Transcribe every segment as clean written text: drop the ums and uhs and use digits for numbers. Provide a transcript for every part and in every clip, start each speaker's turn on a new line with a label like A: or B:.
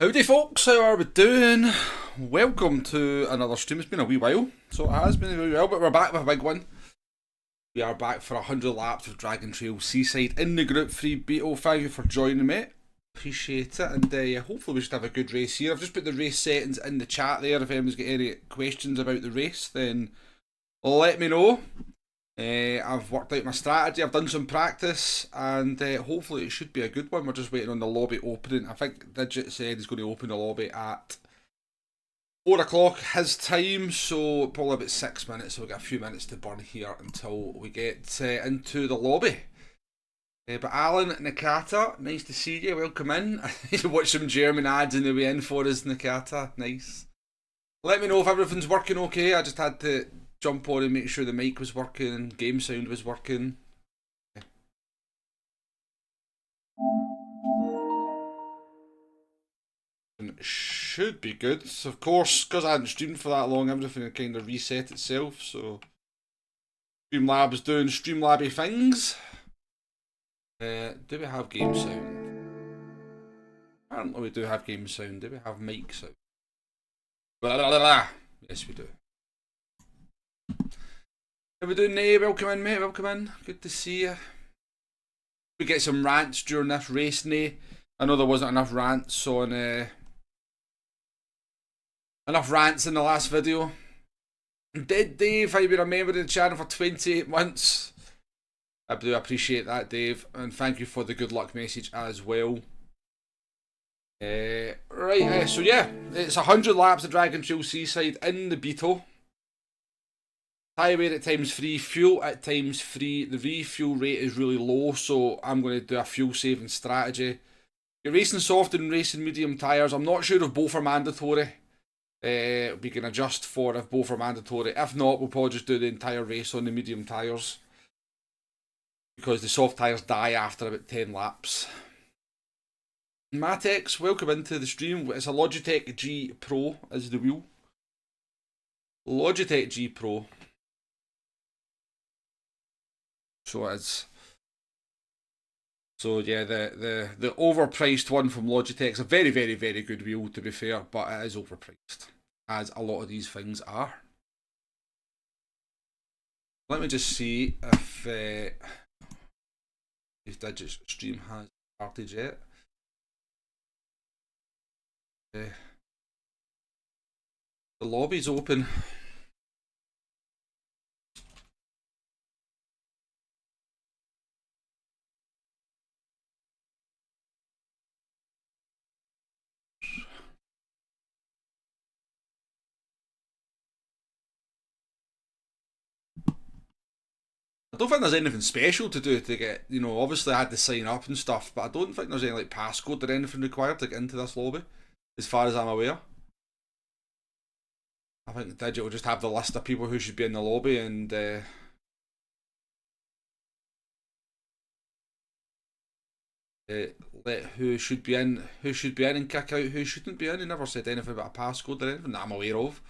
A: Howdy folks, how are we doing? Welcome to another stream. It's been a wee while, so it has been a wee while, but we're back with a big one. We are back for 100 laps of Dragon Trail Seaside in the Gr3 Beetle. Thank you for joining me. Appreciate it, and yeah, hopefully we should have a good race here. I've just put the race settings in the chat there. If anyone's got any questions about the race, then let me know. I've worked out my strategy, I've done some practice, and hopefully it should be a good one. We're just waiting on the lobby opening. I think Digit said he's going to open the lobby at 4 o'clock his time, so probably about 6 minutes, so we've got a few minutes to burn here until we get into the lobby. But Alan Nakata, nice to see you, welcome in. I need to watch some German ads in the way in for us, Nakata, nice. Let me know if everything's working okay. I just had to jump on and make sure the mic was working and game sound was working. And it should be good. So of course, because I hadn't streamed for that long, everything kind of reset itself. So Streamlabs doing Streamlabby things. Do we have game sound? Apparently we do have game sound. Do we have mic sound? Blah, blah, blah, blah. Yes, we do. How we doing, Nay? Welcome in, mate. Welcome in. Good to see you. We get some rants during this race, Nay. I know there wasn't enough rants on enough rants in the last video. Dead Dave, I've been a member of the channel for 28 months. I do appreciate that, Dave, and thank you for the good luck message as well. Right, so yeah, it's 100 laps of Dragon Trail Seaside in the Beetle. Highway at times free, fuel at times free. The refuel rate is really low, so I'm going to do a fuel saving strategy. You're racing soft and racing medium tyres. I'm not sure if both are mandatory. We can adjust for if both are mandatory. If not, we'll probably just do the entire race on the medium tyres, because the soft tyres die after about 10 laps. Matex, welcome into the stream. It's a Logitech G Pro as the wheel. Logitech G Pro. So it's... So yeah, the overpriced one from Logitech's a very, very, very good wheel, to be fair, but it is overpriced, as a lot of these things are. Let me just see if Digit's stream has started yet. The lobby's open. I don't think there's anything special to do to get, you know, obviously I had to sign up and stuff, but I don't think there's any like passcode or anything required to get into this lobby, as far as I'm aware. I think Digit will just have the list of people who should be in the lobby and let who should be in and kick out who shouldn't be in. He never said anything about a passcode or anything that I'm aware of.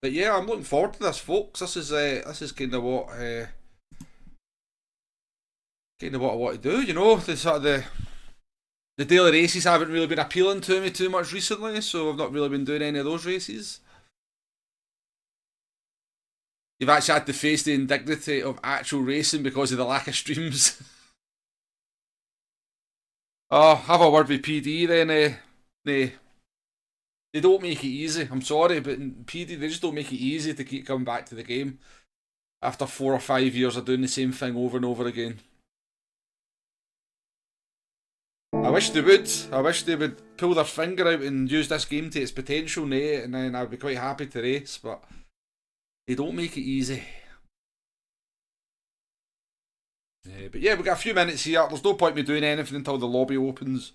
A: But yeah, I'm looking forward to this, folks. This is kind of what I want to do. You know, the sort of the daily races haven't really been appealing to me too much recently, so I've not really been doing any of those races. You've actually had to face the indignity of actual racing because of the lack of streams. Oh, have a word with PD then. They don't make it easy. I'm sorry, but in PD, they just don't make it easy to keep coming back to the game after 4 or 5 years of doing the same thing over and over again. I wish they would. I wish they would pull their finger out and use this game to its potential, Nate, and then I'd be quite happy to race, but they don't make it easy. But yeah, we've got a few minutes here. There's no point me doing anything until the lobby opens.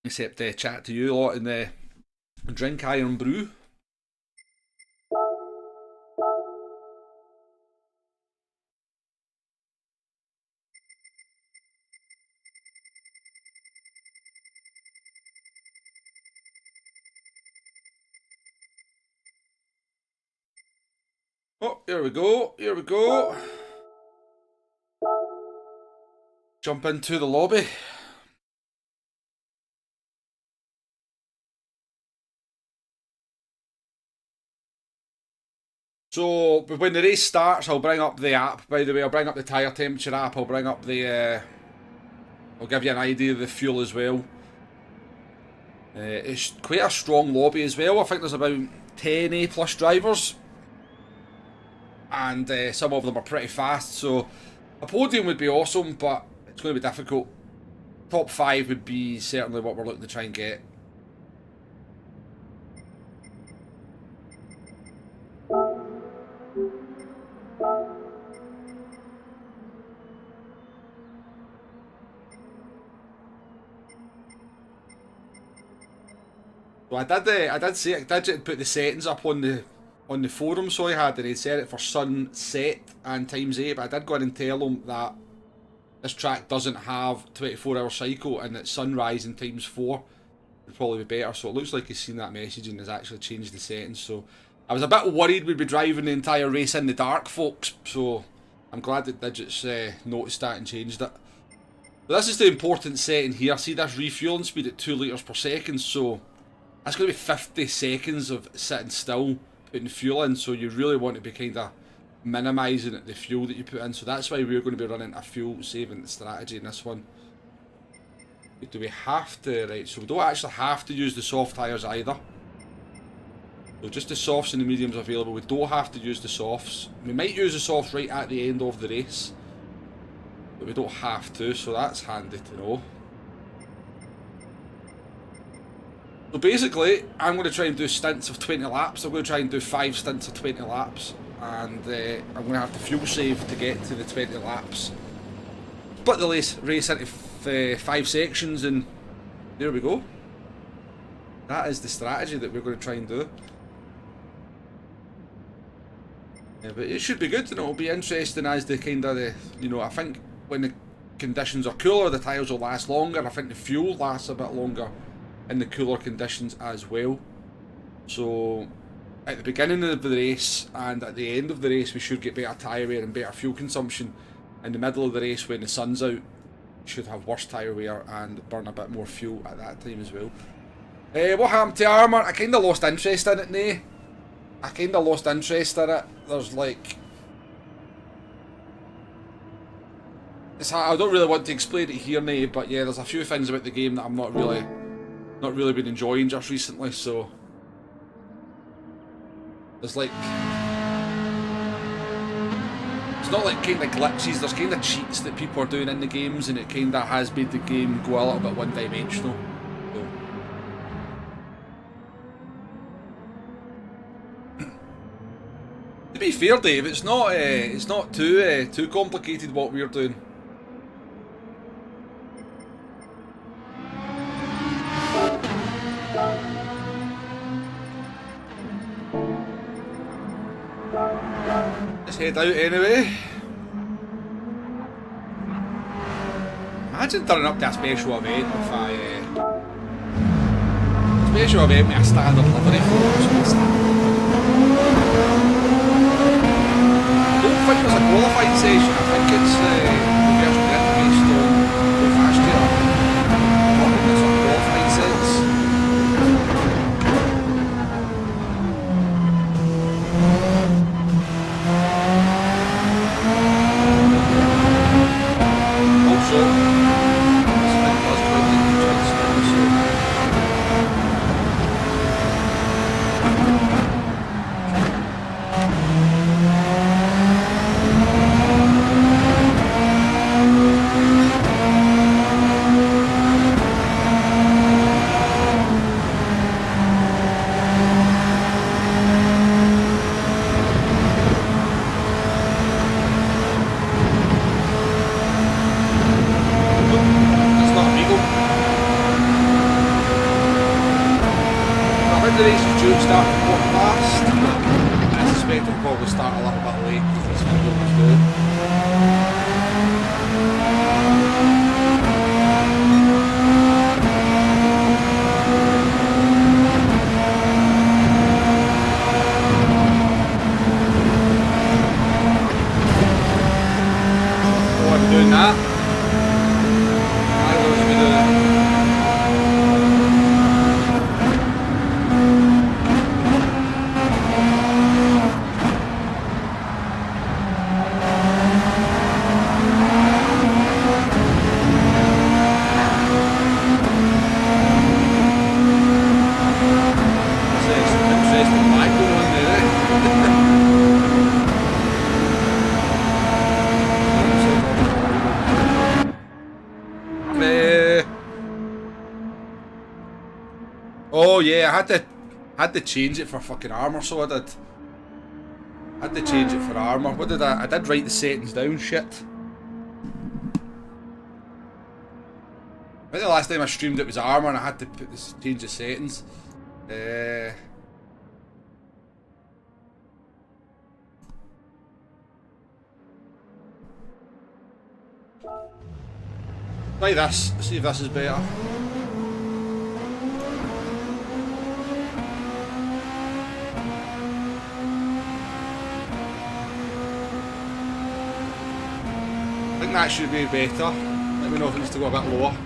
A: Except chat to you a lot and drink Iron Brew. Oh, here we go. Here we go. jump into the lobby. So when the race starts, I'll bring up the app. By the way, I'll bring up the tyre temperature app. I'll bring up the. I'll give you an idea of the fuel as well. It's quite a strong lobby as well. I think there's about 10 A+ drivers, and some of them are pretty fast. So a podium would be awesome, but it's going to be difficult. Top 5 would be certainly what we're looking to try and get. So I did put the settings up on the forum, so I had, and he'd set it for sunset and ×8, but I did go in and tell him that this track doesn't have 24-hour cycle and that sunrise and ×4 would probably be better. So it looks like he's seen that message and has actually changed the settings. So I was a bit worried we'd be driving the entire race in the dark, folks, so I'm glad that Digits noticed that and changed it. But this is the important setting here. See this refueling speed at 2 litres per second, so that's going to be 50 seconds of sitting still, putting fuel in, so you really want to be kind of minimising the fuel that you put in. So that's why we're going to be running a fuel saving strategy in this one. Do we have to? Right, so we don't actually have to use the soft tyres either. So just the softs and the mediums are available. We don't have to use the softs. We might use the softs right at the end of the race, but we don't have to, so that's handy to know. So basically, I'm going to try and do stints of 20 laps. I'm going to try and do 5 stints of 20 laps. And I'm going to have to fuel save to get to the 20 laps. Split the race into 5 sections, and there we go. That is the strategy that we're going to try and do. Yeah, but it should be good, and it'll be interesting as the kind of I think when the conditions are cooler, the tyres will last longer. I think the fuel lasts a bit longer in the cooler conditions as well. So at the beginning of the race and at the end of the race, we should get better tyre wear and better fuel consumption. In the middle of the race, when the sun's out, we should have worse tyre wear and burn a bit more fuel at that time as well. What happened to armour? I kind of lost interest in it, nay. I kind of lost interest in it. There's like... I don't really want to explain it here, nay, but yeah, there's a few things about the game that I'm not really been enjoying just recently, so there's like, it's not like kind of glitches, there's kind of cheats that people are doing in the games, and it kind of has made the game go a little bit one-dimensional. So. To be fair, Dave, it's not too complicated what we're doing. Let's head out anyway. Imagine turning up to a special event with a special event with a standard livery for I don't think there's a qualifying session. I think it's the first grid based on the fast year. Not in the sort of qualifying sense. The race is due to start at quarter past. I suspect it'll probably start a little bit late because this video was due. Oh, I'm doing that. interesting back going on there. Oh yeah, I had to change it for fucking armour, so I did. I had to change it for armour. What did I did write the settings down, shit. I think the last time I streamed it was armour and I had to change the settings. Try this, see if this is better. I think that should be better. Let me know if it needs to go a bit lower.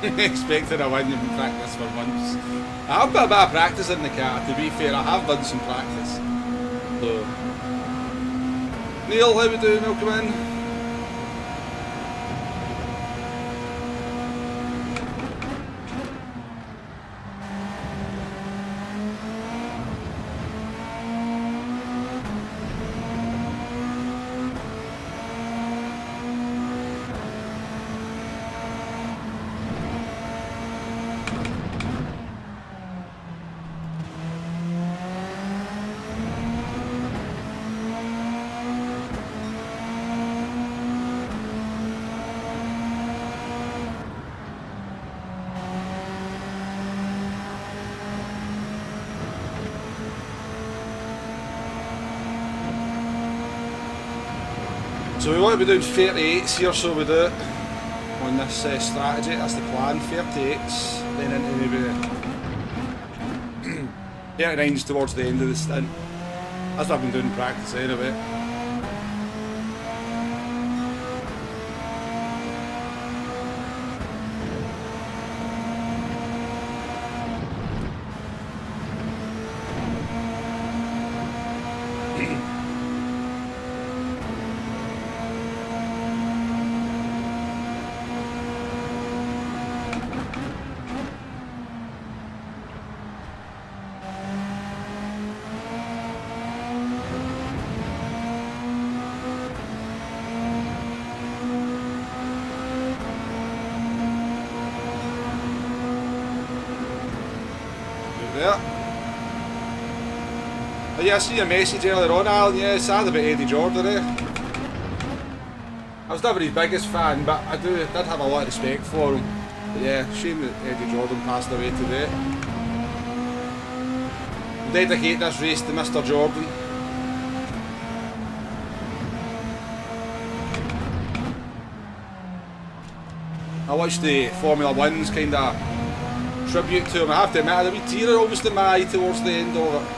A: Expecting a win, you've been practice for months. I have got a bit of practice in the car, to be fair, I have done some practice. So Neil, how we doing? Welcome in. So we want to be doing 38s here, so we do it on this strategy. That's the plan, 38s, then into maybe 39s towards the end of the stint. That's what I've been doing in practice anyway. Yeah, I see your message earlier on, Alan. Yeah, sad about Eddie Jordan, I was never his biggest fan, but I did have a lot of respect for him. But yeah, shame that Eddie Jordan passed away today. I dedicate this race to Mr. Jordan. I watched the Formula One's kind of tribute to him. I have to admit, I had a wee tear almost in my eye towards the end of it.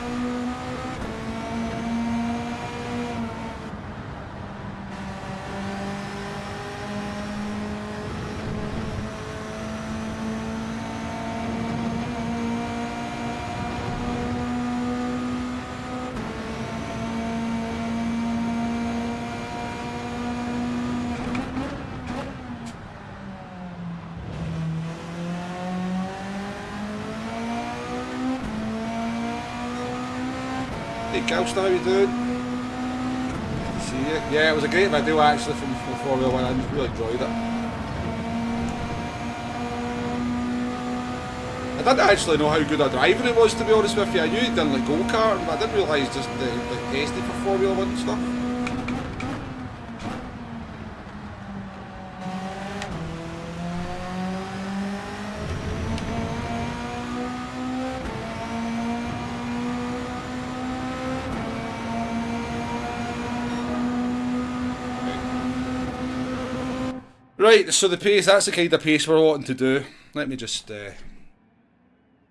A: Hey Gauster, how you doing? See you. Yeah, it was a great video actually from Formula 1. I really enjoyed it. I didn't actually know how good a driver he was, to be honest with you. I knew he'd done like go-kart, but I didn't realise just like tested for Formula 1 and stuff. Right, so the pace, that's the kind of pace we're wanting to do. Let me just get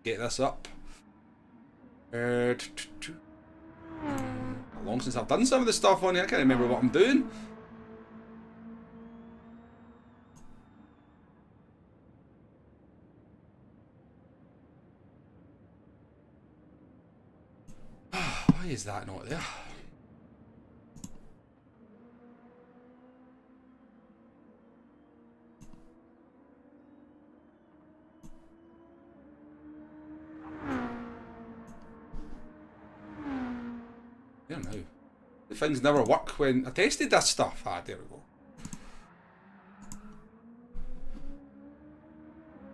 A: this up. How long since I've done some of the stuff on here, I can't remember what I'm doing. Why is that not there? I don't know. The things never work when I tested this stuff. Ah, there we go.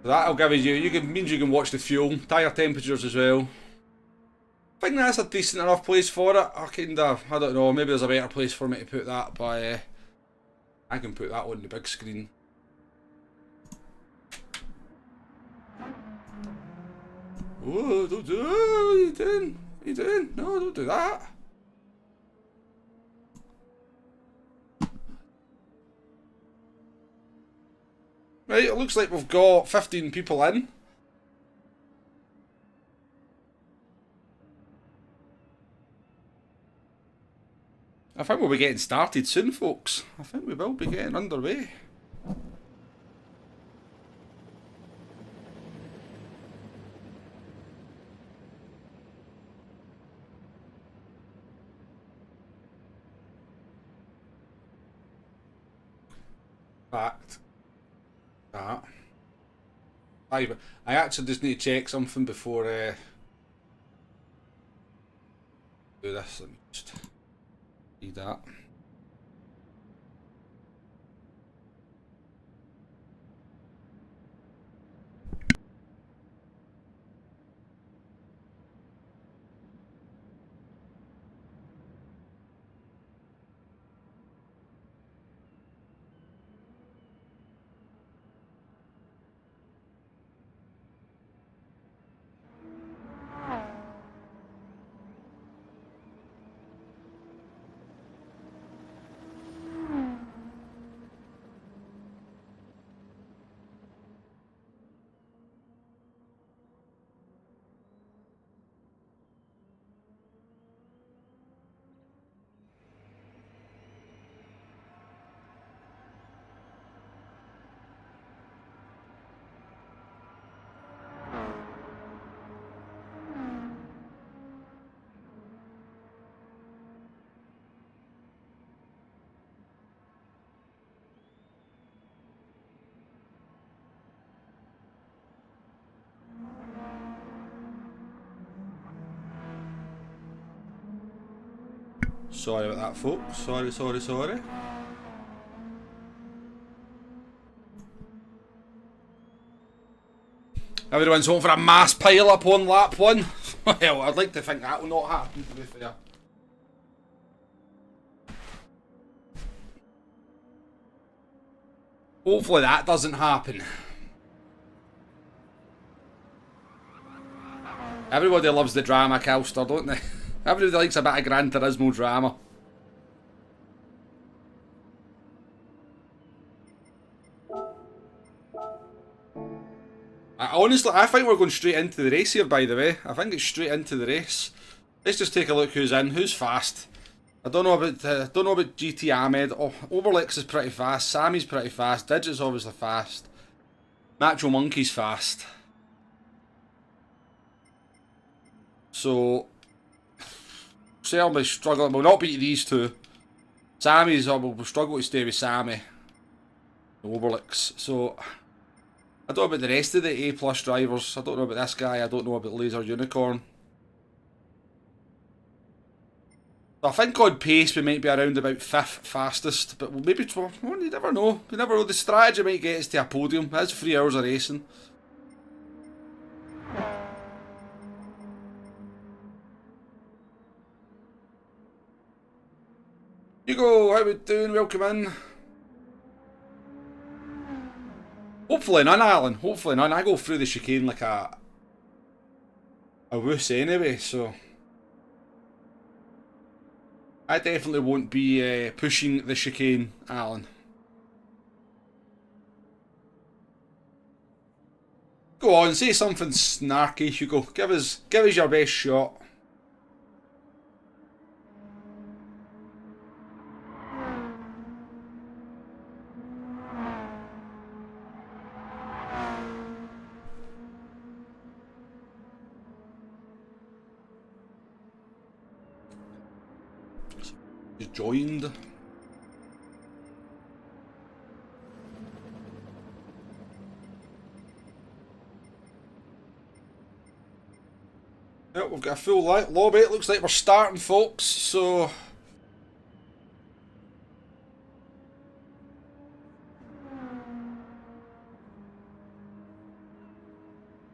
A: So that'll give you, means you can watch the fuel, tyre temperatures as well. I think that's a decent enough place for it. I don't know, maybe there's a better place for me to put that, but I can put that on the big screen. Oh, don't do that. What are you doing? What are you doing? No, don't do that. Right, it looks like we've got 15 people in. I think we'll be getting started soon, folks. I think we will be getting underway. Fact. That. I actually just need to check something before do this. Let me just read that. Sorry about that, folks. Sorry. Everyone's hoping for a mass pile up on lap 1. Well, I'd like to think that will not happen, to be fair. Hopefully that doesn't happen. Everybody loves the drama, Calster, don't they? Everybody likes a bit of Gran Turismo drama. I think we're going straight into the race here, by the way. I think it's straight into the race. Let's just take a look who's in, who's fast. I don't know about GT Ahmed. Oh, Overlex is pretty fast. Sammy's pretty fast. Digit's obviously fast. Macho Monkey's fast. So I'll be struggling. We'll not beat these two. We'll struggle to stay with Sammy. Overlex. So I don't know about the rest of the A+ drivers. I don't know about this guy. I don't know about Laser Unicorn. I think on pace we might be around about 5th fastest, but maybe 12th. Well, you never know. You never know. The strategy might get us to a podium. That's 3 hours of racing. Hugo, how we doing? Welcome in. Hopefully none, Alan. Hopefully none. I go through the chicane like a wuss anyway, so I definitely won't be pushing the chicane, Alan. Go on, say something snarky, Hugo. Give us your best shot. Just joined. Yep, we've got a full lobby. It looks like we're starting, folks, so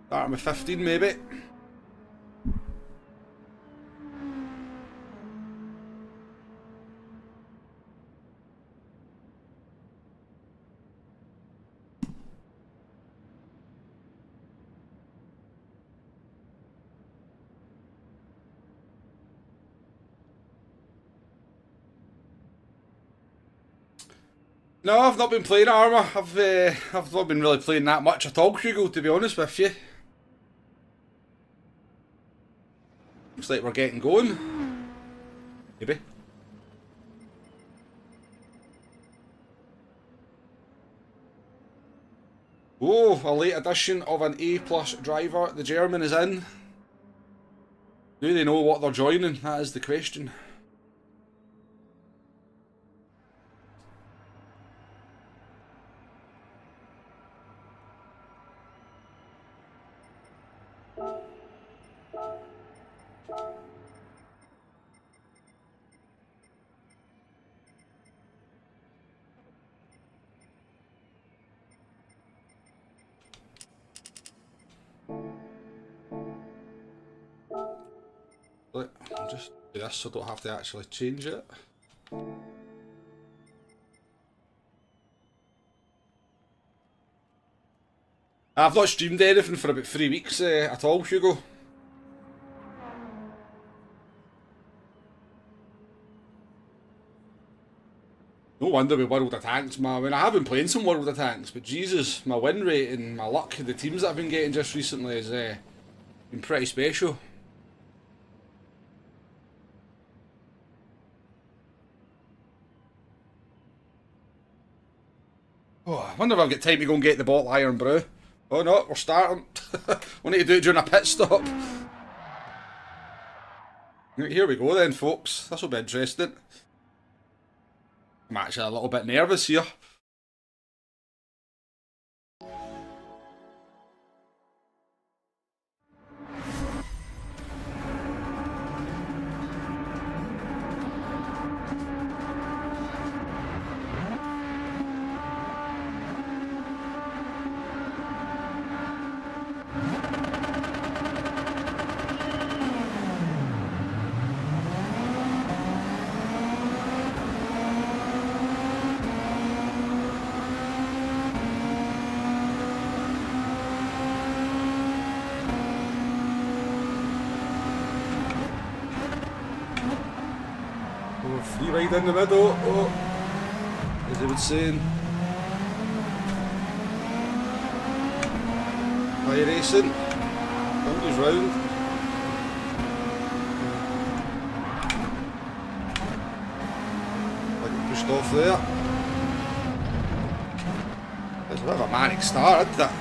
A: starting with 15 maybe. No, I've not been playing Armour. I've not been really playing that much at all, Hugo, to be honest with you. Looks like we're getting going. Maybe. Oh, a late addition of an A+ driver. The German is in. Do they know what they're joining? That is the question. I'll just do this so I don't have to actually change it. I've not streamed anything for about 3 weeks at all, Hugo. No wonder with World of Tanks, man. I mean, I have been playing some World of Tanks, but Jesus, my win rate and my luck, the teams that I've been getting just recently has been pretty special. Oh, I wonder if I'll get time to go and get the bottle of Iron Brew. Oh no, we're starting. We need to do it during a pit stop. Here we go then, folks. This will be interesting. I'm actually a little bit nervous here. Free ride in the middle, oh, as they would say. High racing, Bundy's round. Like pushed off there. It's a bit of a manic start, isn't it?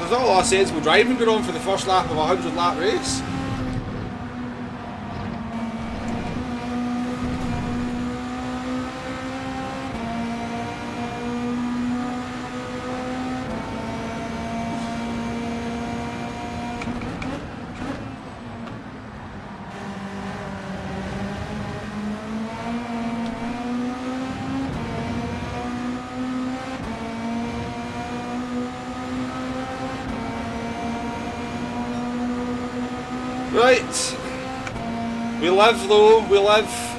A: there's not a lot of sensible driving going on for the first lap of a 100-lap race. Right, we live though, we live.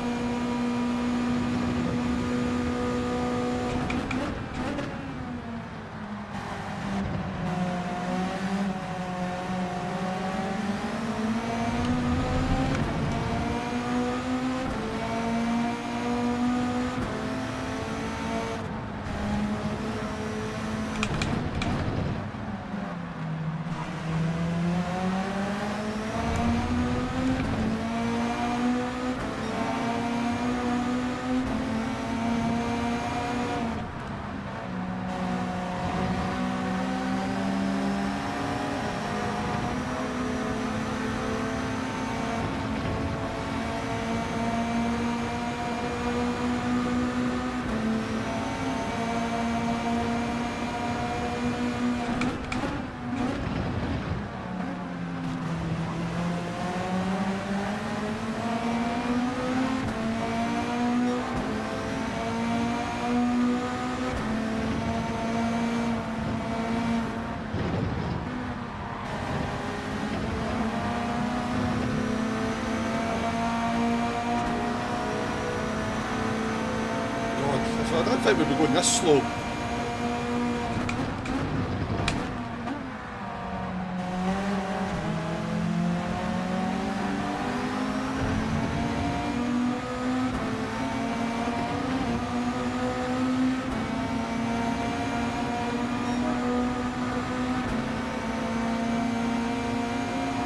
A: I don't think we'd be going this slow.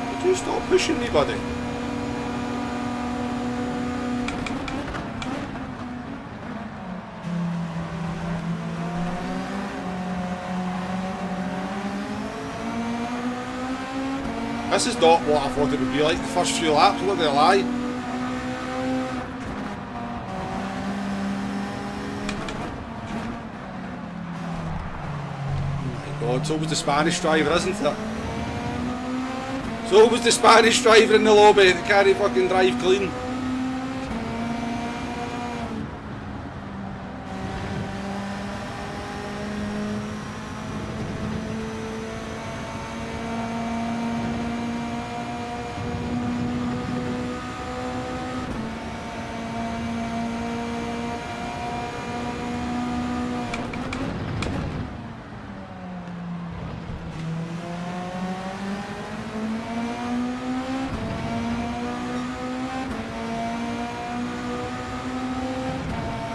A: Would you stop pushing me, buddy? This is not what I thought it would be like the first few laps, I'm not going to lie. Oh my god, so was the Spanish driver, isn't it? So was the Spanish driver in the lobby that can't fucking drive clean.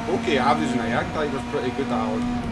A: Okay, average in the Ag Tiger's pretty good, Alan.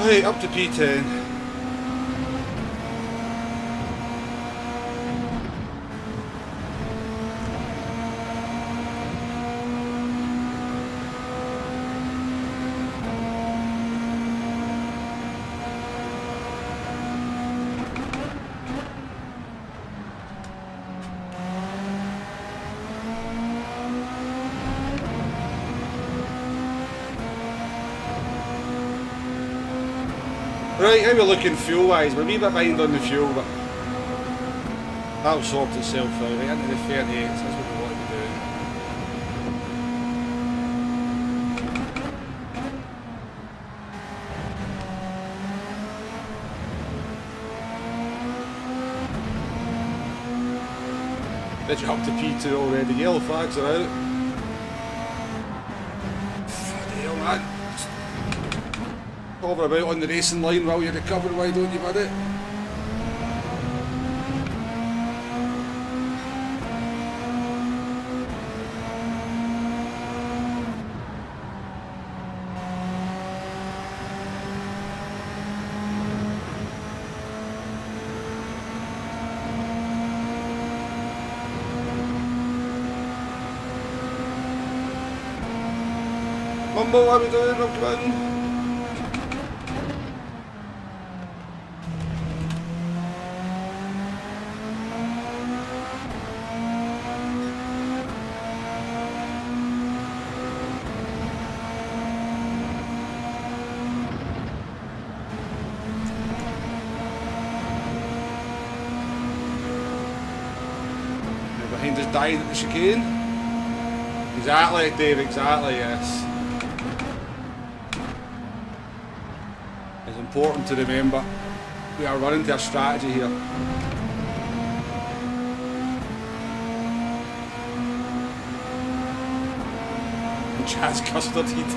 A: Right, up to P10. Right, how we looking fuel wise? We're a wee bit behind on the fuel, but that'll sort itself out. Right into the 38s, that's what we want to be doing. Did you up to P2 already? Yellow flags are out. Bloody hell, man. Hover about on the racing line while you recover, why don't you, buddy? Mumbo, what are we doing? I'm coming. Behind us dying at the chicane. Exactly, Dave, exactly, yes. It's important to remember we are running to a strategy here. Jazz Custard Heat.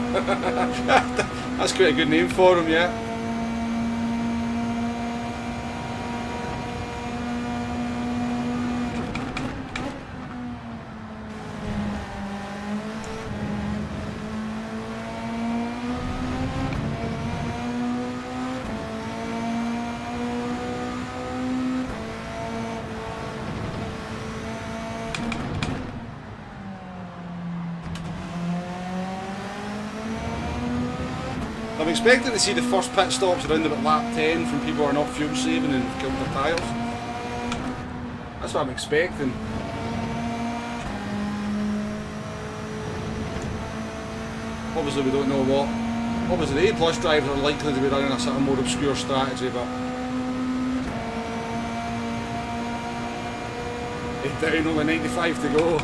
A: That's quite a good name for him, yeah. I'm expecting to see the first pit stops around about lap 10 from people who are not fuel saving and have killed their tyres. That's what I'm expecting. Obviously we don't know what. Obviously the A+ drivers are likely to be running a sort of more obscure strategy, but it's down, only 95 to go.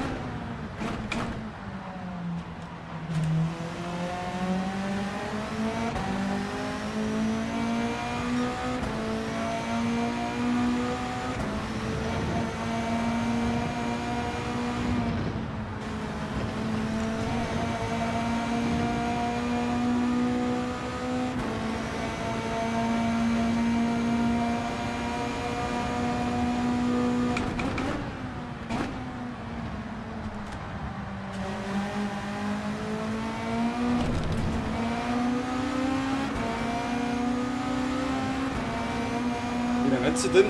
A: Incident.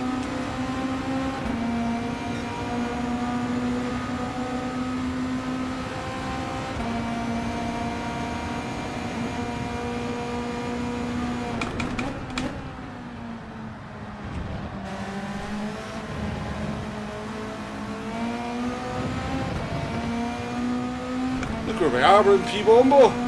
A: Look where we are, we're in P-Bombo.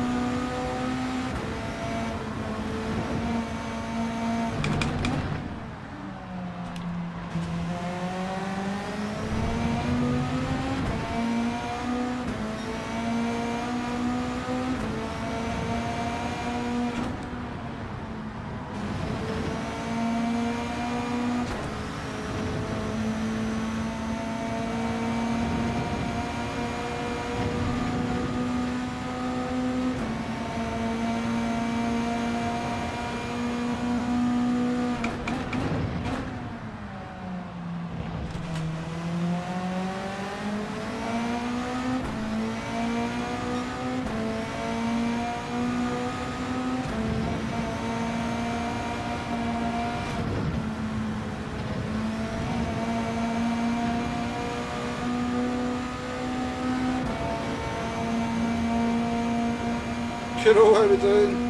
A: Kuro, how are we doing?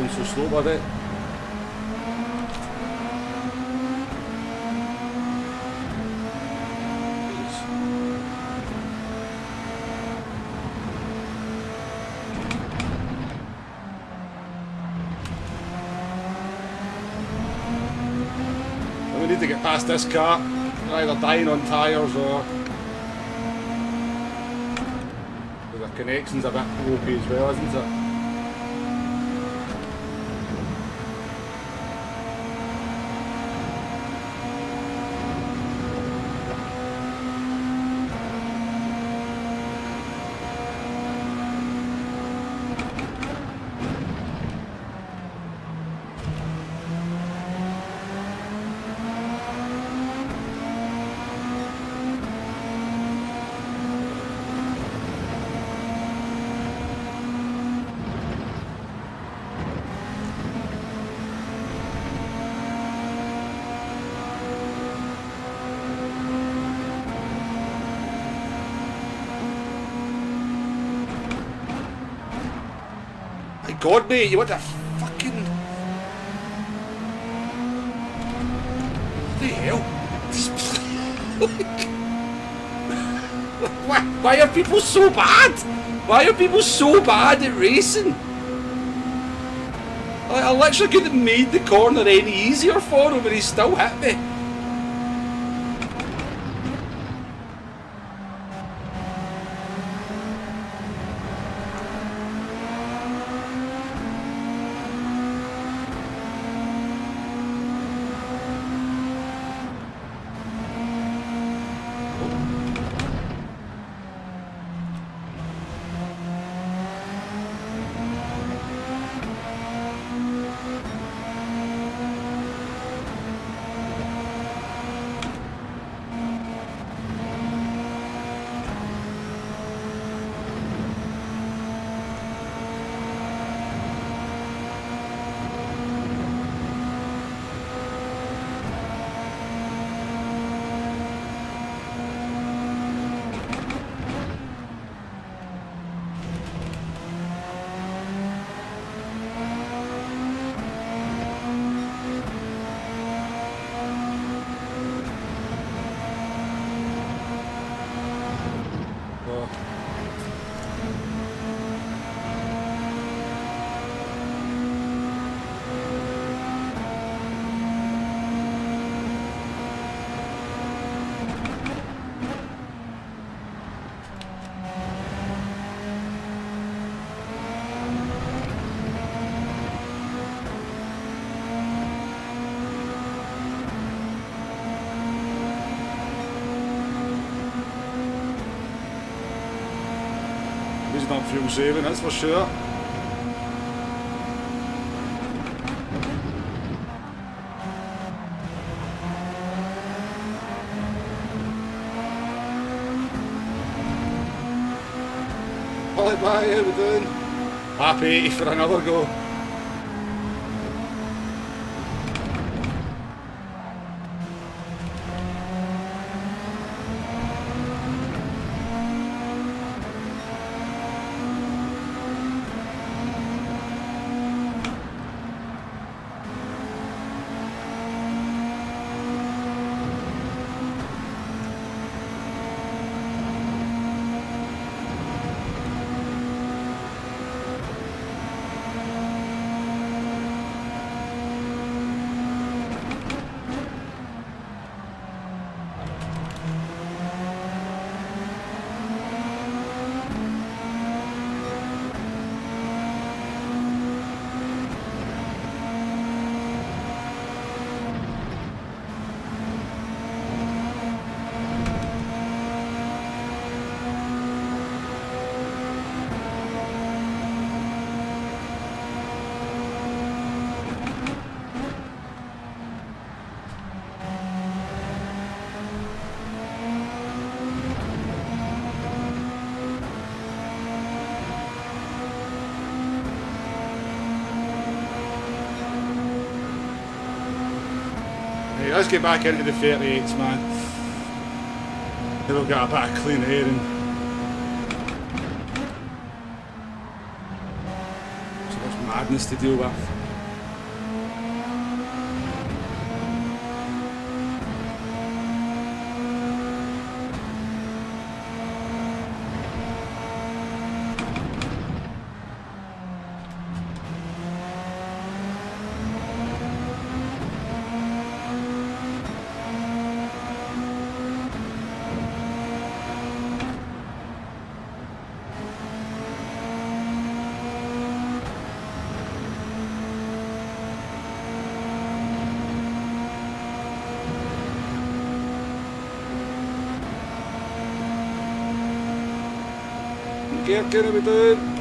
A: So slow about it. We need to get past this car. We're either dying on tyres or the connection's a bit ropey as well, isn't it? God, mate, you want to fucking... What the hell? Why are people so bad? Why are people so bad at racing? I literally could have made the corner any easier for him and he still hit me. He's not fuel saving, that's for sure. Bye bye, how we doing? Happy for another go.
B: let's get back into the 38s, man. Then we'll get a bit of clean air and so much madness to deal with. Get are we doing?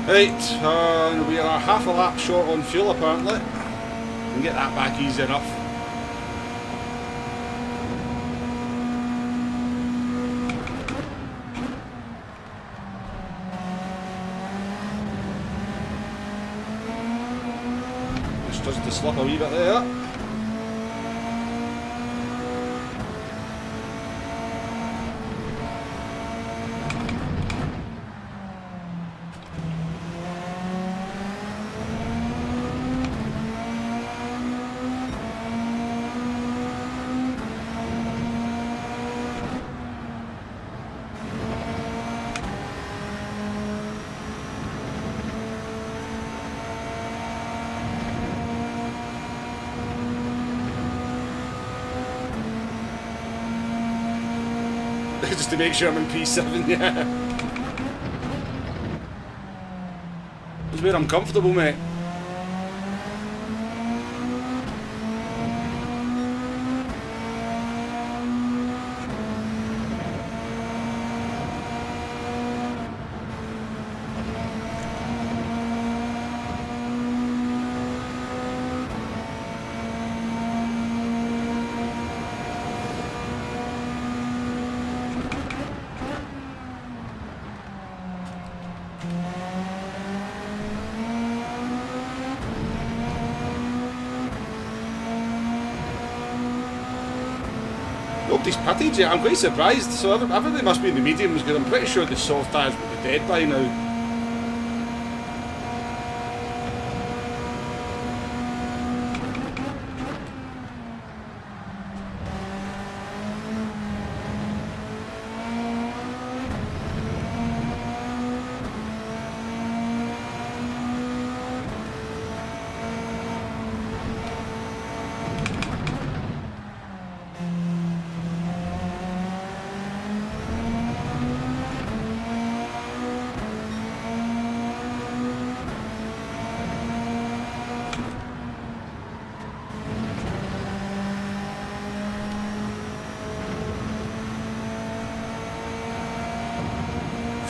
B: Right, we are half a lap short on fuel apparently. We can get that back easy enough. Just does to slip a wee bit there. Just to make sure I'm in P7, yeah. That's where I'm comfortable, mate. Nobody's pitted yet. I'm quite surprised. So everybody must be in the mediums because I'm pretty sure the soft tyres would be dead by now.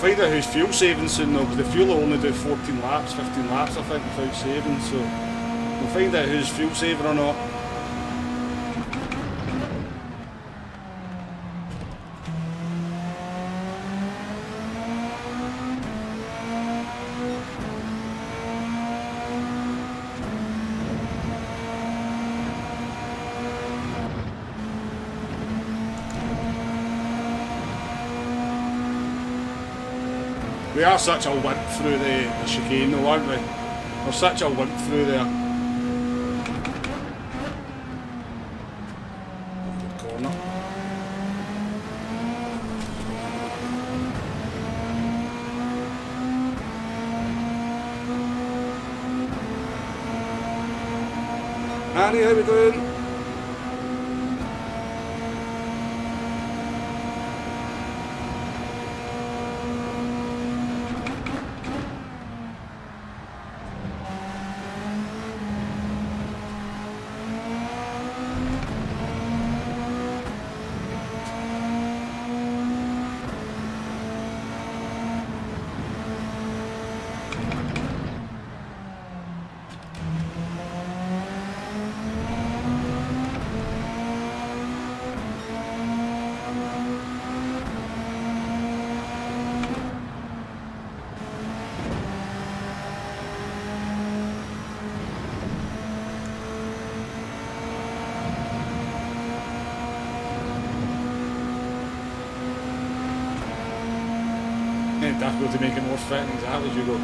B: Find out who's fuel saving soon though, because the fuel will only do 14 laps, 15 laps I think without saving, so we'll find out who's fuel saving or not. We are such a wimp through the chicane though, aren't we? We're such a wimp through there. Good corner. Harry, how we doing? difficult to make it more fitting, exactly as you go.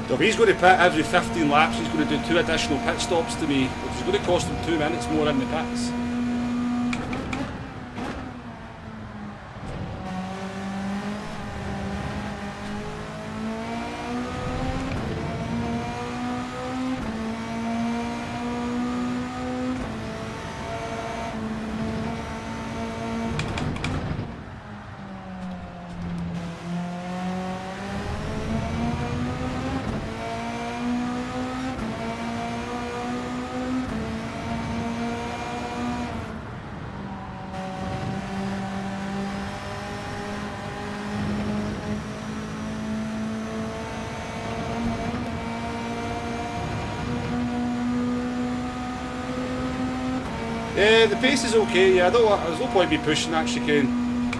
B: So if he's going to pit every 15 laps, he's going to do 2 additional pit stops to me, which is going to cost him 2 minutes more in the pits. Yeah, the pace is okay, yeah, there's no point in me pushing that chicane.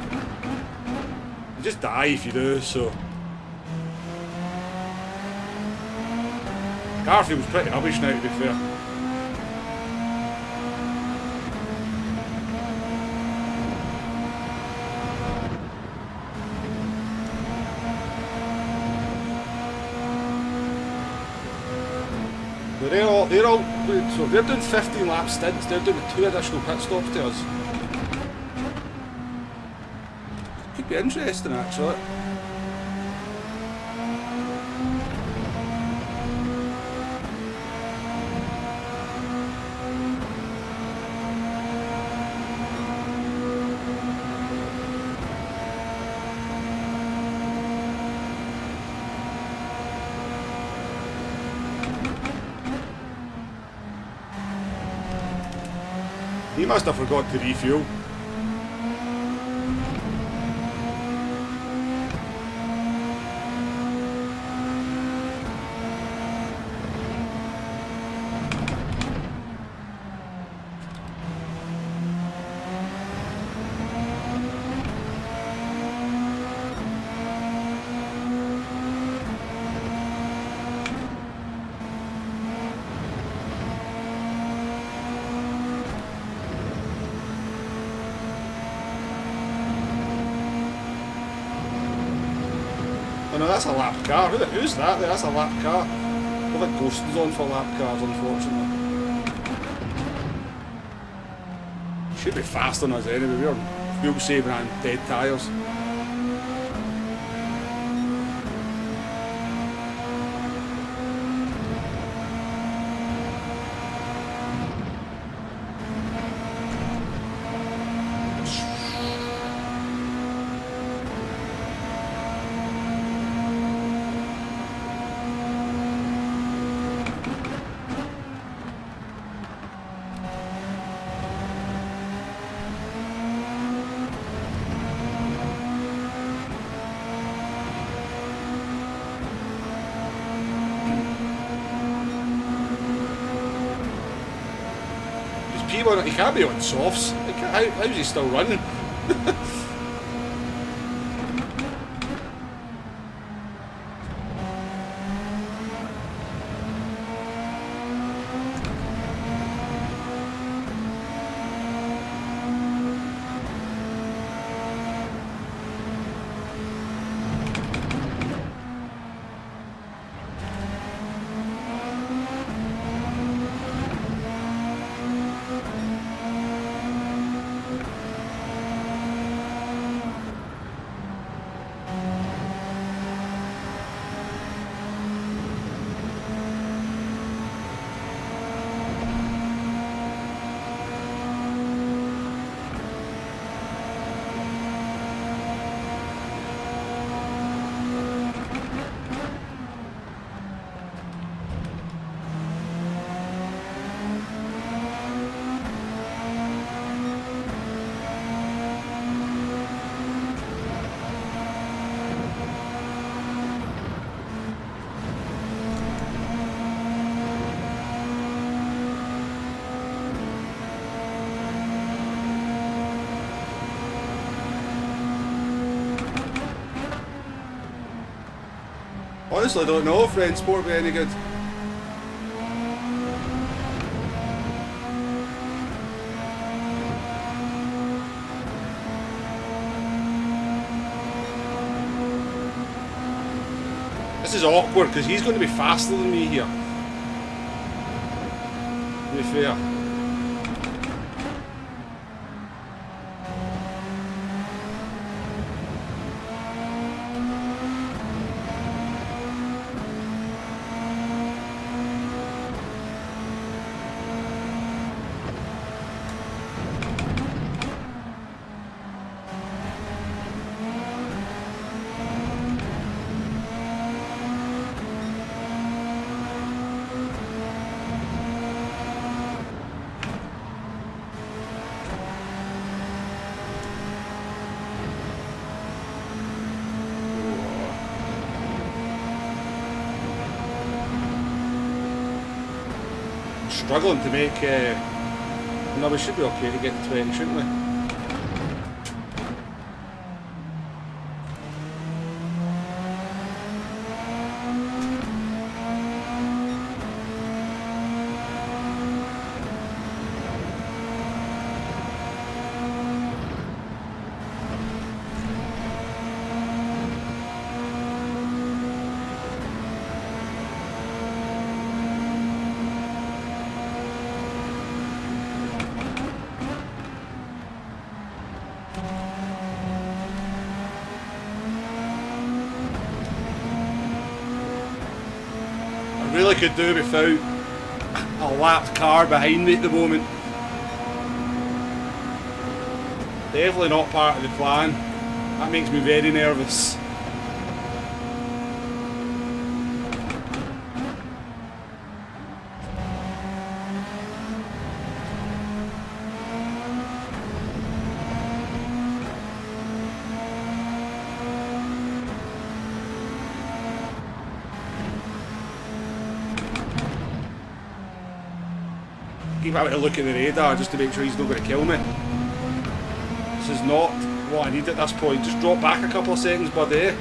B: You just die if you do, so. Garfield's pretty rubbish now, to be fair. They're all, so they're doing 15 lap stints, they're doing 2 additional pit stops to us. Could be interesting actually. He must have forgot to refuel. Oh no, that's a lap car. Who's that? That's a lap car. They've had ghostings on for lap cars, unfortunately. Should be faster than us anyway. We're fuel saving and dead tyres. He can't be on softs. How's he still running? Honestly, I don't know if Ren Sport would be any good. This is awkward because he's going to be faster than me here. To be fair. Struggling to make. No, we should be okay to get to 20, shouldn't we? Really could do without a lapped car behind me at the moment. Definitely not part of the plan. That makes me very nervous. Keep having a look at the radar just to make sure he's not going to kill me. This is not what I need at this point. Just drop back a couple of seconds, buddy.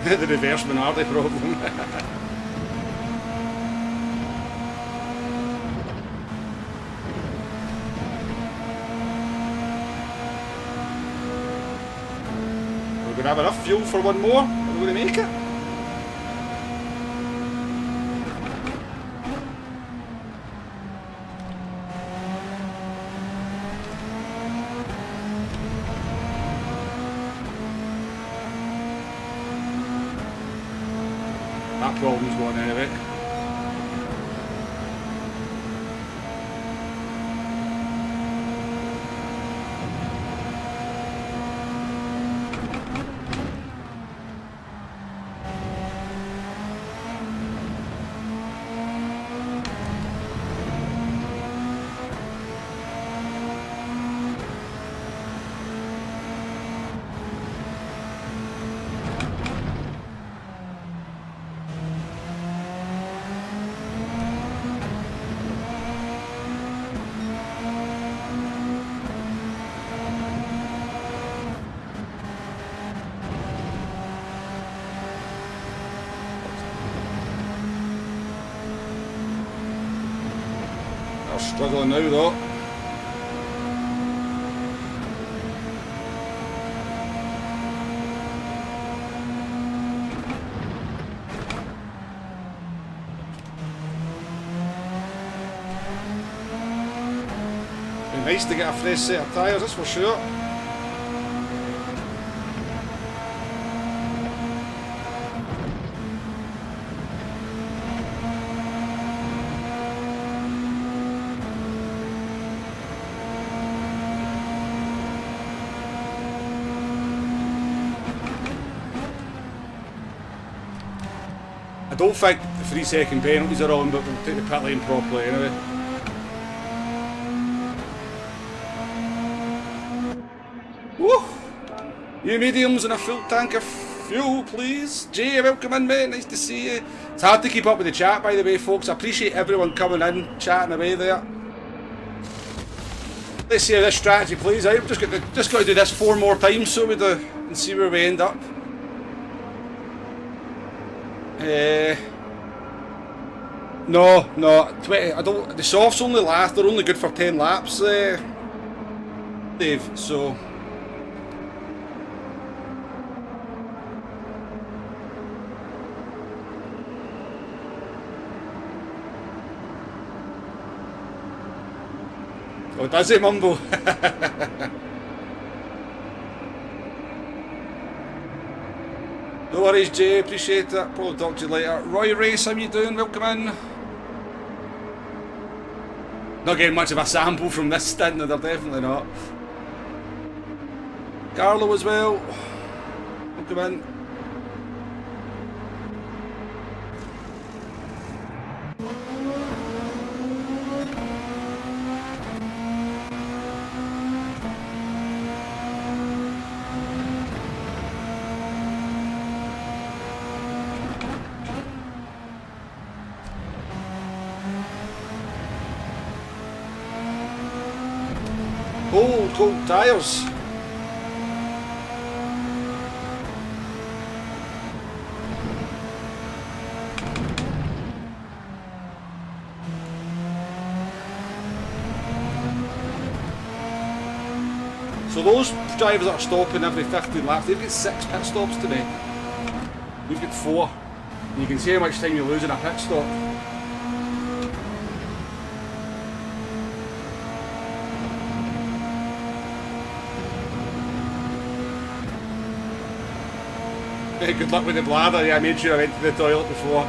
B: The reverse Minardi problem. We're going to have enough fuel for one more. Are we going to make it? That problem's gone anyway. Struggling now though. Be nice to get a fresh set of tyres, that's for sure. I don't think the 3-second penalties are on, but we'll take the pit lane properly anyway. Woo! You mediums and a full tank of fuel, please. Jay, welcome in, mate. Nice to see you. It's hard to keep up with the chat, by the way, folks. I appreciate everyone coming in, chatting away there. Let's see how this strategy plays out. We've just got to do this 4 more times, so we do, and see where we end up. No, 20. I don't. The softs only last. They're only good for 10 laps, Dave. So. Oh, does it, Mumbo? No worries, Jay. Appreciate it. Probably talk to you later. Roy Race, how you doing? Welcome in. Not getting much of a sample from this stint, no, they're definitely not. Carlo as well. Welcome in. Cold tyres. So those drivers that are stopping every 15 laps, they've got 6 pit stops to make. We've got 4. And you can see how much time you lose in a pit stop. Good luck with the bladder. Yeah, I made sure I went to the toilet before.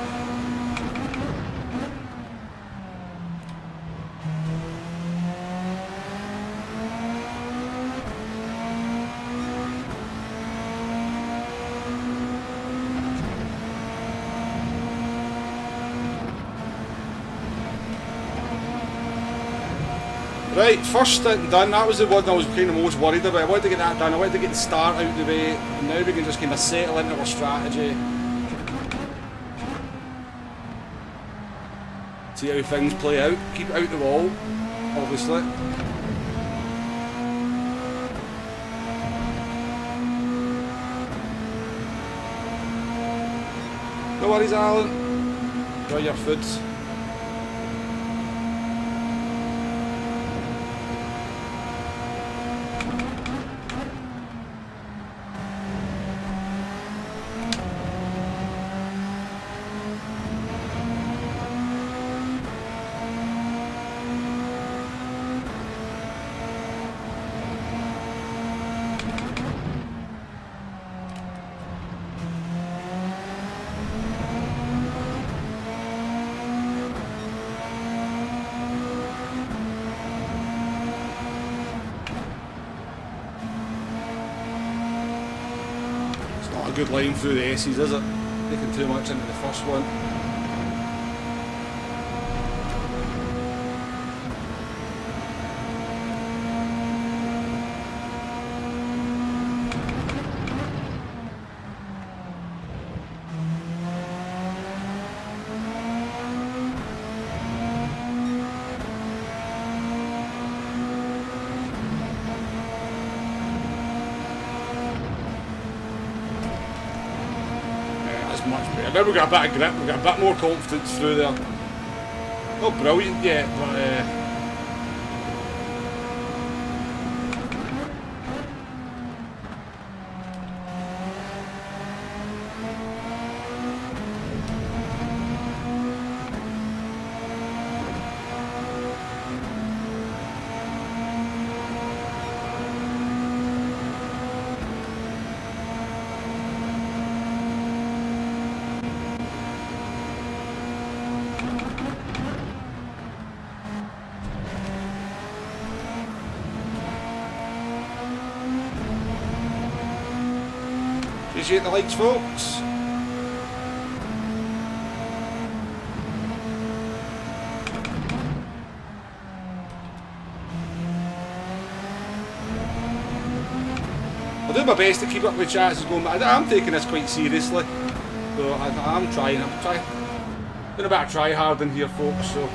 B: Right, first stint done. That was the one I was kind of most worried about. I wanted to get that done. I wanted to get the start out of the way. And now we can just kind of settle into our strategy. See how things play out. Keep it out the wall, obviously. No worries, Alan. Enjoy your food. Good line through the S's, is it? Taking too much into the first one. Now we've got a bit of grip, we've got a bit more confidence through there. Not brilliant yet, but appreciate the likes, folks. my best to keep up with chats as going, but I'm taking this quite seriously. So I'm trying. Doing a bit of try hard in here, folks. So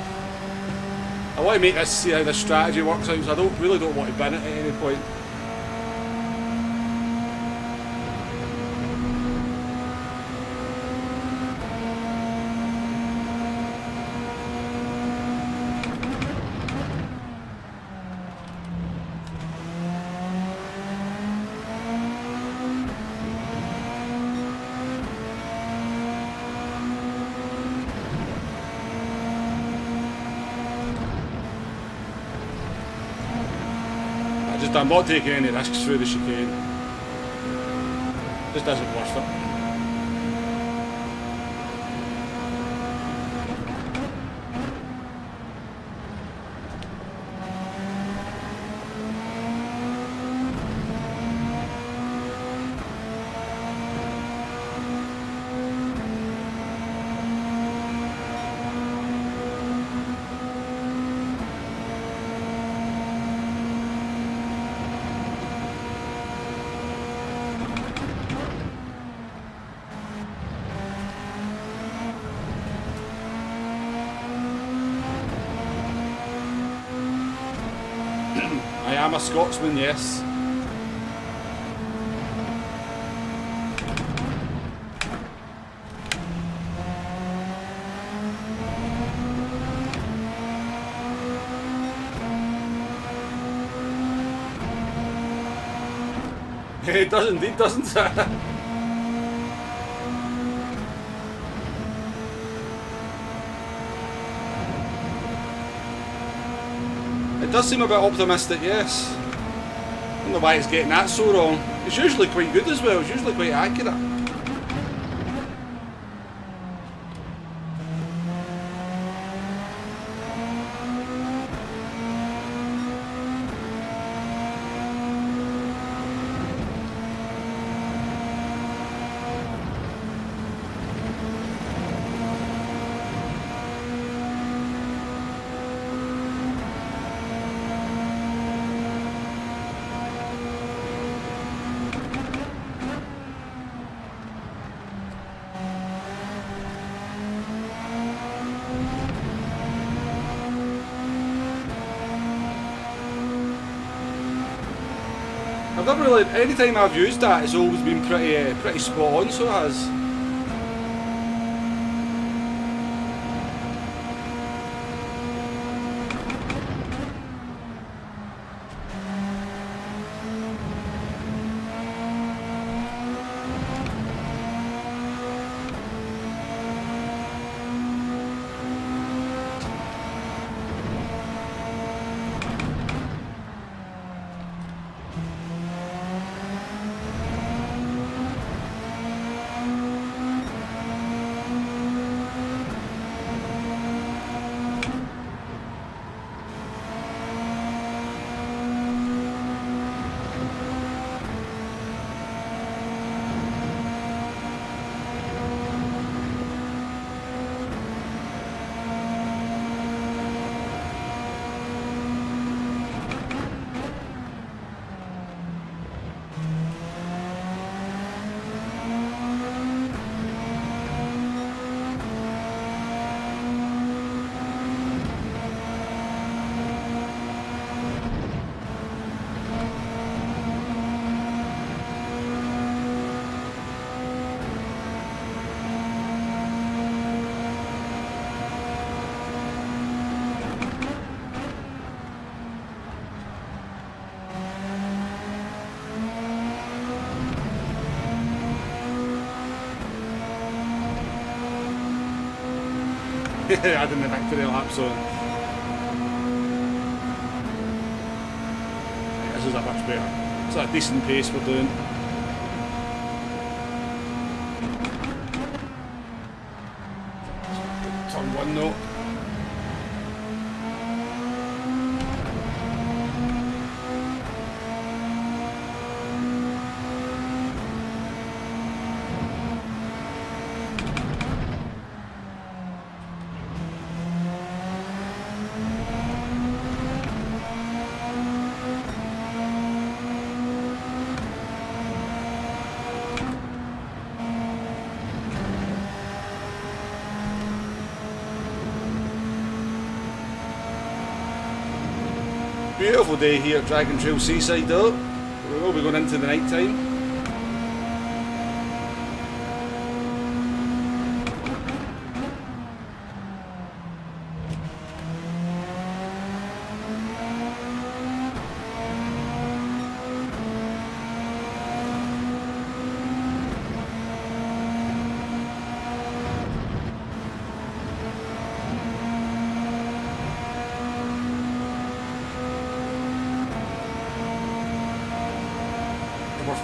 B: I want to make this, see how this strategy works out. So I really don't want to bin it at any point. I'm not taking any risks through the chicane. Just isn't worth it. I am a Scotsman, yes. It does indeed, doesn't it? It does seem a bit optimistic, yes. I don't know why it's getting that so wrong. It's usually quite good as well, it's usually quite accurate. I've never really, any time I've used that, it's always been pretty spot on, so it has. Adding the victory lap zone. This is a much better. It's a decent pace we're doing. Turn one though. Beautiful day here at Dragon Trail Seaside though. We will be going into the night time.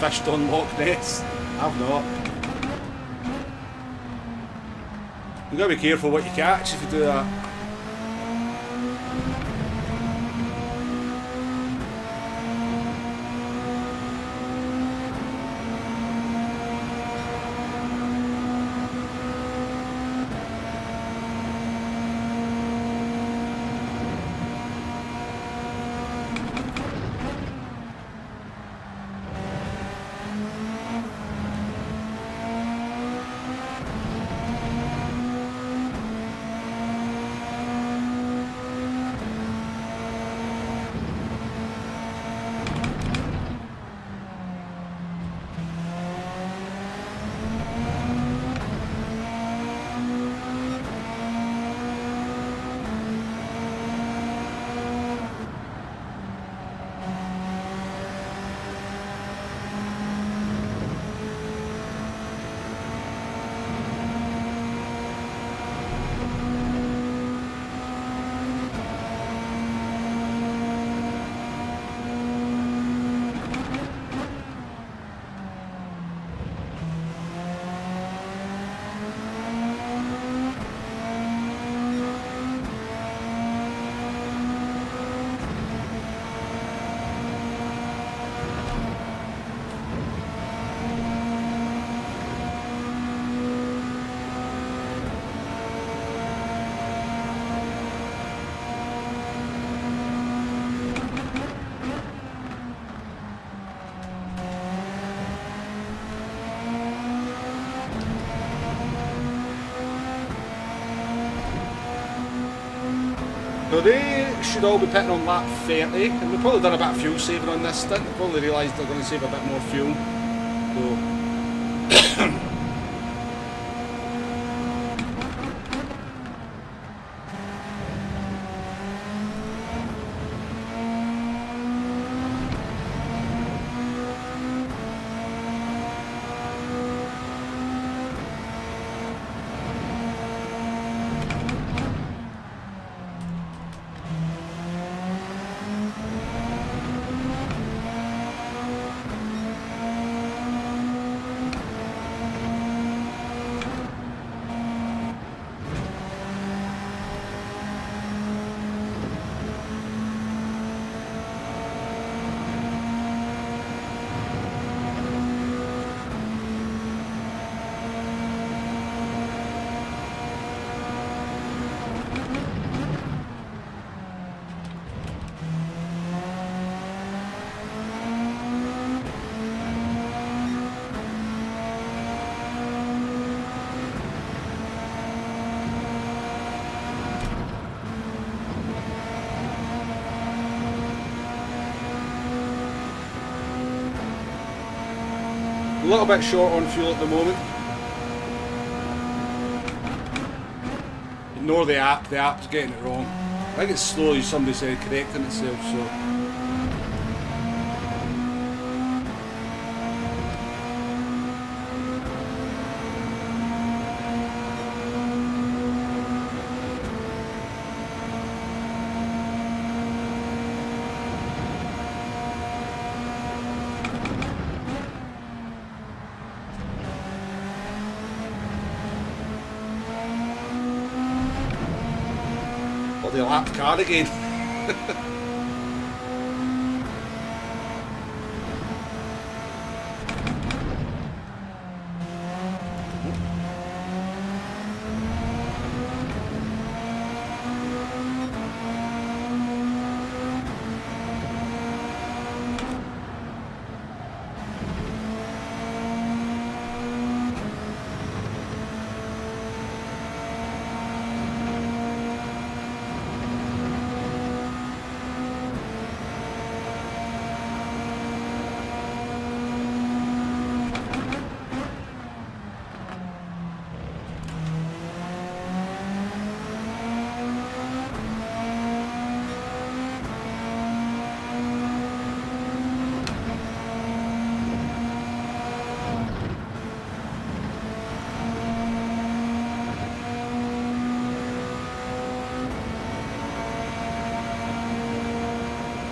B: Fished on Loch Ness. I've not. You've got to be careful what you catch if you do that. So they should all be pitting on lap 30, and we've probably done a bit of fuel saving on this stint. We've probably realised they're going to save a bit more fuel. So a little bit short on fuel at the moment. Ignore the app's getting it wrong. I think it's slowly, somebody said, correcting itself, so. The lap car again.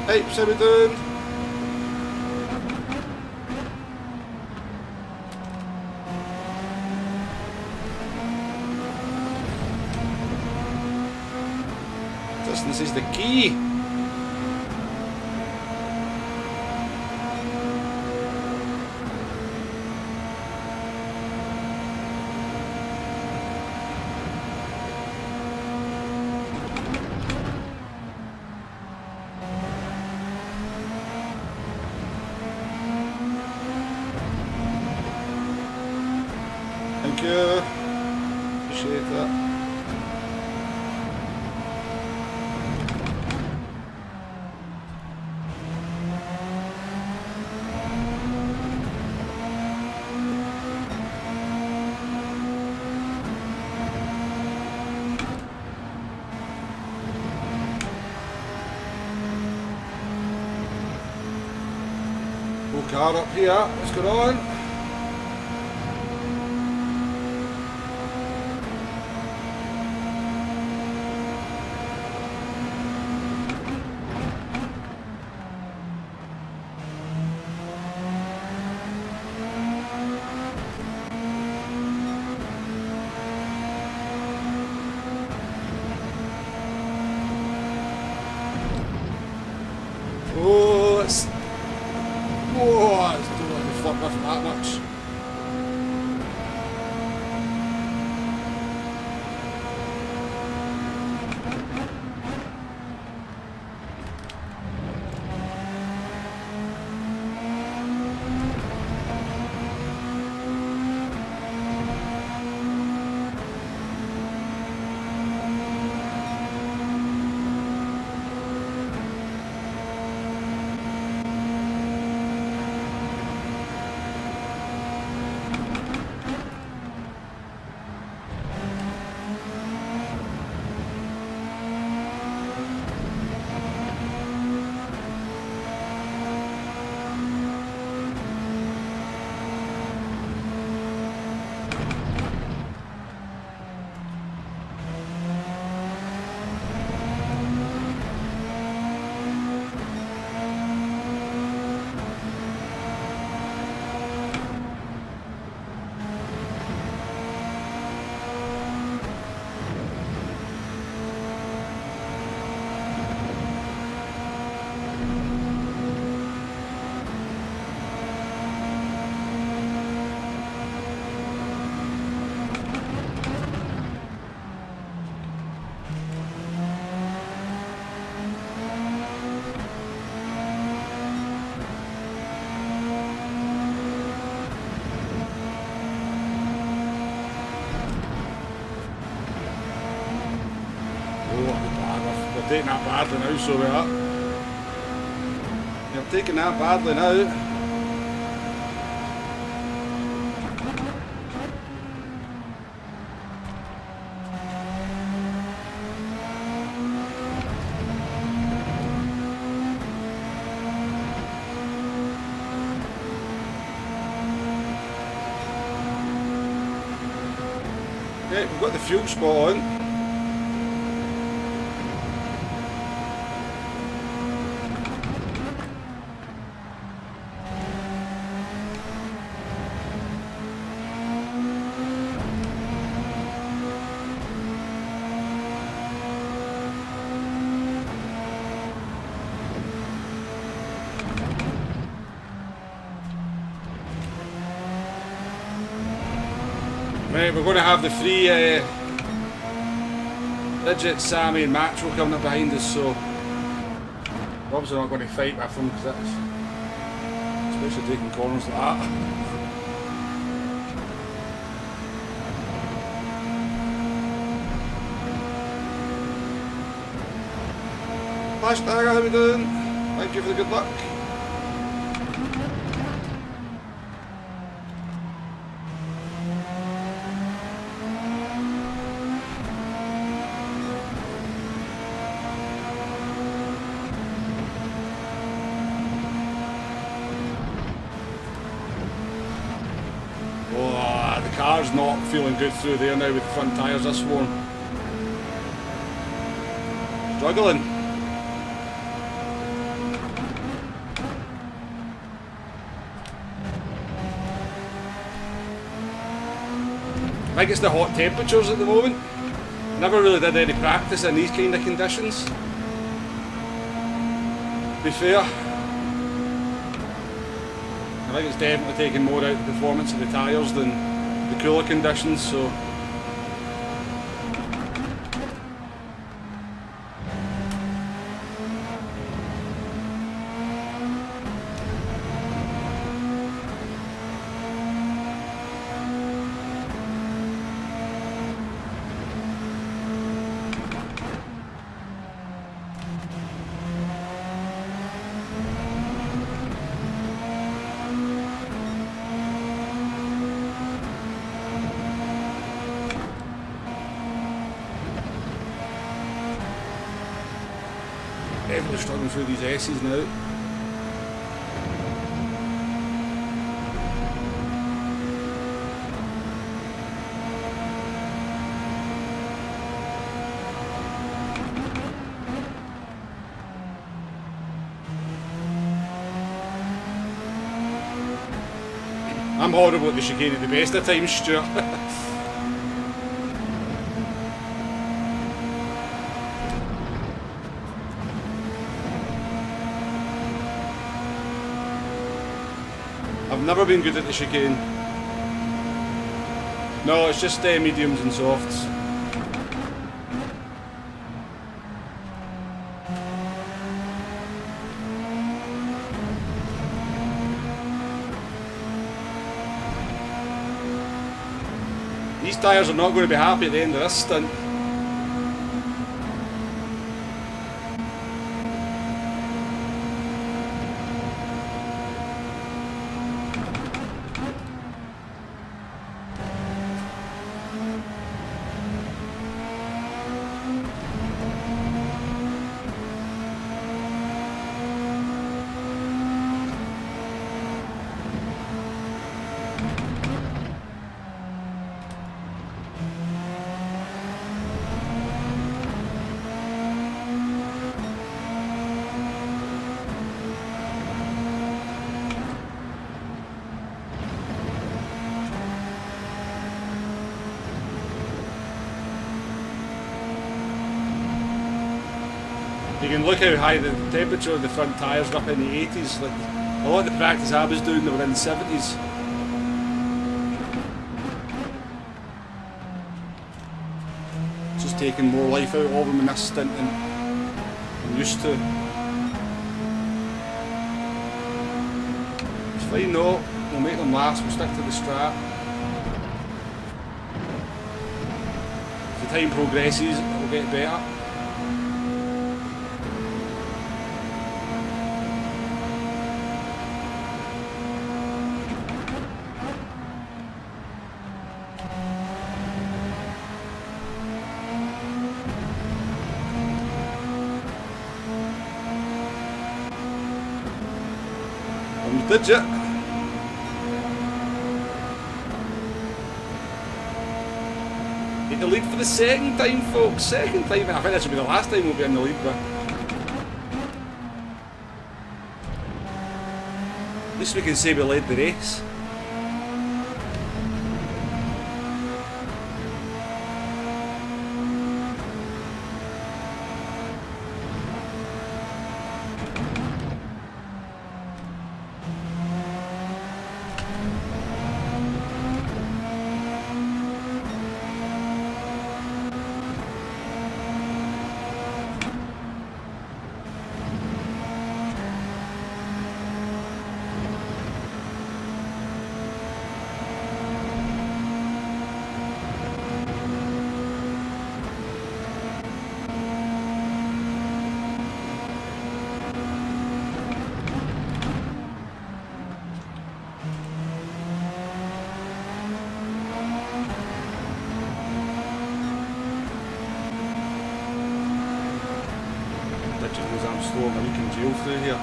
B: Hey, how we doing? Distance is the key. Thank you. Appreciate that. Car up here, what's going on? Oh, it's... Whoa, I don't want to fuck off that much. Taking that badly now, so we are. You're taking that badly now. Okay, we've got the fuel spot on. Right, we're going to have the three Digit, Sammy and Maxwell coming up behind us, so we're obviously not going to fight with them because that's especially taking corners like that. Hashtag, how we doing? Thank you for the good luck. Car's not feeling good through there now with the front tyres this one. Struggling. think it's the hot temperatures at the moment. Never really did any practice in these kind of conditions, to be fair. I think it's definitely taking more out of the performance of the tyres than the cooler conditions, so. Definitely struggling through these S's now. I'm horrible at the chicane at the best of times, Stuart. I've never been good at the chicane. No, it's just mediums and softs. These tyres are not going to be happy at the end of this stint. You can look how high the temperature of the front tyres are up in the 80s. Like, a lot of the practice I was doing, they were in the 70s. Just taking more life out of them in this stint than I'm used to. It's fine though, we'll make them last, we'll stick to the strat. As the time progresses, it will get better. Did you? In the lead for the second time, folks. Second time. I think this will be the last time we'll be in the lead, but at least we can say we led the race. I'm slow, I'm leaking gel through here.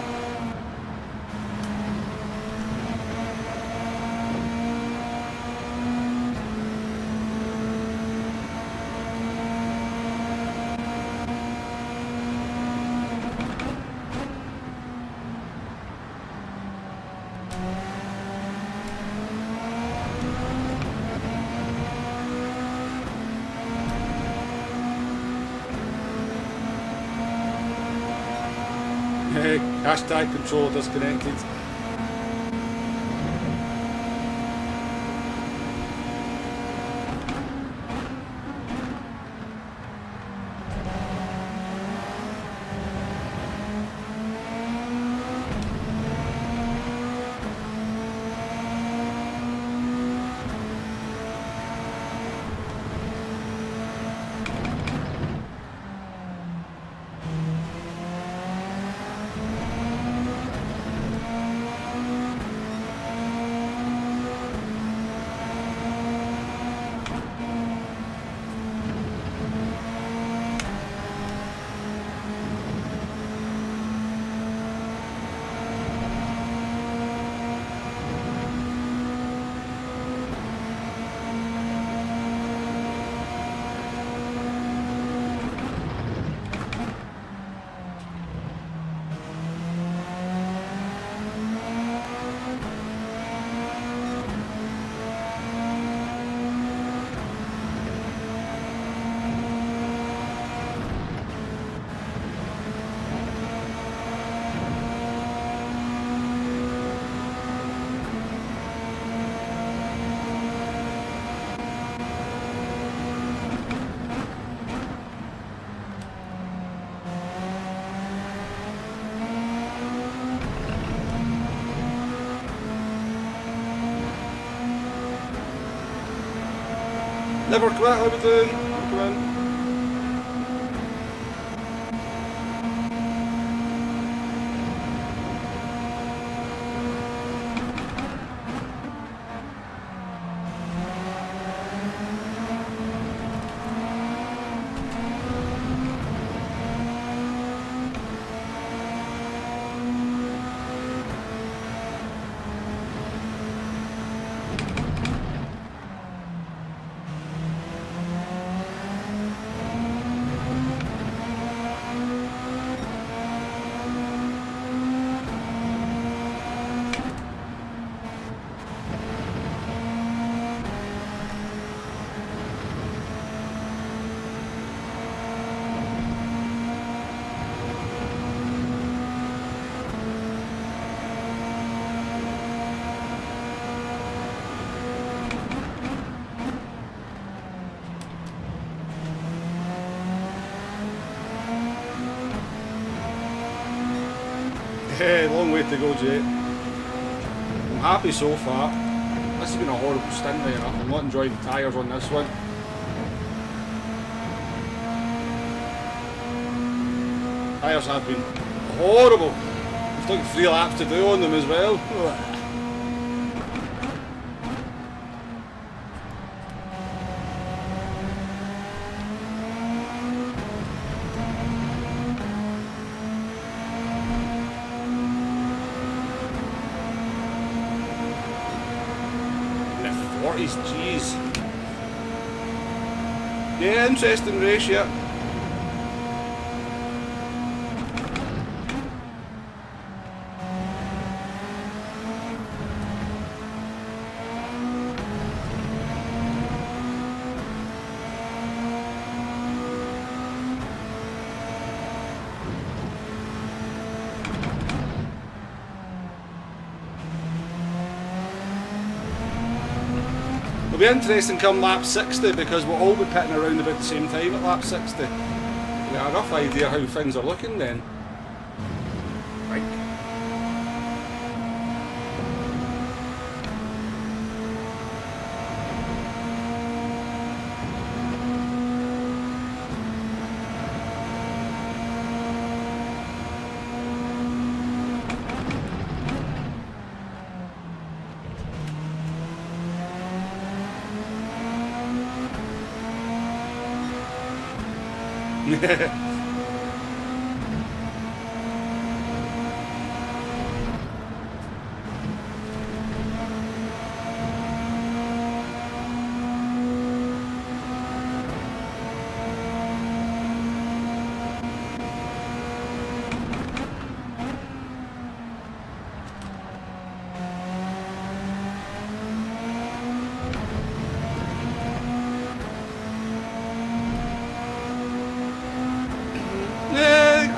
B: Hashtag controller disconnected. Never quit, how we doing? Come in. Long way to go, Jay. I'm happy so far. This has been a horrible stint right enough. I'm not enjoying the tyres on this one. Tyres have been horrible. We've got 3 laps to do on them as well. Jeez. Yeah, interesting race, yeah. It'll be interesting come lap 60 because we'll all be pitting around about the same time at lap 60. We've got a rough idea how things are looking then. Right.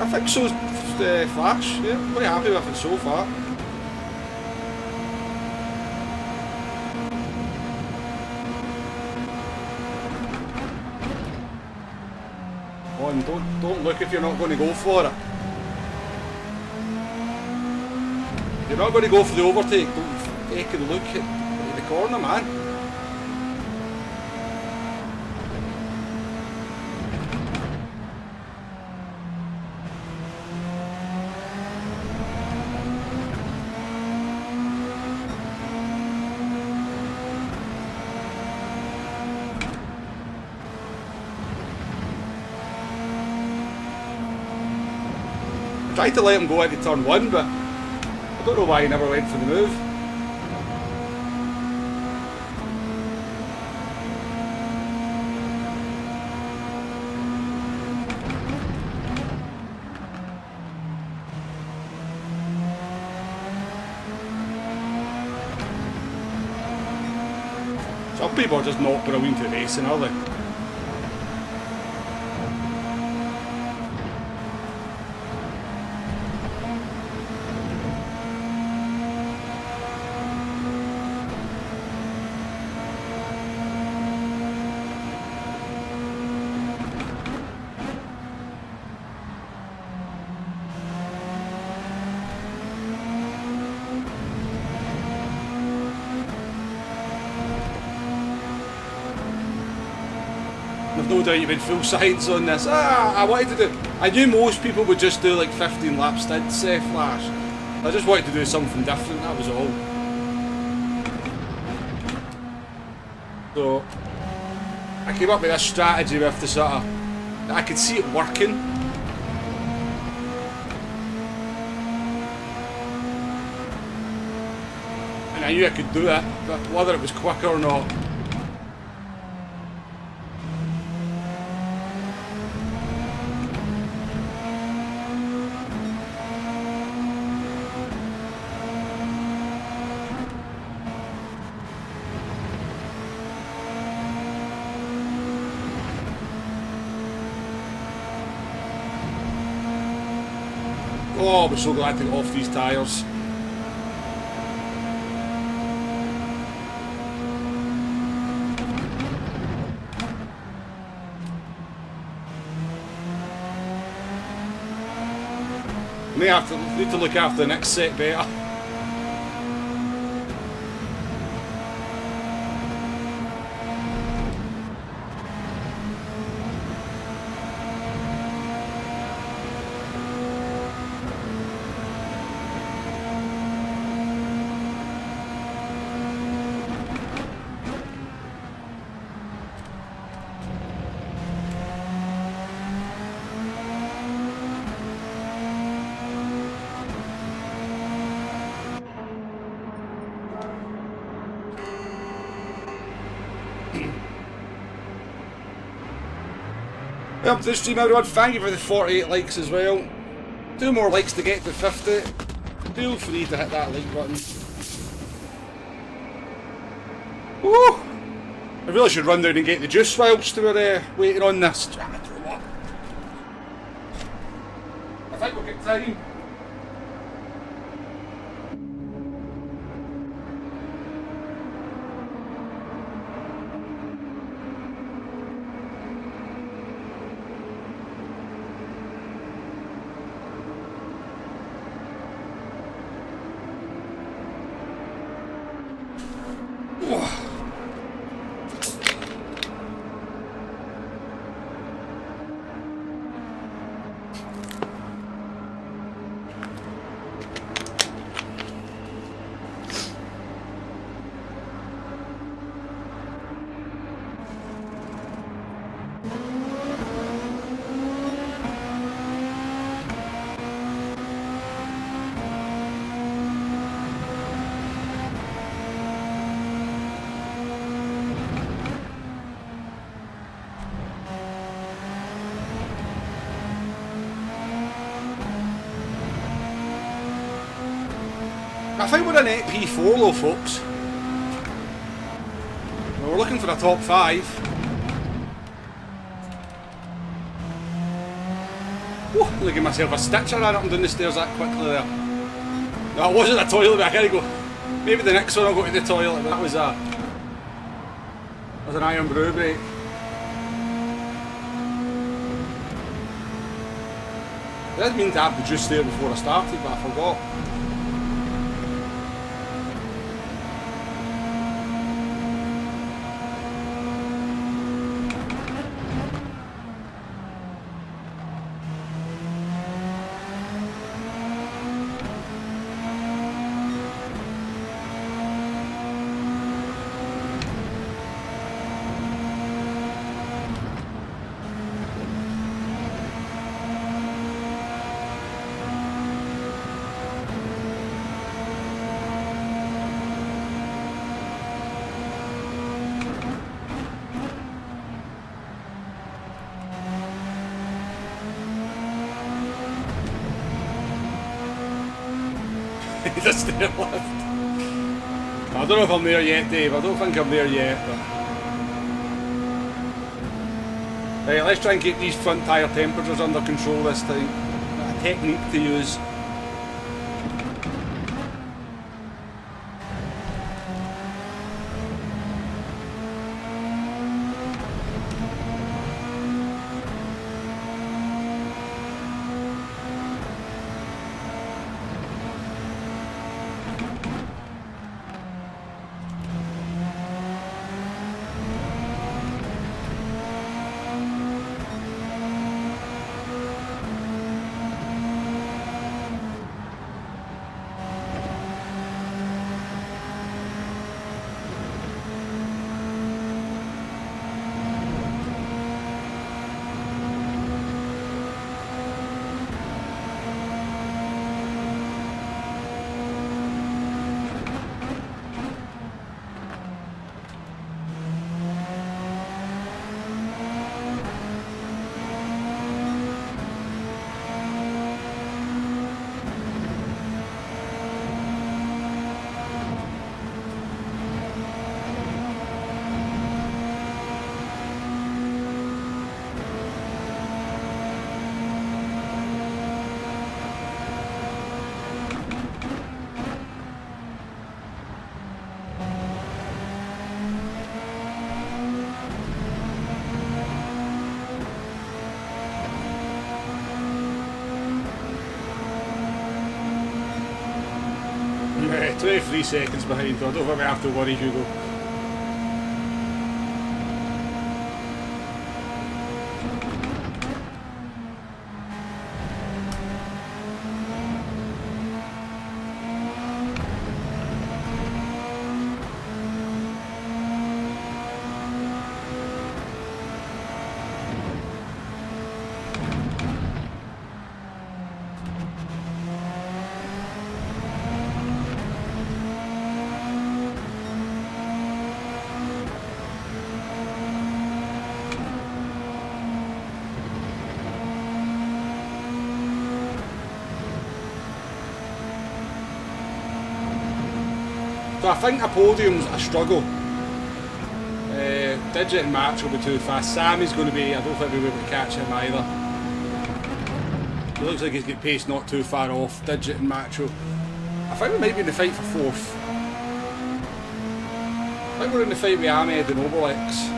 B: I think so. Flash. Yeah, I'm very happy with it so far. On, don't look if you're not going to go for it. If you're not going to go for the overtake, don't take a look at the corner, man. Tried to let him go into turn 1, but I don't know why he never went for the move. Some people are just not brilliant at racing, are they? I've no doubt you've been full science on this. I knew most people would just do like 15 lap stints, Flash. I just wanted to do something different, that was all. So, I came up with this strategy with the sort of, I could see it working. And I knew I could do it, but whether it was quicker or not, oh, we're so glad to get off these tyres. Need to look after the next set better. Welcome to the stream, everyone. Thank you for the 48 likes as well. 2 more likes to get to 50. Feel free to hit that like button. Woo! I really should run down and get the juice whilst we're waiting on this. Damn it, what? I think we'll get time. I think we're in P4 though, folks. We're looking for a top 5. Whoa, look at myself a stitch. I ran up and down the stairs that quickly there. No, it wasn't a toilet, but I gotta go. Maybe the next one I'll go to the toilet, but that was an iron brew break. I didn't mean to have the juice there before I started, but I forgot. The stair lift. I don't know if I'm there yet, Dave. I don't think I'm there yet. But... Right, let's try and keep these front tyre temperatures under control this time. A technique to use. Yeah, 23 seconds behind, so I don't think we have to worry, Hugo. So I think a podium's a struggle. Digit and Match will be too fast. Sammy's going to be, I don't think we'll be able to catch him either. It looks like he's got pace not too far off. Digit and Macho. I think we might be in the fight for fourth. I think we're in the fight with Ahmed and Obelix.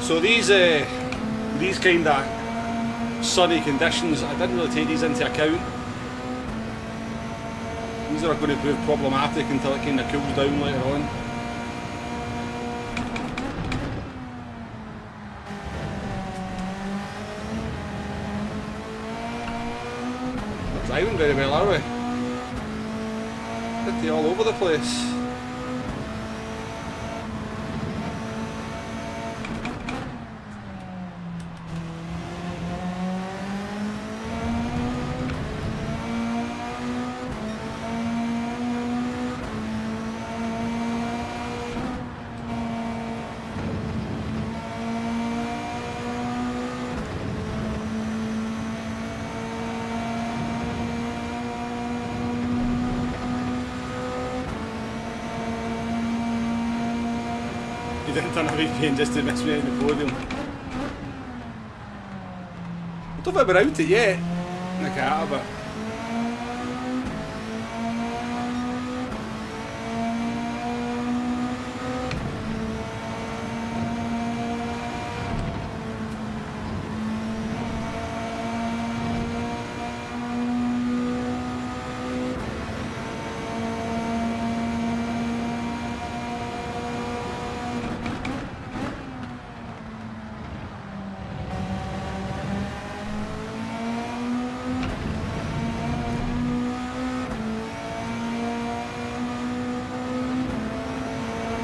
B: So these kind of sunny conditions, I didn't really take these into account. These are going to prove problematic until it kind of cools down later on. We're driving very well, are we? Pretty all over the place. He didn't turn a VPN just to miss me in the podium. I don't think we're out it yet in the car, but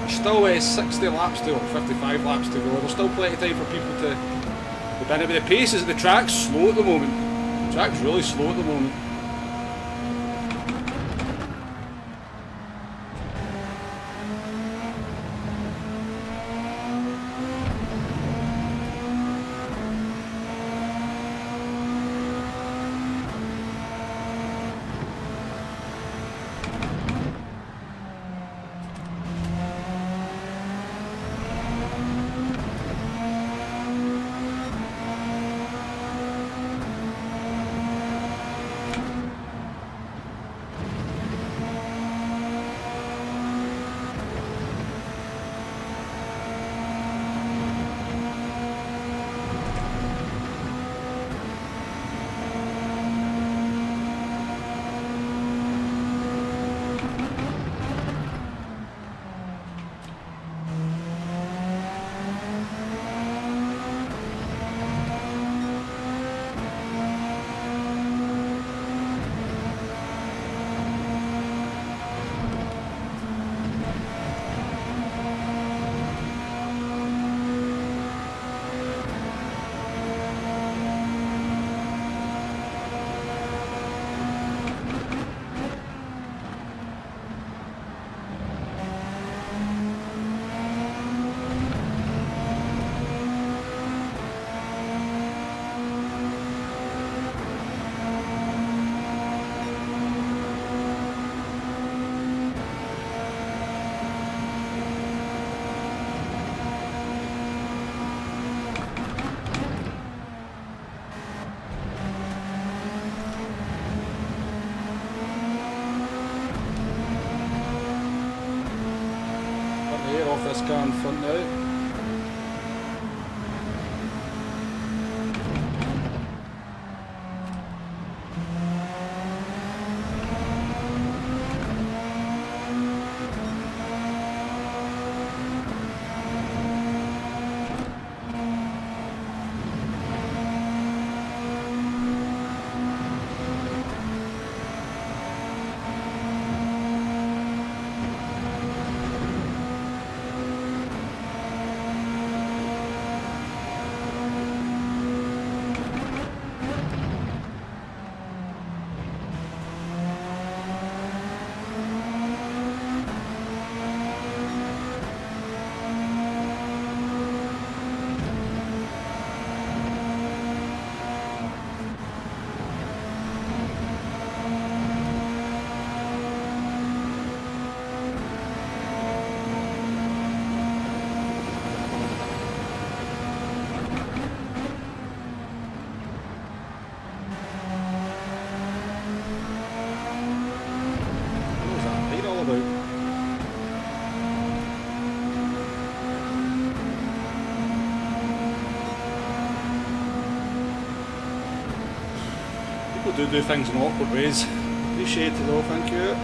B: still 60 laps to, or 55 laps to go. There's still plenty of time for people to bin it, but the pace is the track's slow at the moment. The track's really slow at the moment. Off this car in front now. People do things in awkward ways. Appreciate it though, thank you.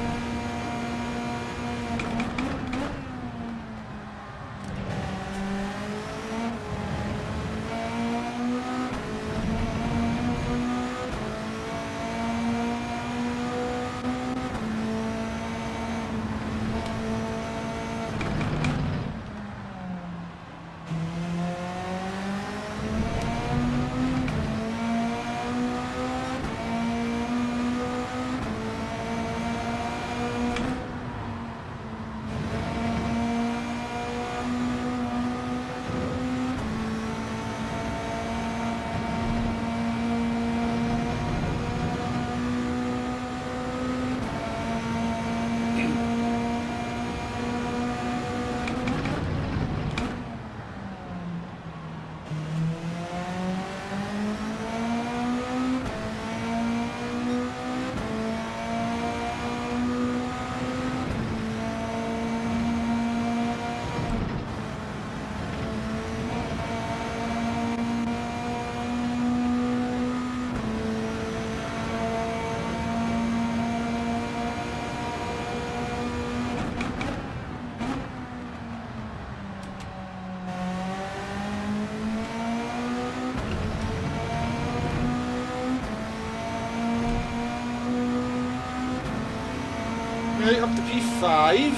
B: Right, up to P5.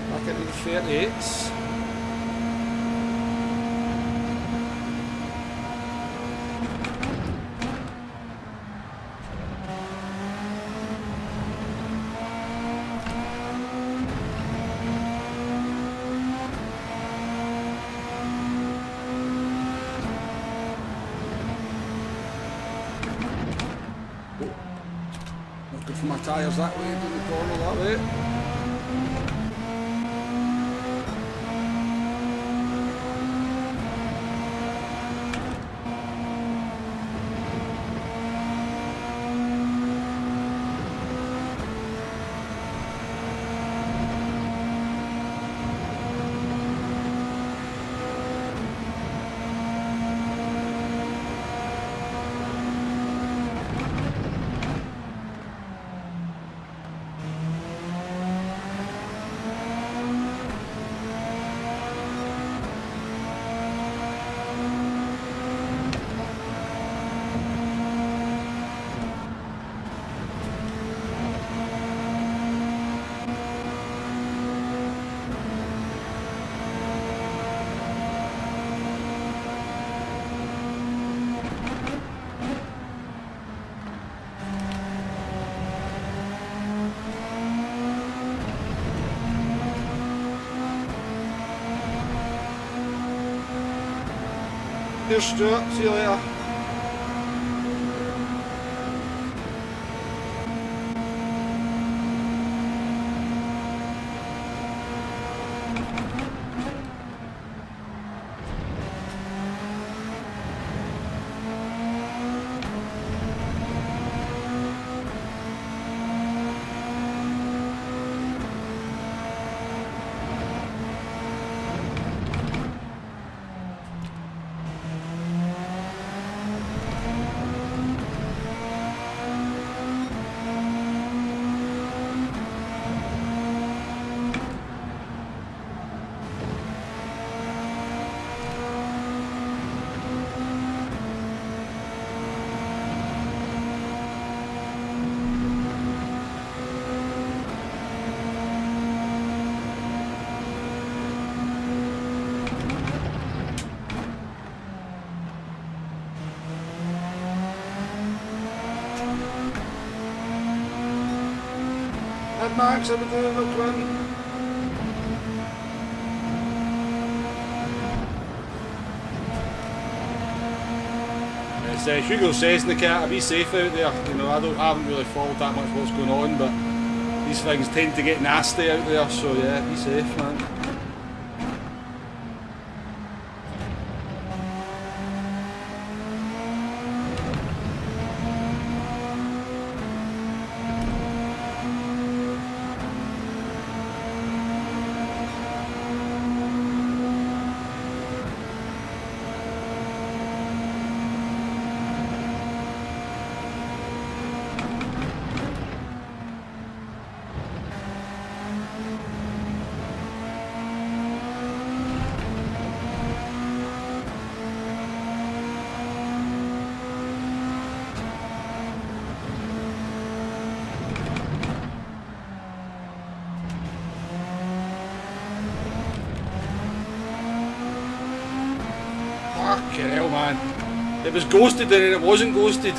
B: Back into the 38s. Good for my tyres that way, down the corner that way. Here's Stuart, see you later. Hi Max, how we doing, little twin? As Hugo says in the cat, be safe out there. You know, I haven't really followed that much what's going on, but these things tend to get nasty out there, so yeah, be safe, man. Fucking hell, man. It was ghosted and it wasn't ghosted.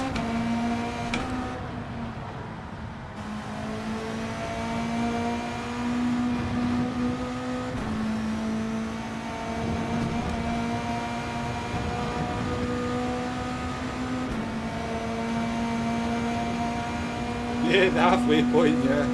B: Yeah, the halfway point, yeah.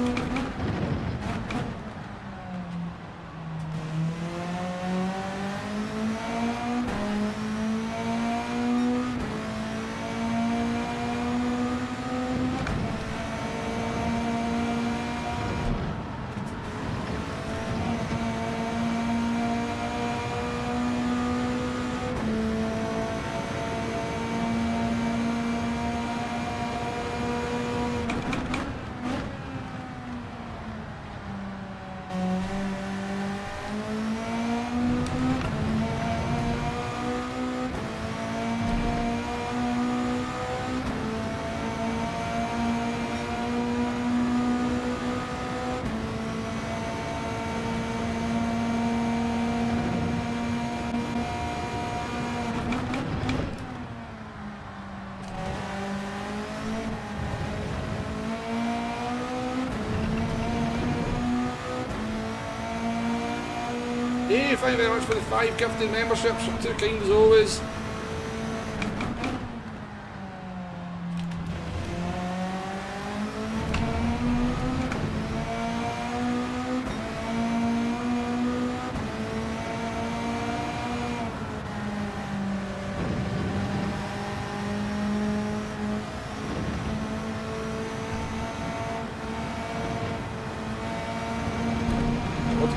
B: Hey, thank you very much for the 5 gifted memberships. You're too kind as always.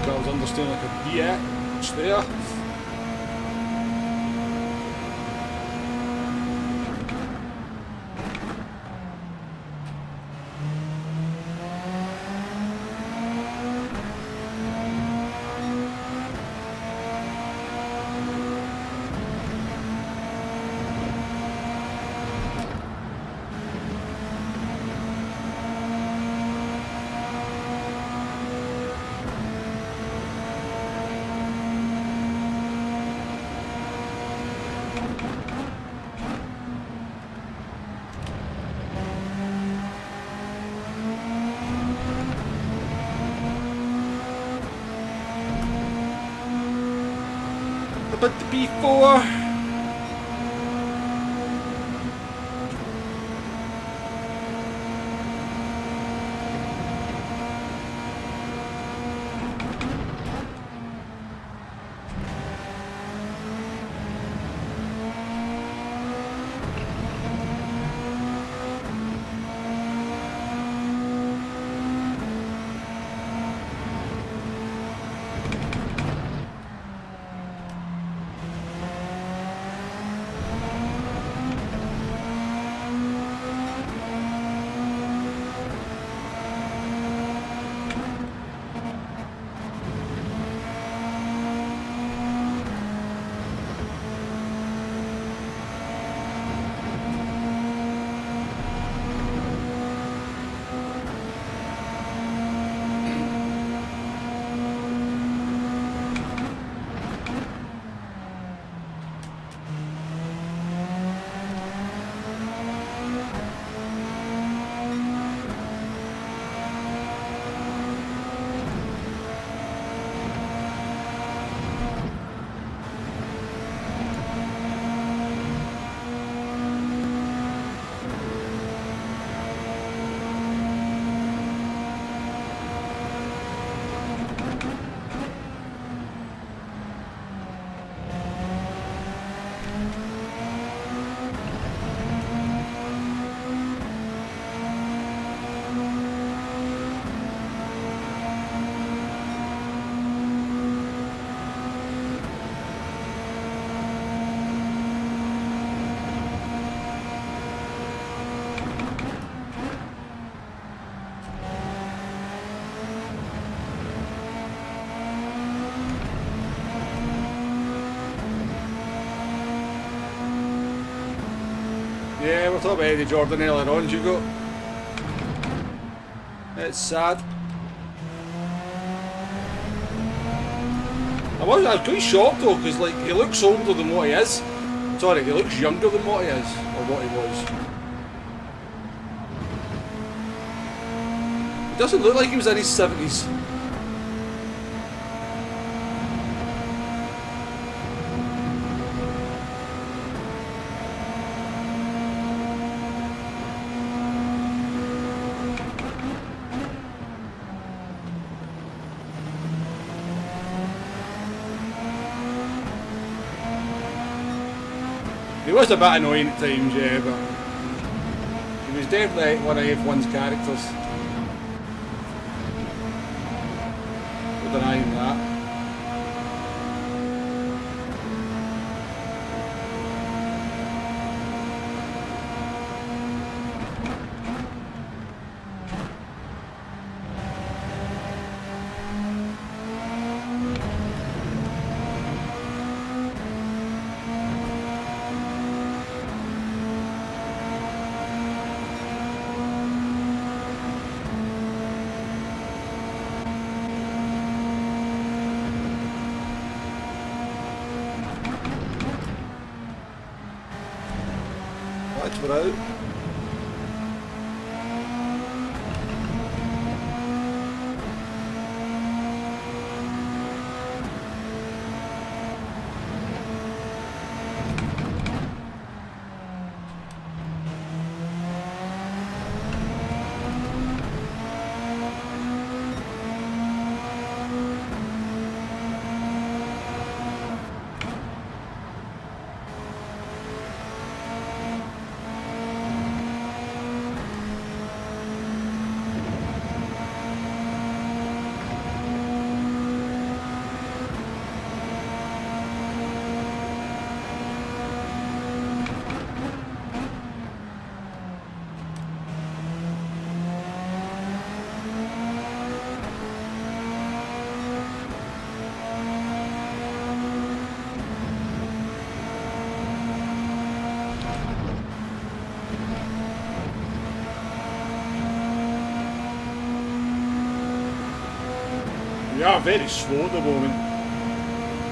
B: I was understanding like a BX there. But the B4. Yeah, we're talking about Eddie Jordan earlier on, Hugo. It's sad. I was quite shocked though, because like he looks older than what he is. Sorry, he looks younger than what he is, or what he was. He doesn't look like he was in his 70s. He was a bit annoying at times, yeah, but he was definitely one of F1's characters. No denying that. We're out. We are very slow at the moment.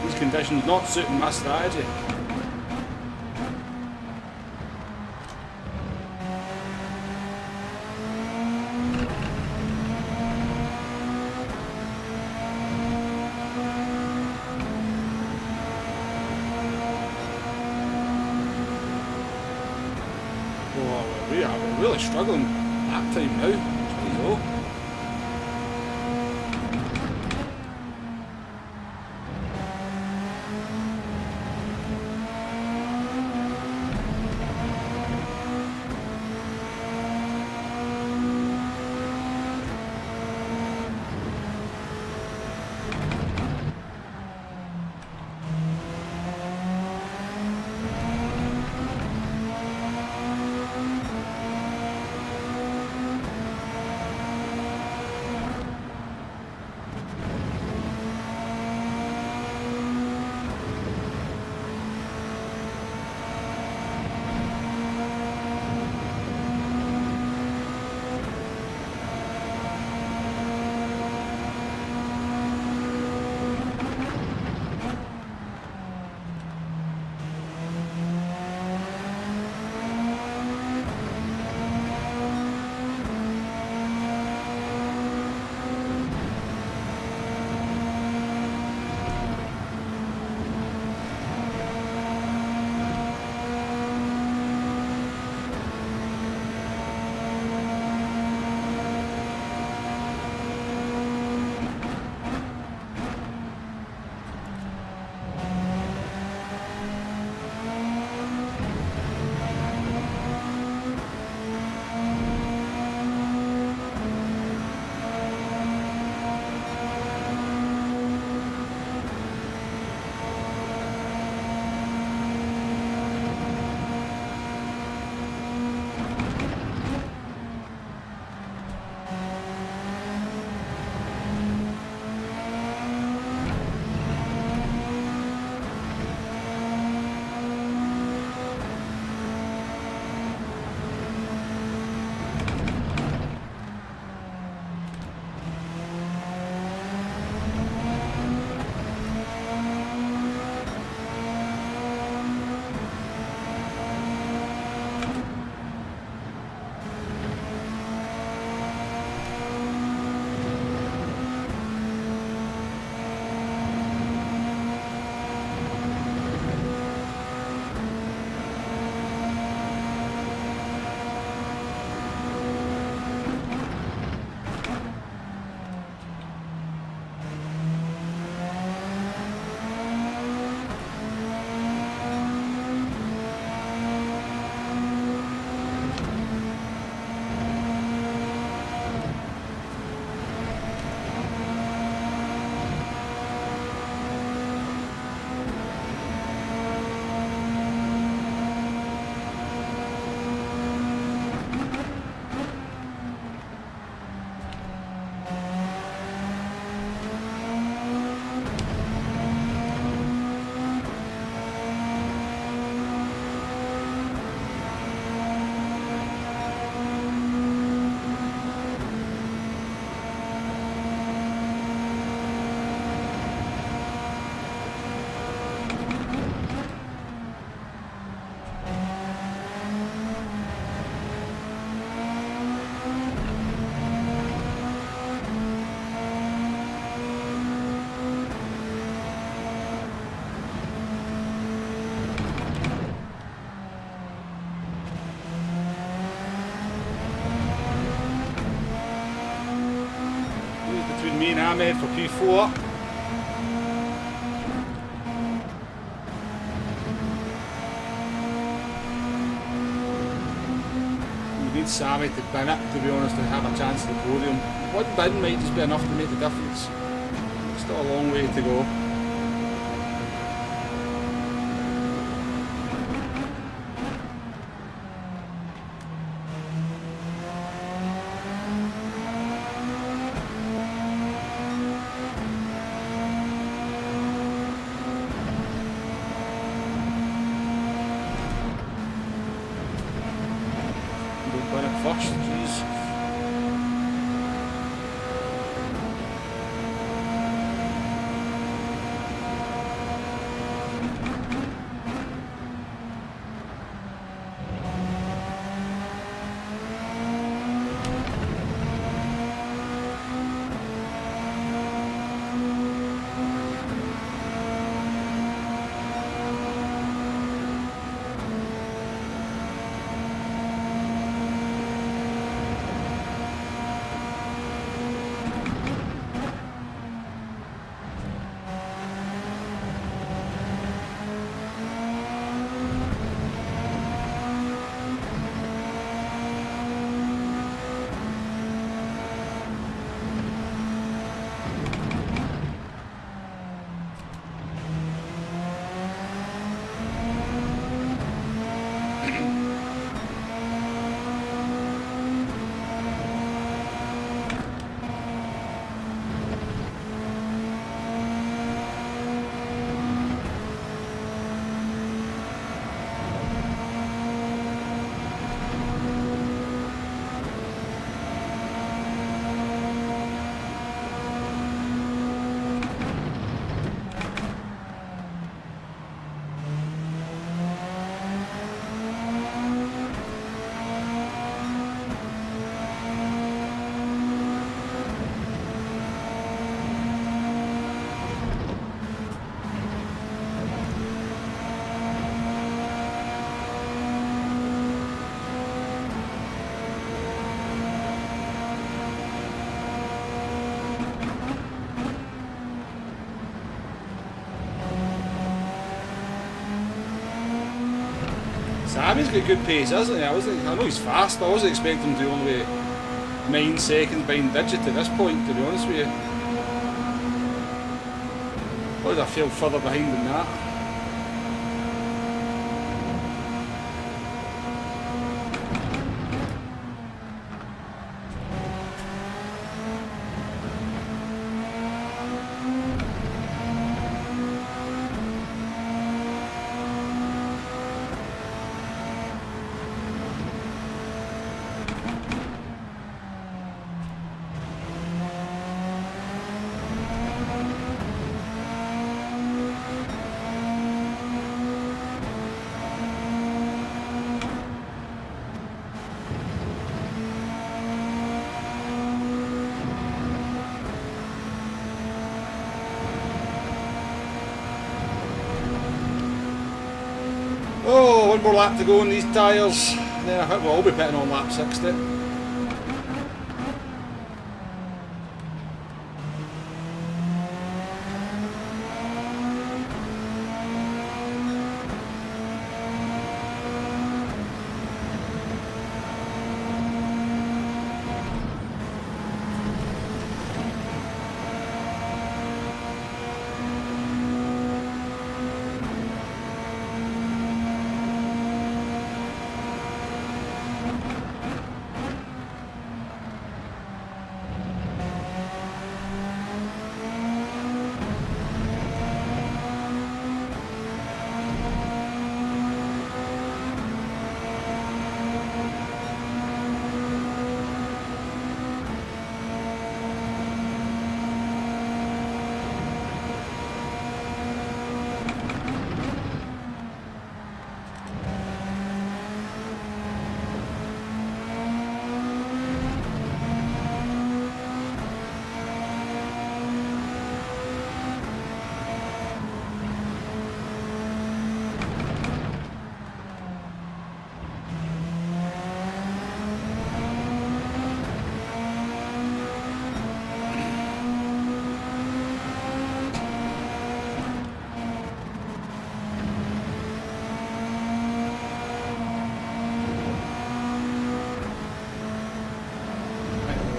B: These conditions not suiting my strategy. We're really struggling lap time now. Jeez, oh. Me and Ahmed for P4. We need Sammy to bin it, to be honest, to have a chance at the podium. One bin might just be enough to make the difference. Still a long way to go. First, jeez. He's got good pace, hasn't he? I know he's fast, but I wasn't expecting him to only 9 seconds behind Digit at this point, to be honest with you. Why did I feel further behind than that? Oh, one more lap to go on these tyres. Then I think we'll all be pitting on lap 60.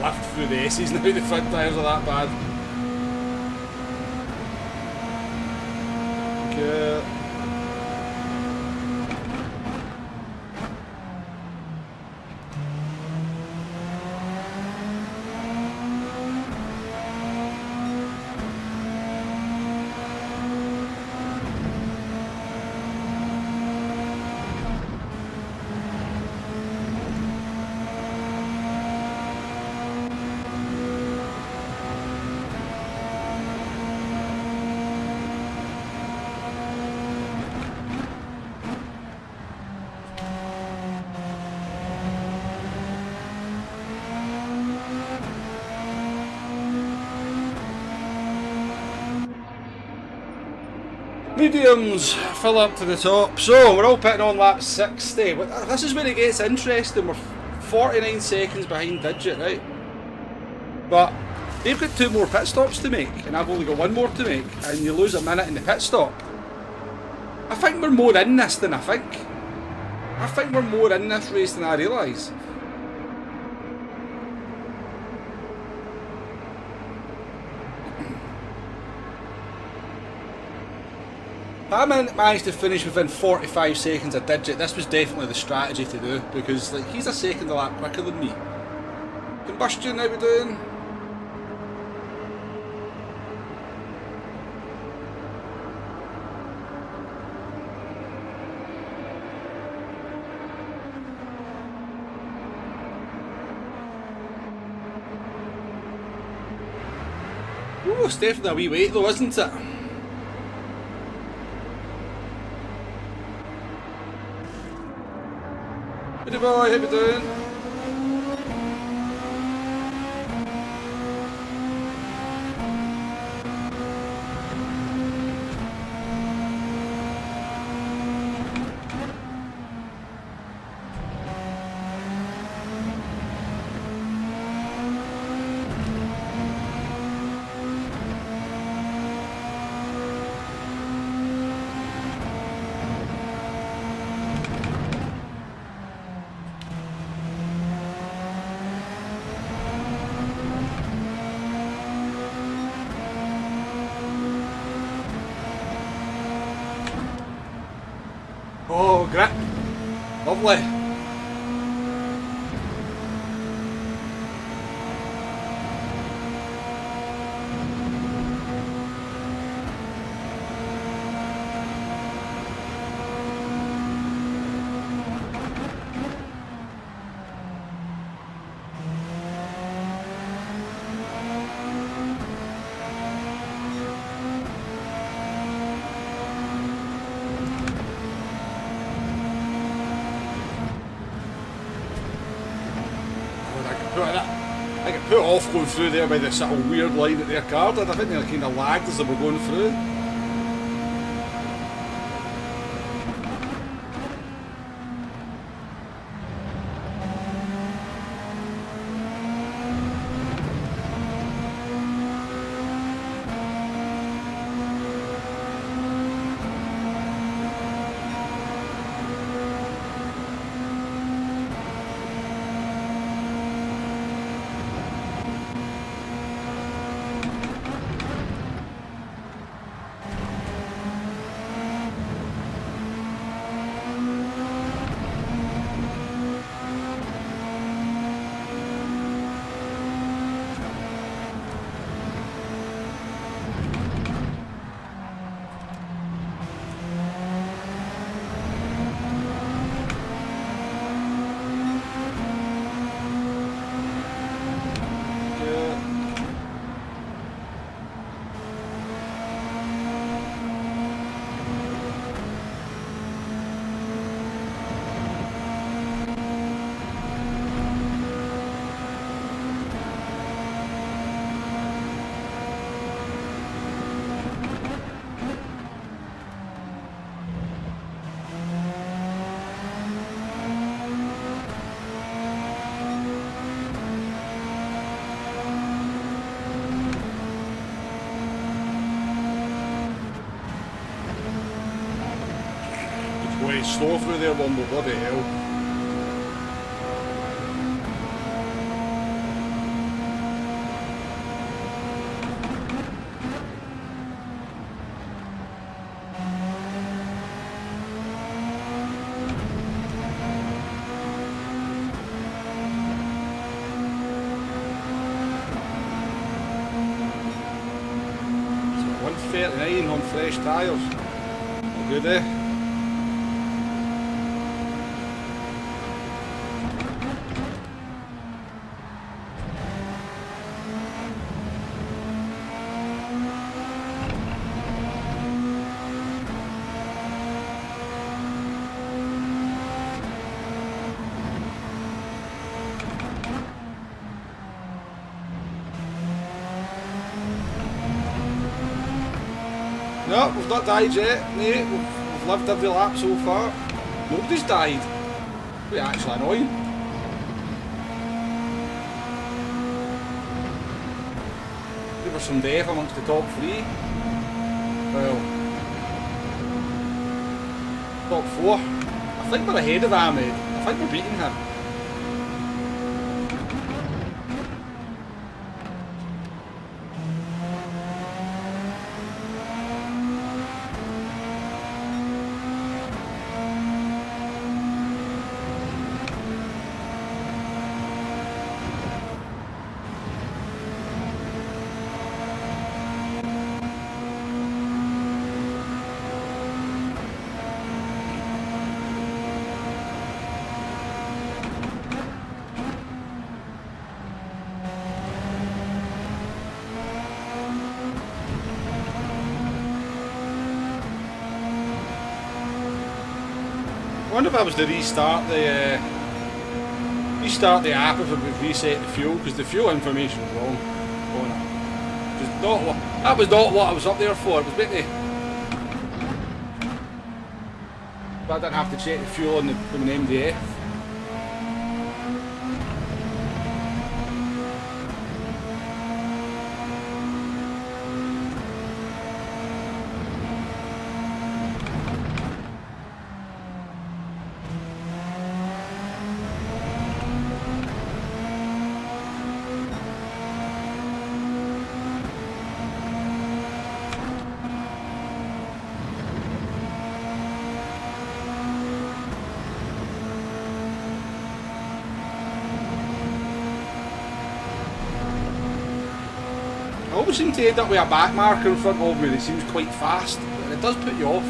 B: Lift through the S's now, the front tyres are that bad. Okay. Mediums fill up to the top, so we're all pitting on lap 60. This is when it gets interesting. We're 49 seconds behind Digit, right? But they've got 2 more pit stops to make, and I've only got 1 more to make, and you lose a minute in the pit stop. I think we're more in this than I think. I think we're more in this race than I realise. I managed to finish within 45 seconds of Digit. This was definitely the strategy to do, because like, he's a second a lap quicker than me. Combustion, how we doing? Ooh, it's definitely a wee wait though, isn't it? Hey boy, how you doing?
A: Oh, grip. Lovely. I get put off going through there by the sort of weird line that their car did. I think they kind of lagged as they were going through. Way slow through there, one, but bloody hell. So 139 on fresh tyres. Good, eh? No, we've not died yet, mate. We've lived every lap so far. Nobody's died. We're actually annoying. There was some death amongst the top three. Well, top four. I think we're ahead of Ahmed. I think we're beating him. I wonder if I was to restart the app if it would reset the fuel, because the fuel information was wrong on it. Just not what, that was not what I was up there for. It was meant to. But I didn't have to check the fuel on the MDF.
B: always seem to end up with a back marker in front of me that seems quite fast, and it does put you off.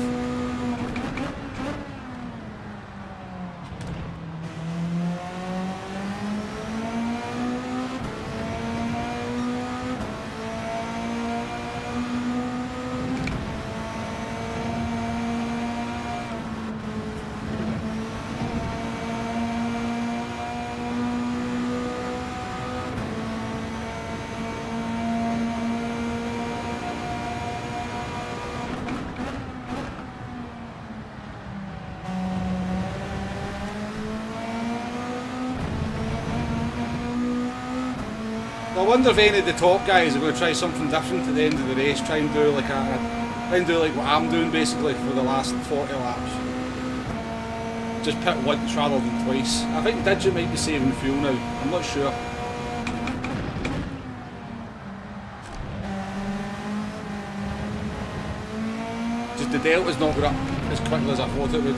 B: I wonder if any of the top guys are going to try something different at the end of the race, try and do like what I'm doing basically for the last 40 laps. Just pit once rather than twice. I think Digit might be saving fuel now, I'm not sure. Just the delta's not going up as quickly as I thought it would.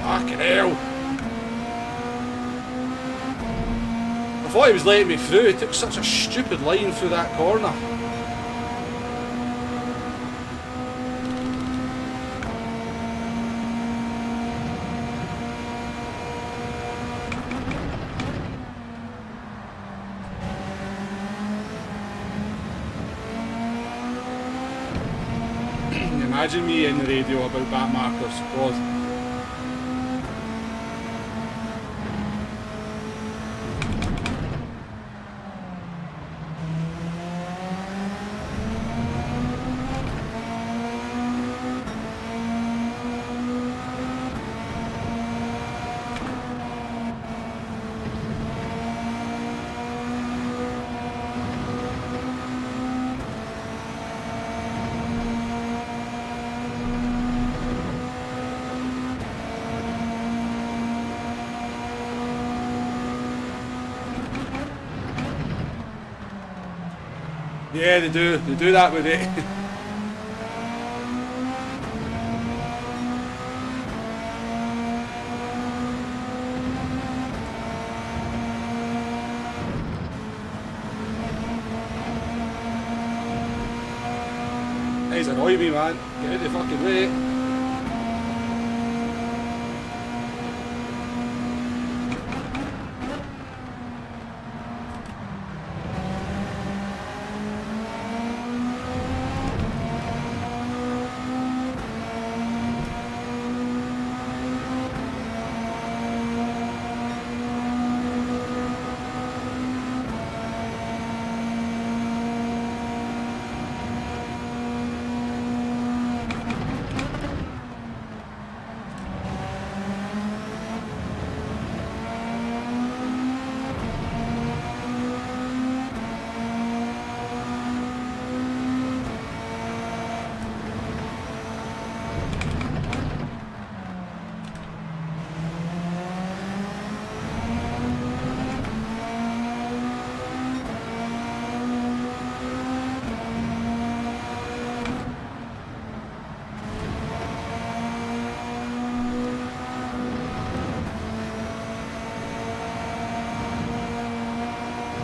B: Fucking hell! I thought he was letting me through, he took such a stupid line through that corner. Imagine me in the radio about back markers, God. Yeah, they do that with it. He's annoying me, man. Get out of the fucking way.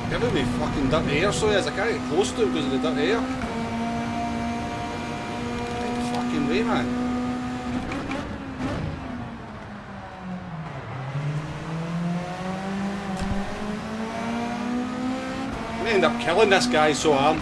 B: Giving me fucking dirty air, so as I can't get close to it because of the dirty air. fucking way, man. I'm gonna end up killing this guy, so I am.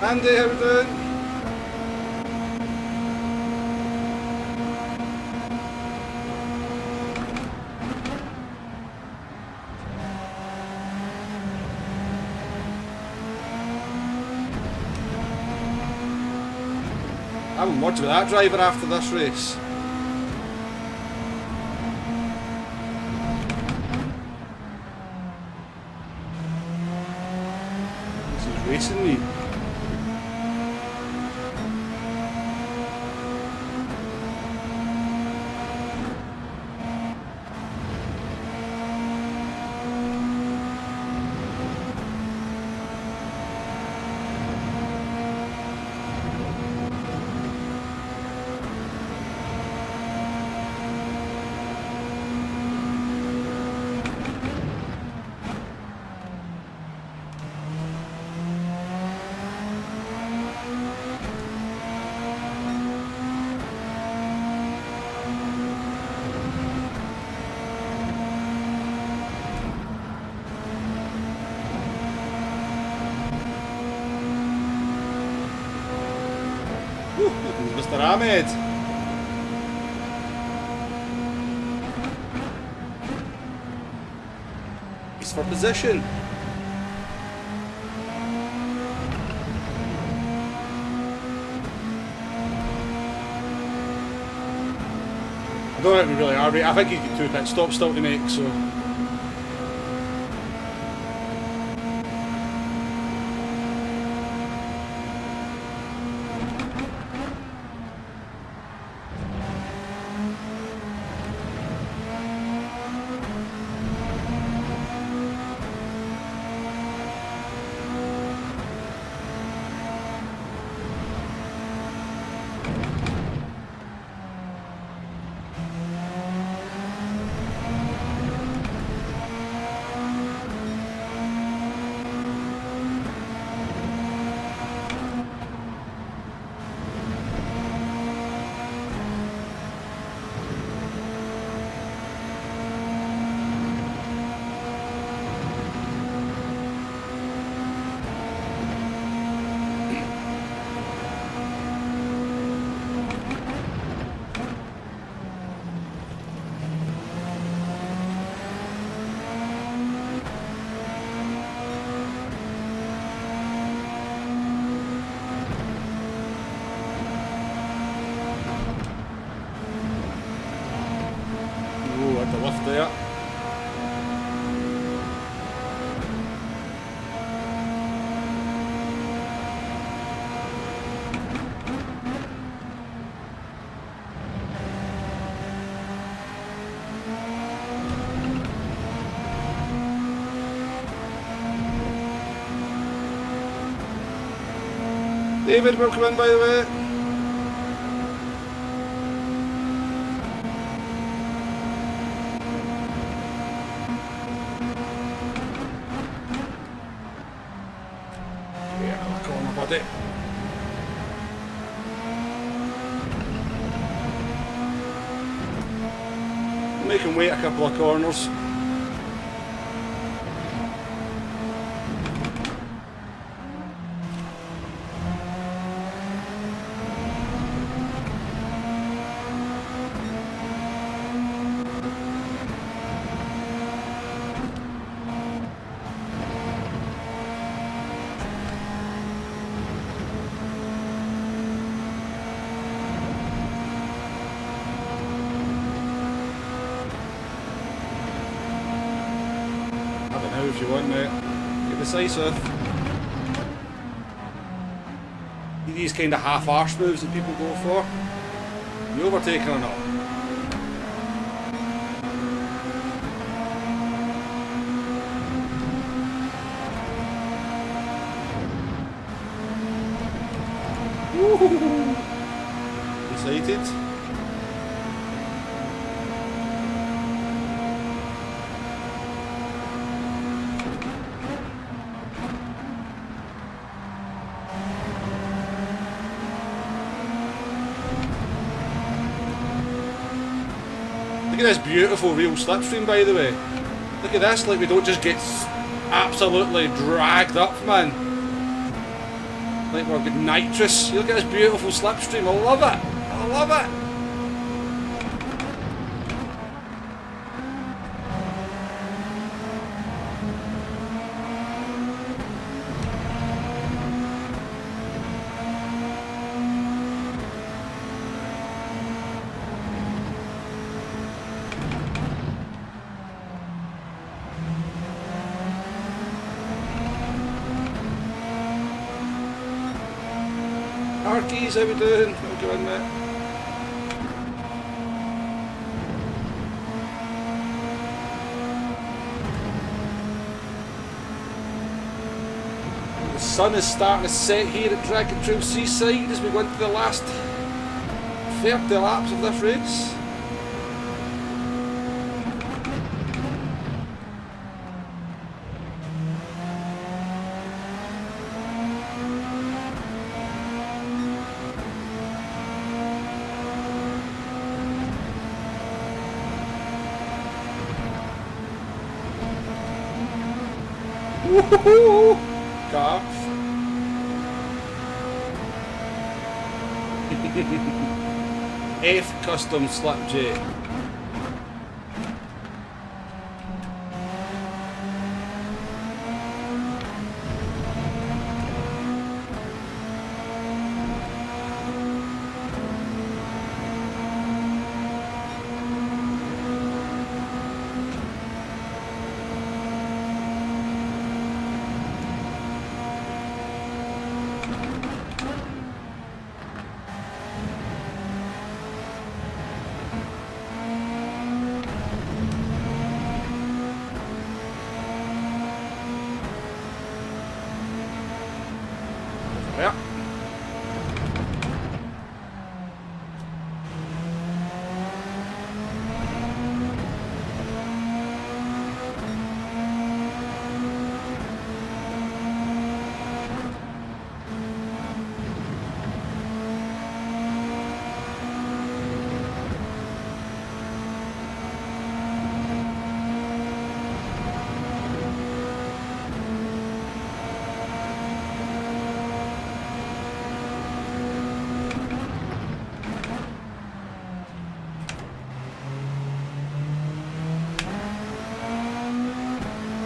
B: Andy, how we doing? I haven't worked with that driver after this race. He's racing me. Mr. Ahmed. He's for position. I don't think we really are, I think he's got 2 pit stops still to make, so... At the lift there. David, welcome in by the way. Make him wait a couple of corners. If you want, mate. Get decisive. these kind of half-arse moves that people go for. You overtaking or not? Woo-hoo-hoo. Excited. Look at this beautiful real slipstream, by the way. Look at this, like we don't just get absolutely dragged up, man. Like we're good nitrous. You look at this beautiful slipstream, I love it. I love it. Arkies, how we doing? How we doing, mate? The sun is starting to set here at Dragon Trail Seaside as we go into the last 30 laps of this race. Woohoo! Cops. F custom slip J. Yeah.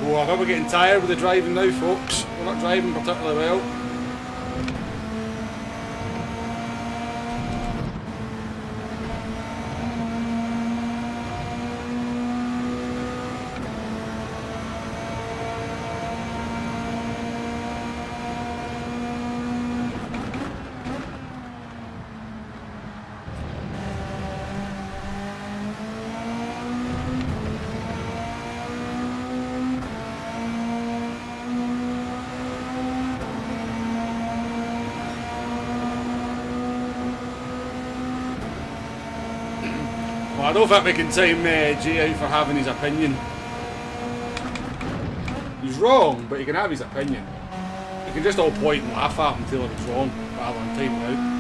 B: Oh, I think we're getting tired with the driving now, folks. We're not driving particularly well. Well, I don't think we can time Jay out for having his opinion. He's wrong, but he can have his opinion. You can just all point and laugh at him until he's wrong, rather than time him out.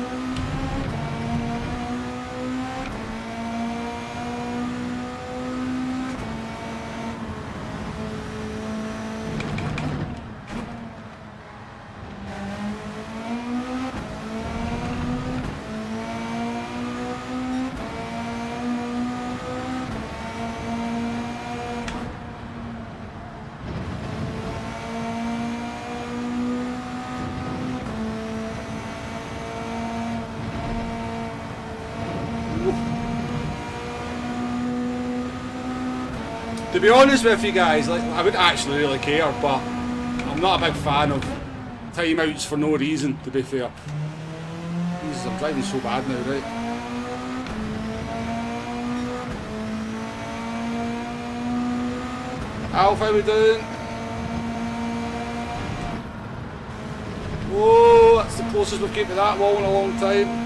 B: To be honest with you guys, like, I wouldn't actually really care, but I'm not a big fan of timeouts for no reason, to be fair. Jesus, I'm driving so bad now, right? Alf, how we doing? Whoa, that's the closest we've came to that wall in a long time.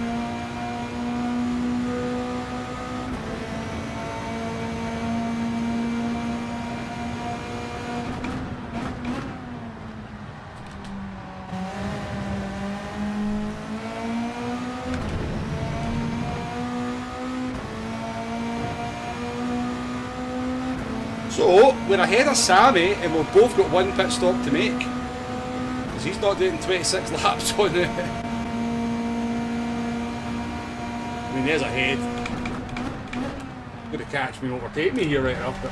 B: So, we're ahead of Sammy and we've both got one pit stop to make. Because he's not doing 26 laps on it. I mean, there's ahead. Going to catch me and overtake me here right enough, but...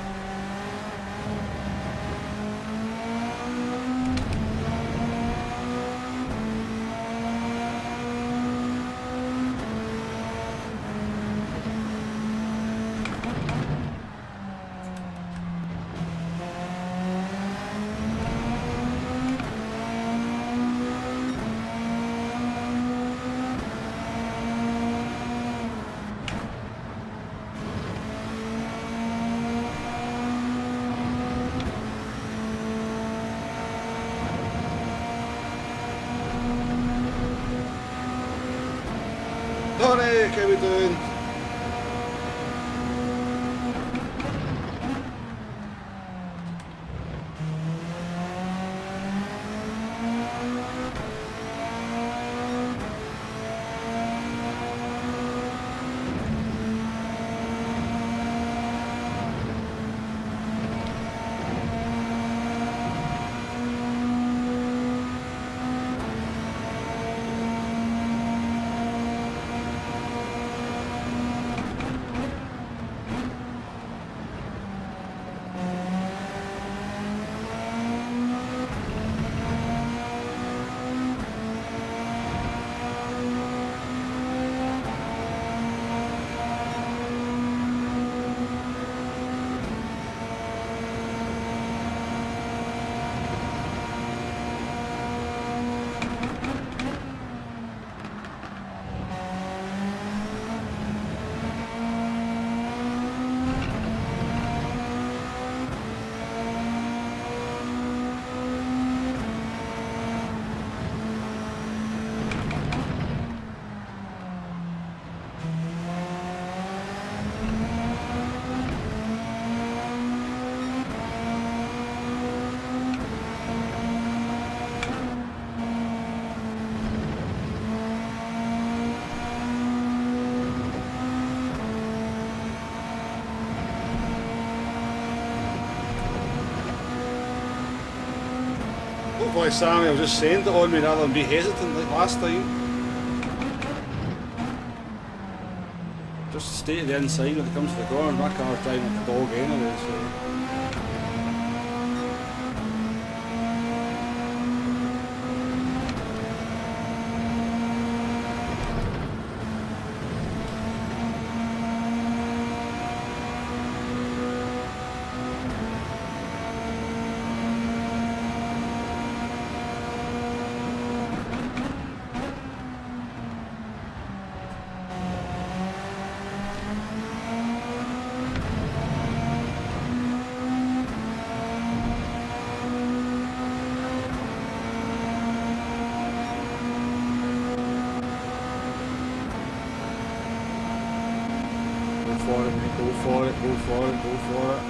B: Tony, how we doing? Hopefully Sammy will just send it on me rather than be hesitant like last time. Just stay to the inside when it comes to the corner. My car's driving like a dog anyway, so... Go for it, mate. Go for it, go for it, go for it.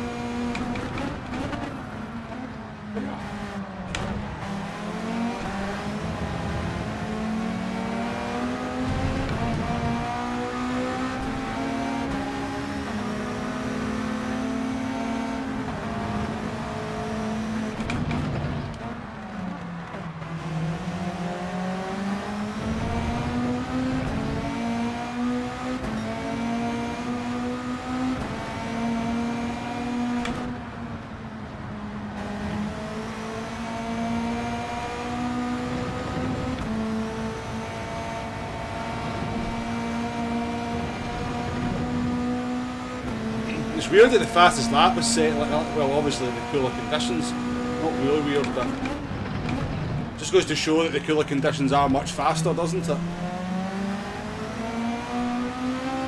B: It's weird that the fastest lap was set like that. Well, obviously the cooler conditions. Not really weird, but just goes to show that the cooler conditions are much faster, doesn't it?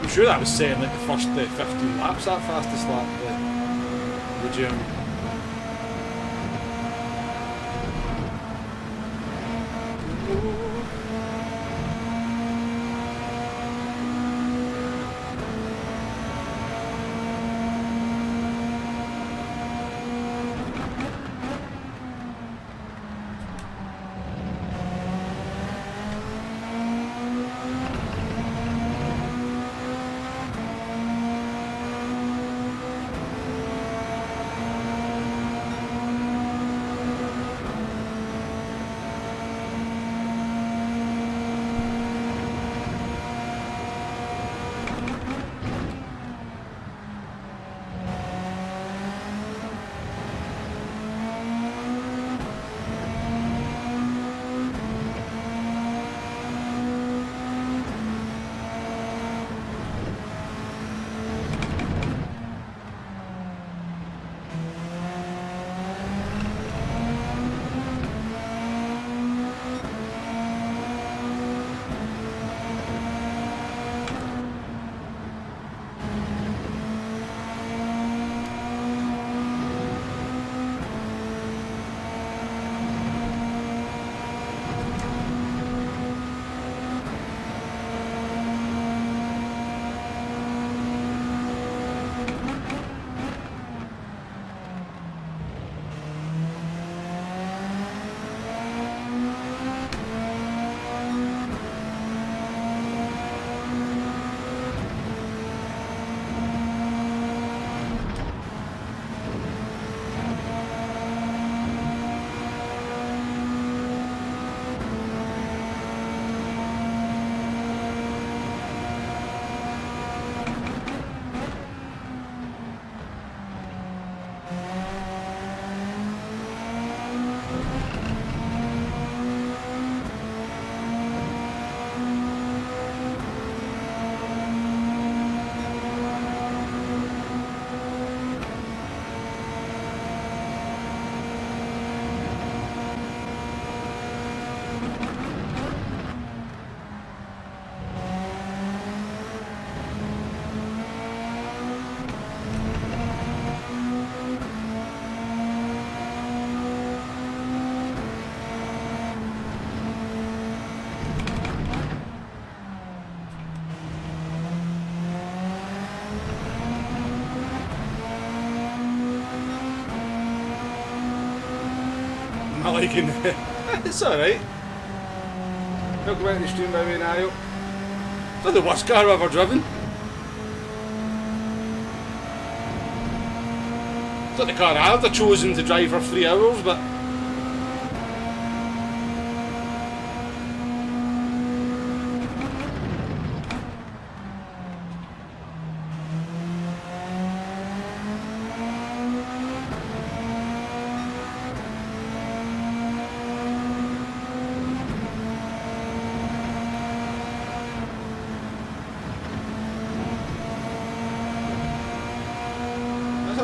B: I'm sure that was saying like the first 15 laps, that fastest lap, the gym. not liking it. It's alright. Not going out in the stream by me now. It's not the worst car I've ever driven. It's not the car I've ever chosen to drive for 3 hours, but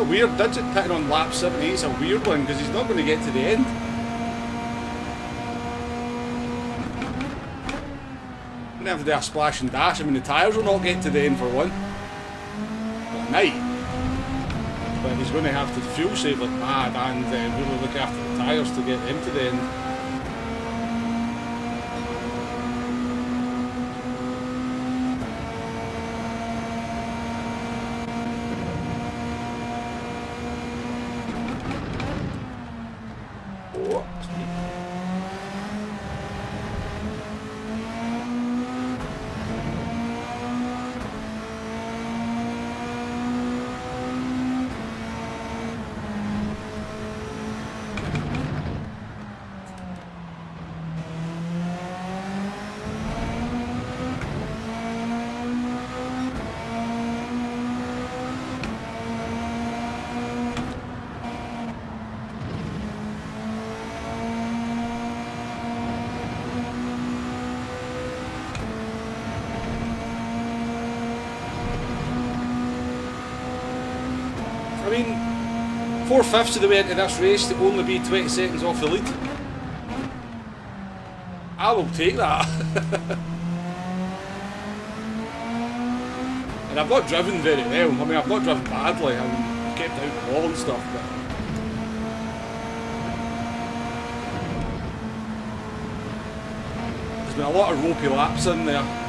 B: weird digit pitting on lap 78. It's a weird one because he's not going to get to the end. Going to have to do a splash and dash. I mean, the tyres will not get to the end for one. At night. But he's going to have to fuel save like mad and really look after the tyres to get them to the end. I mean, 4/5 of the way into this race to only be 20 seconds off the lead. I will take that. And I've not driven very well. I mean, I've not driven badly. I've kept out the wall and stuff, but there's been a lot of ropey laps in there.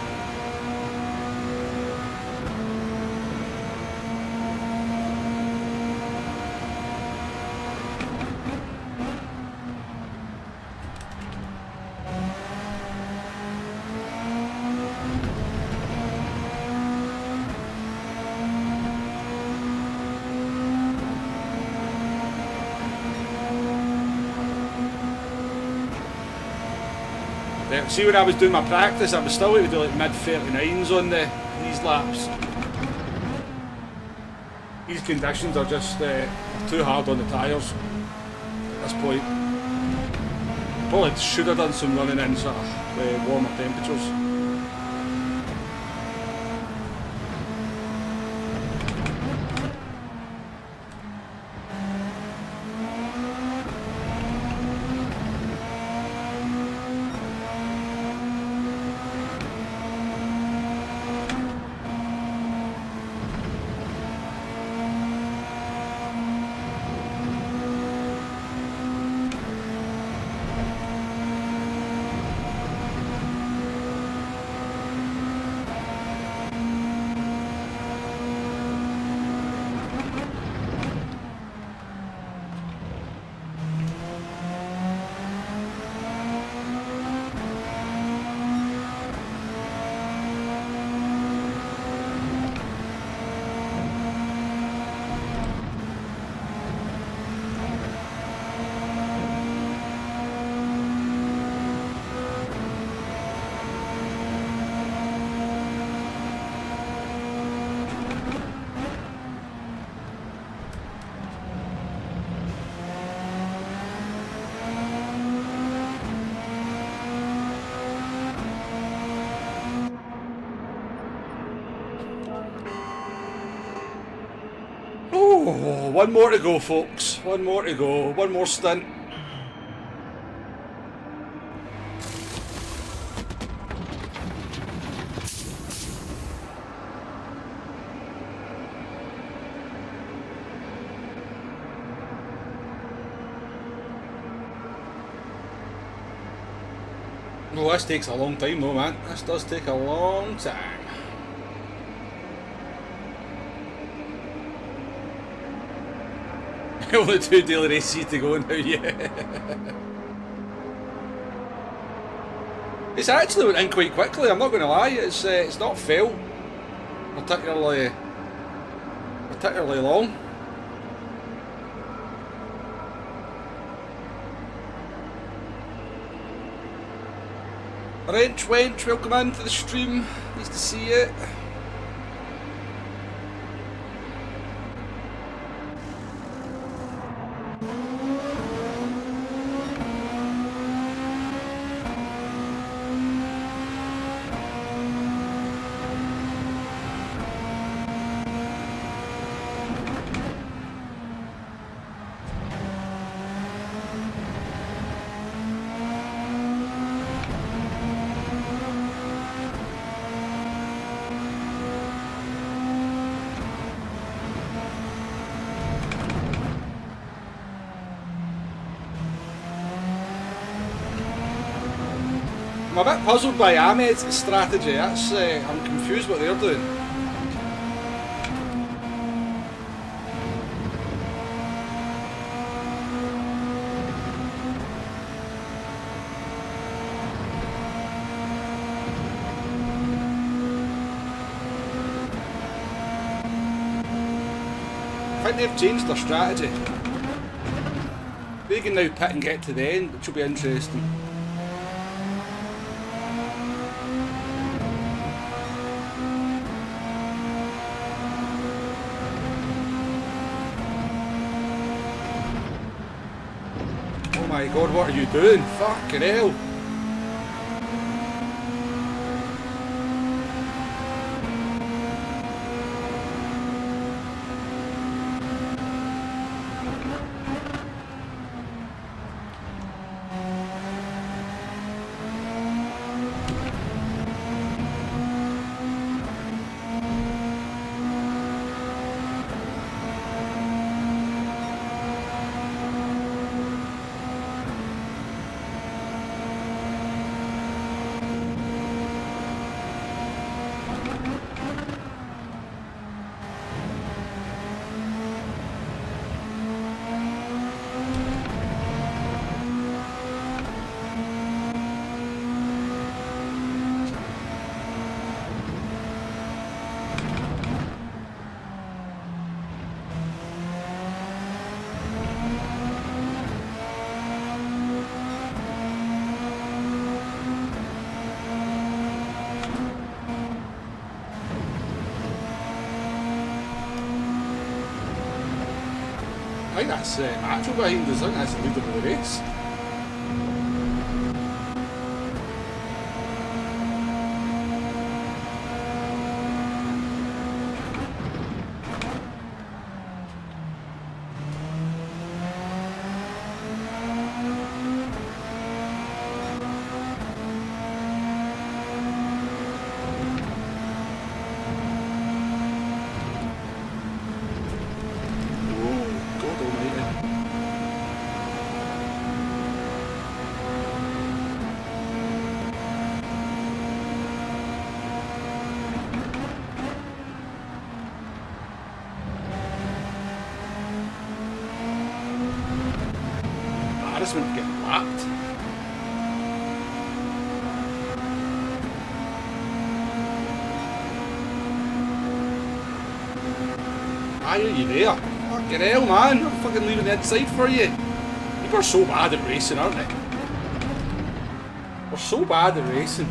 B: See, when I was doing my practice, I was still able to do like mid-39s on these laps. These conditions are just too hard on the tyres at this point. Probably should have done some running in sort of warmer temperatures. Oh, one more to go, folks. One more to go. One more stint. Oh, this takes a long time though, man. This does take a long time. Only 2 daily races to go now, yeah. It's actually went in quite quickly, I'm not going to lie. It's not felt particularly long. Wench, welcome in to the stream. Nice to see you. I'm a bit puzzled by Ahmed's strategy. That's I'm confused what they're doing. I think they've changed their strategy. They can now pit and get to the end, which will be interesting. Oh my god, what are you doing? Fucking hell. think that's Natural behind us. I think that's the leader of the race. Embarrassment getting lapped. Why are you there? Fucking hell, man. I'm fucking leaving the inside for you. You are so bad at racing, aren't they? We're so bad at racing.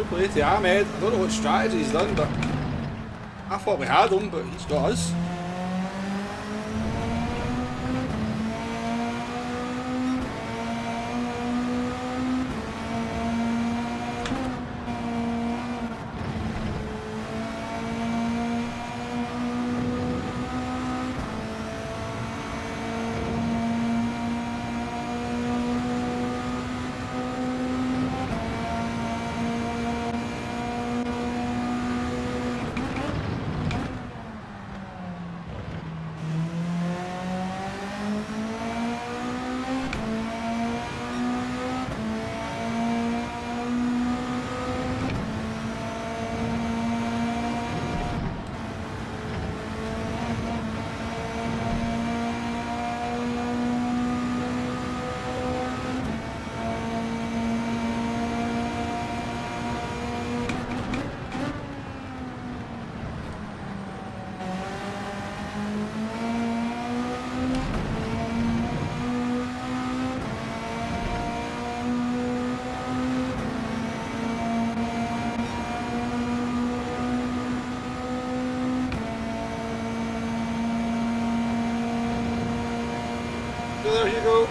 B: Play to Ahmed. I don't know what strategy he's done, but I thought we had him, but he's got us. So there you go.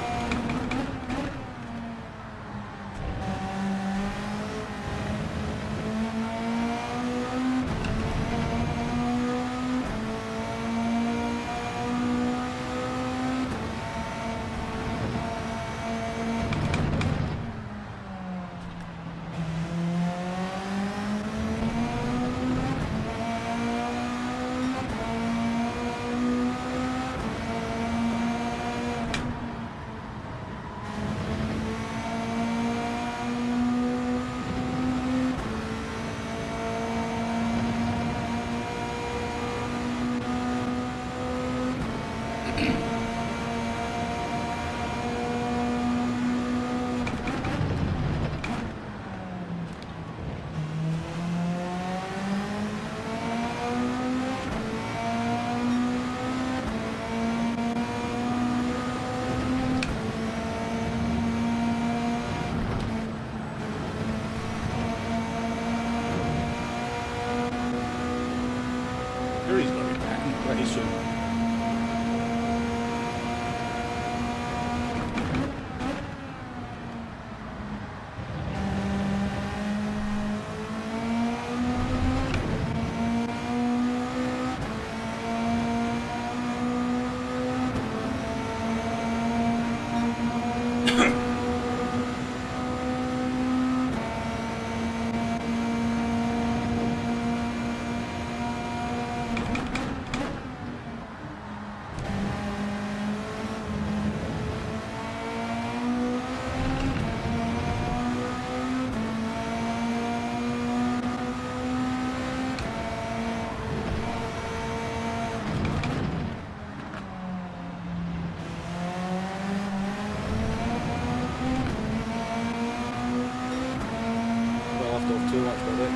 A: soon. Too much with it.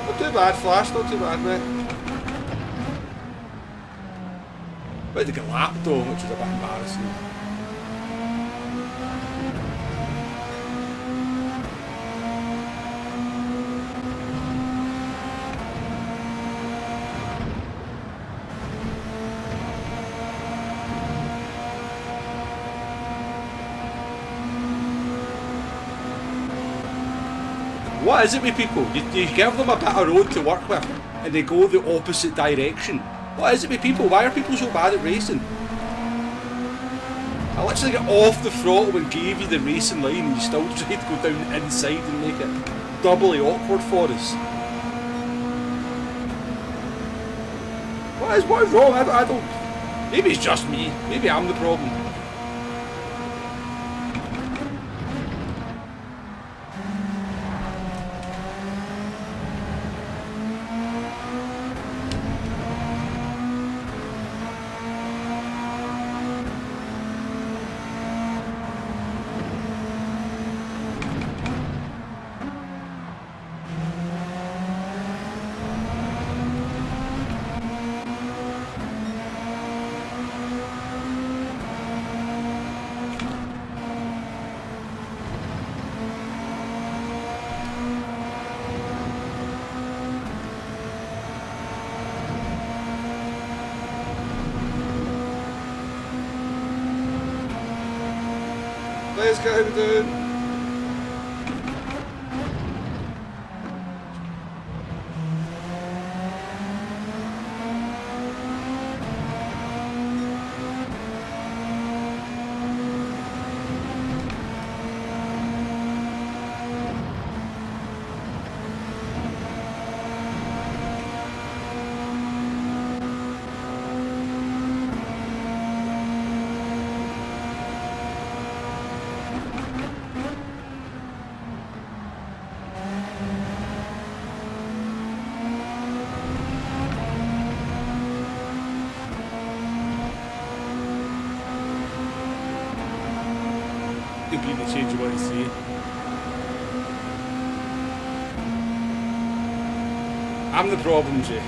A: Not too bad, Flash, not too bad, mate. About to get lapped though, which is a bit embarrassing. What is it with people? You give them a bit of road to work with and they go the opposite direction. What is it with people? Why are people so bad at racing? I literally get off the throttle and gave you the racing line and you still try to go down inside and make it doubly awkward for us. What is wrong? I don't... Maybe it's just me. Maybe I'm the problem. Let's go, dude. Could be the change you want to see. I'm the problem, Jay.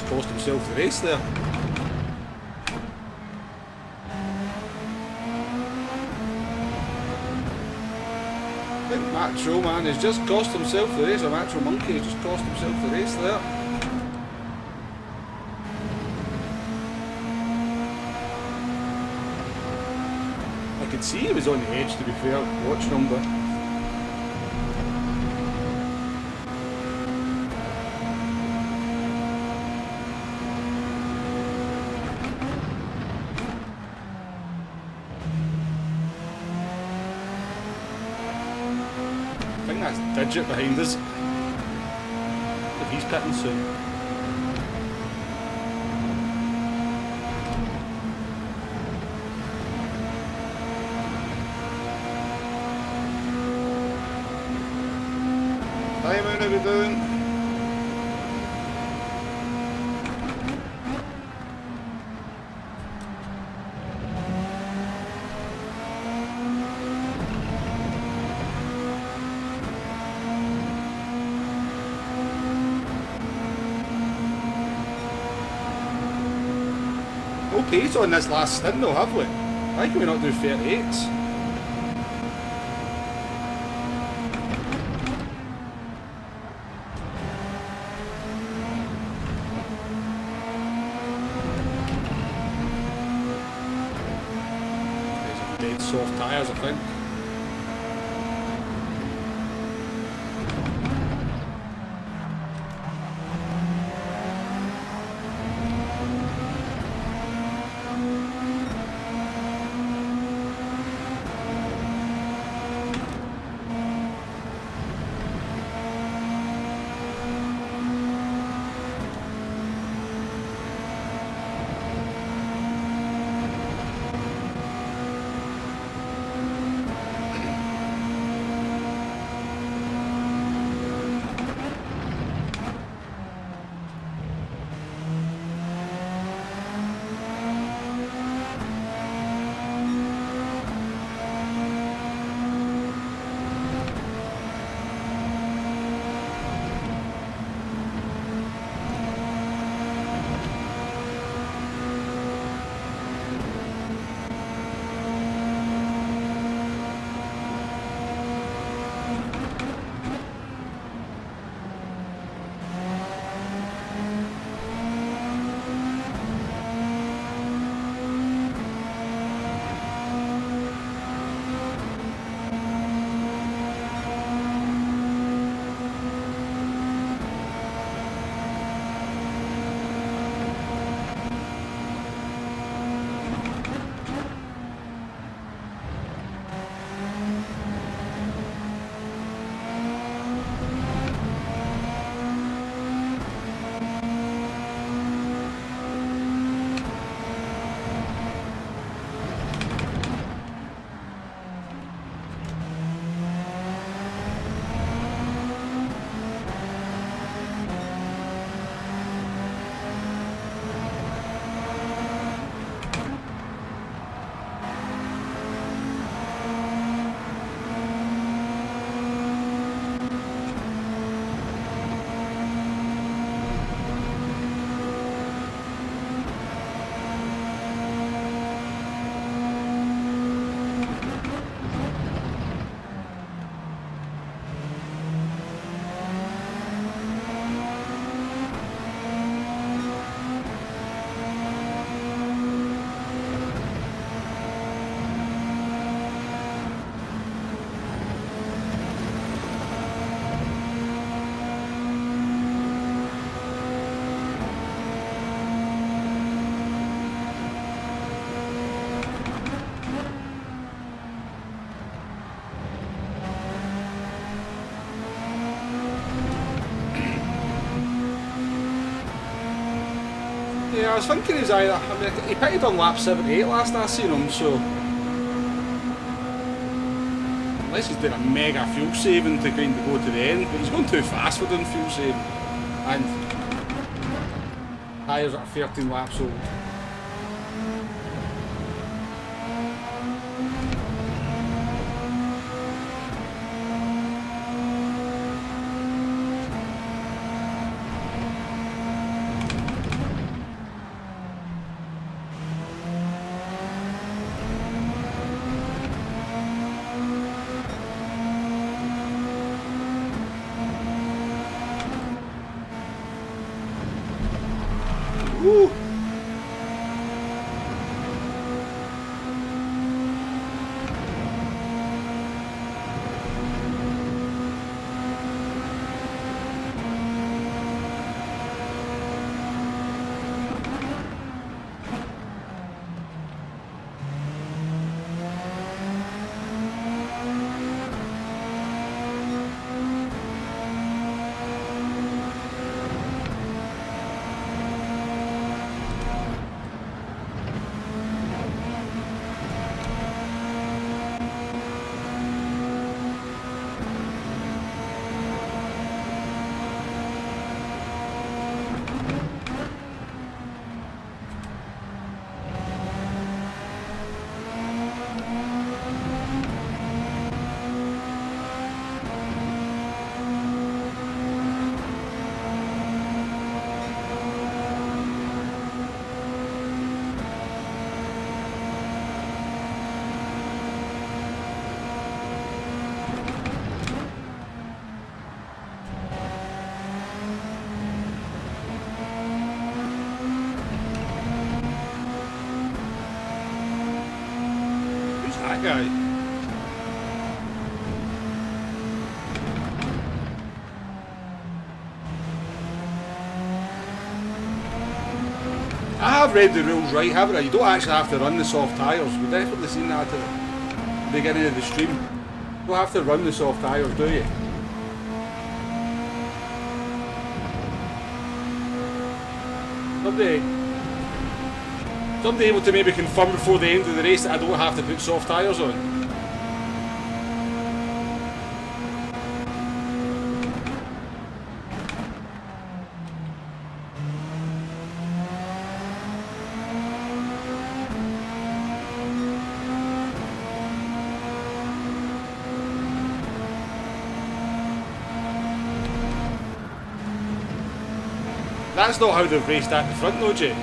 A: just cost himself the race there. I think Macho Man has just cost himself the race, or Macho Monkey has just cost himself the race there. I could see he was on the edge, to be fair, watching him, but I think that's Digit behind us. If he's pitting soon. Hi, man, how we doing? No pace on this last stint though, have we? Why can we not do 38s? Dead soft tyres, I think. Yeah, I was thinking he's either. I mean, he pitted on lap 78 last I seen him, so. Unless he's doing a mega fuel saving to kind of go to the end, but he's going too fast for doing fuel saving. And. Tyres at 13 laps old.
B: that guy. I have read the rules right, haven't I? You don't actually have to run the soft tyres. We've definitely seen that at the beginning of the stream. You don't have to run the soft tyres, do you? Somebody able to maybe confirm before the end of the race that I don't have to put soft tyres on. That's not how they've raced at the front though, Jay.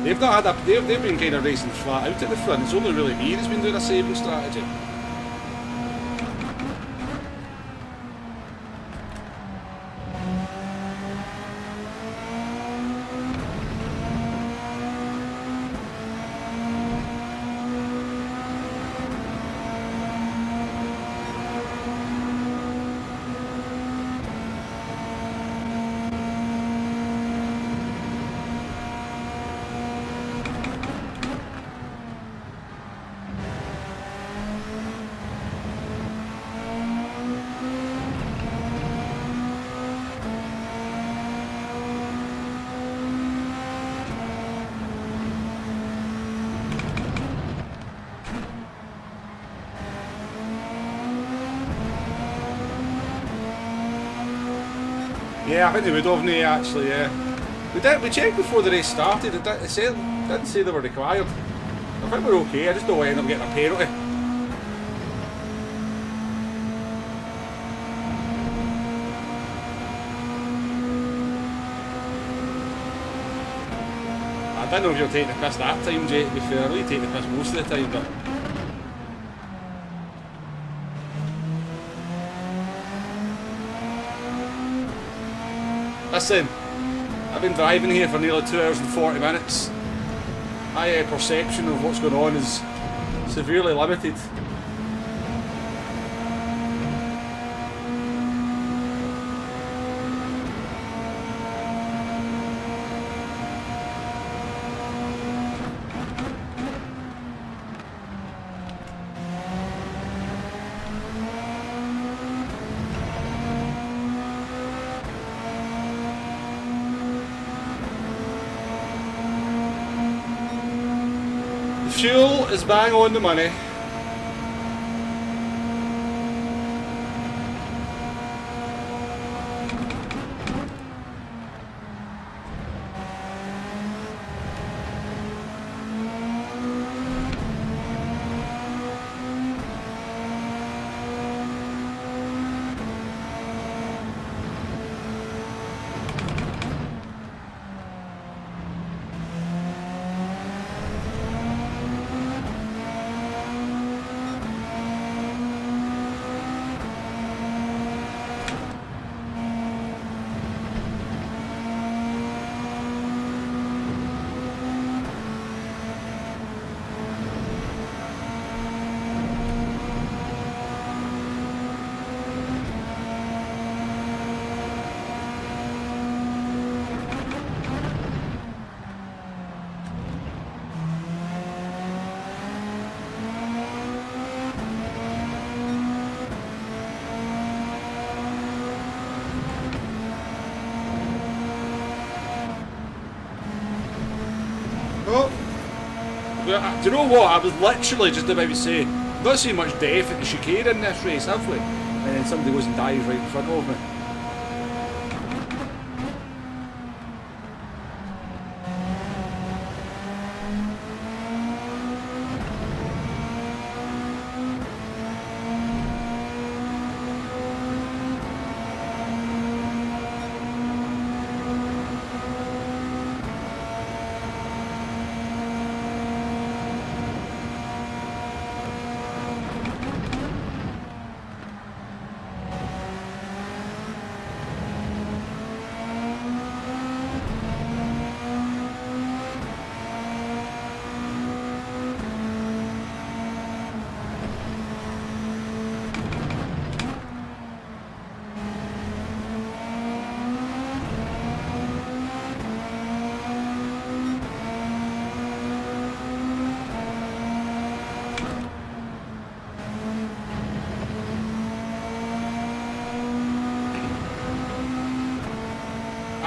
B: They've not had they've been kind of racing flat out at the front. It's only really me that's been doing a saving strategy. Yeah, I think they would have me actually, yeah. We checked before the race started, it didn't say they were required. I think we're okay, I just don't want to end up getting a penalty. I don't know if you're taking the piss that time, Jay, to be fair. I really take the piss most of the time, but... Listen, I've been driving here for nearly 2 hours and 40 minutes. My perception of what's going on is severely limited. Fuel is bang on the money. Do you know what? I was literally just about to say, we've not seen much death at the chicane in this race, have we? And then somebody goes and dies right in front of me.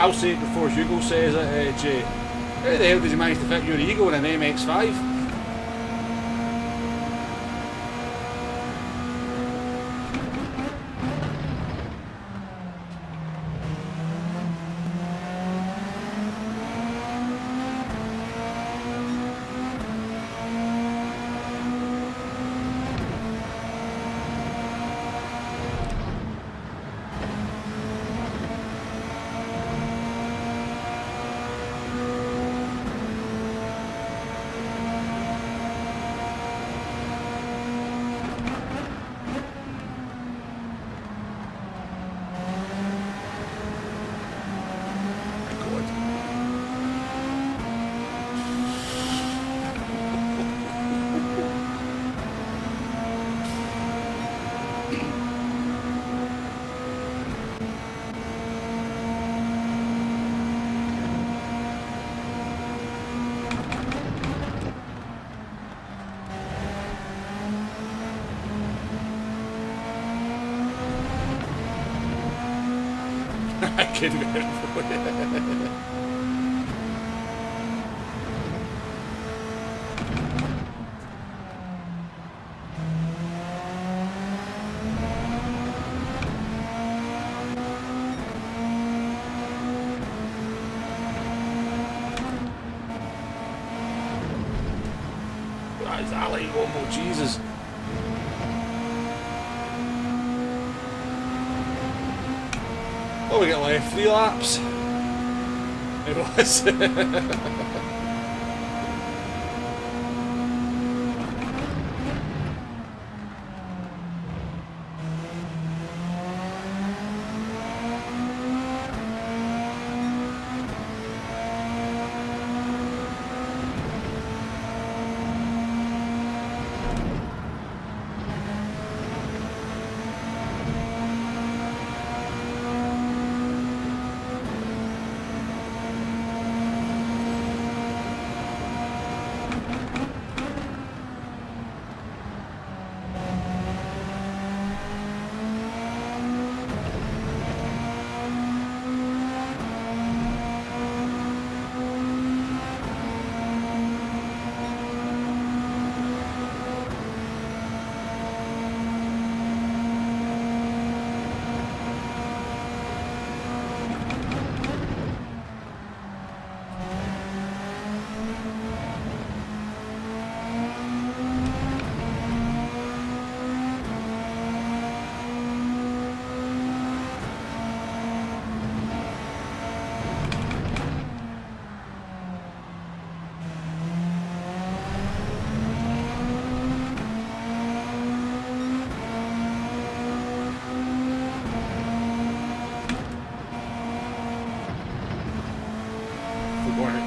B: I'll say it before Hugo says it, Jay. How the hell did you manage to fit your ego in an MX-5? I can verify. That's Ali Homo, Jesus. Oh, we got left 3 laps. It was.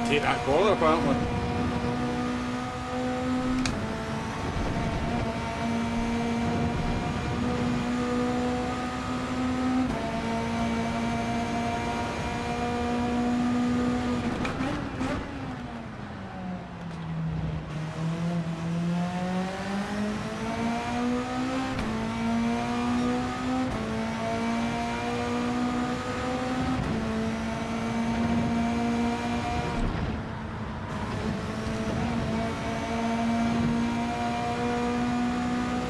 B: Take that corner apparently.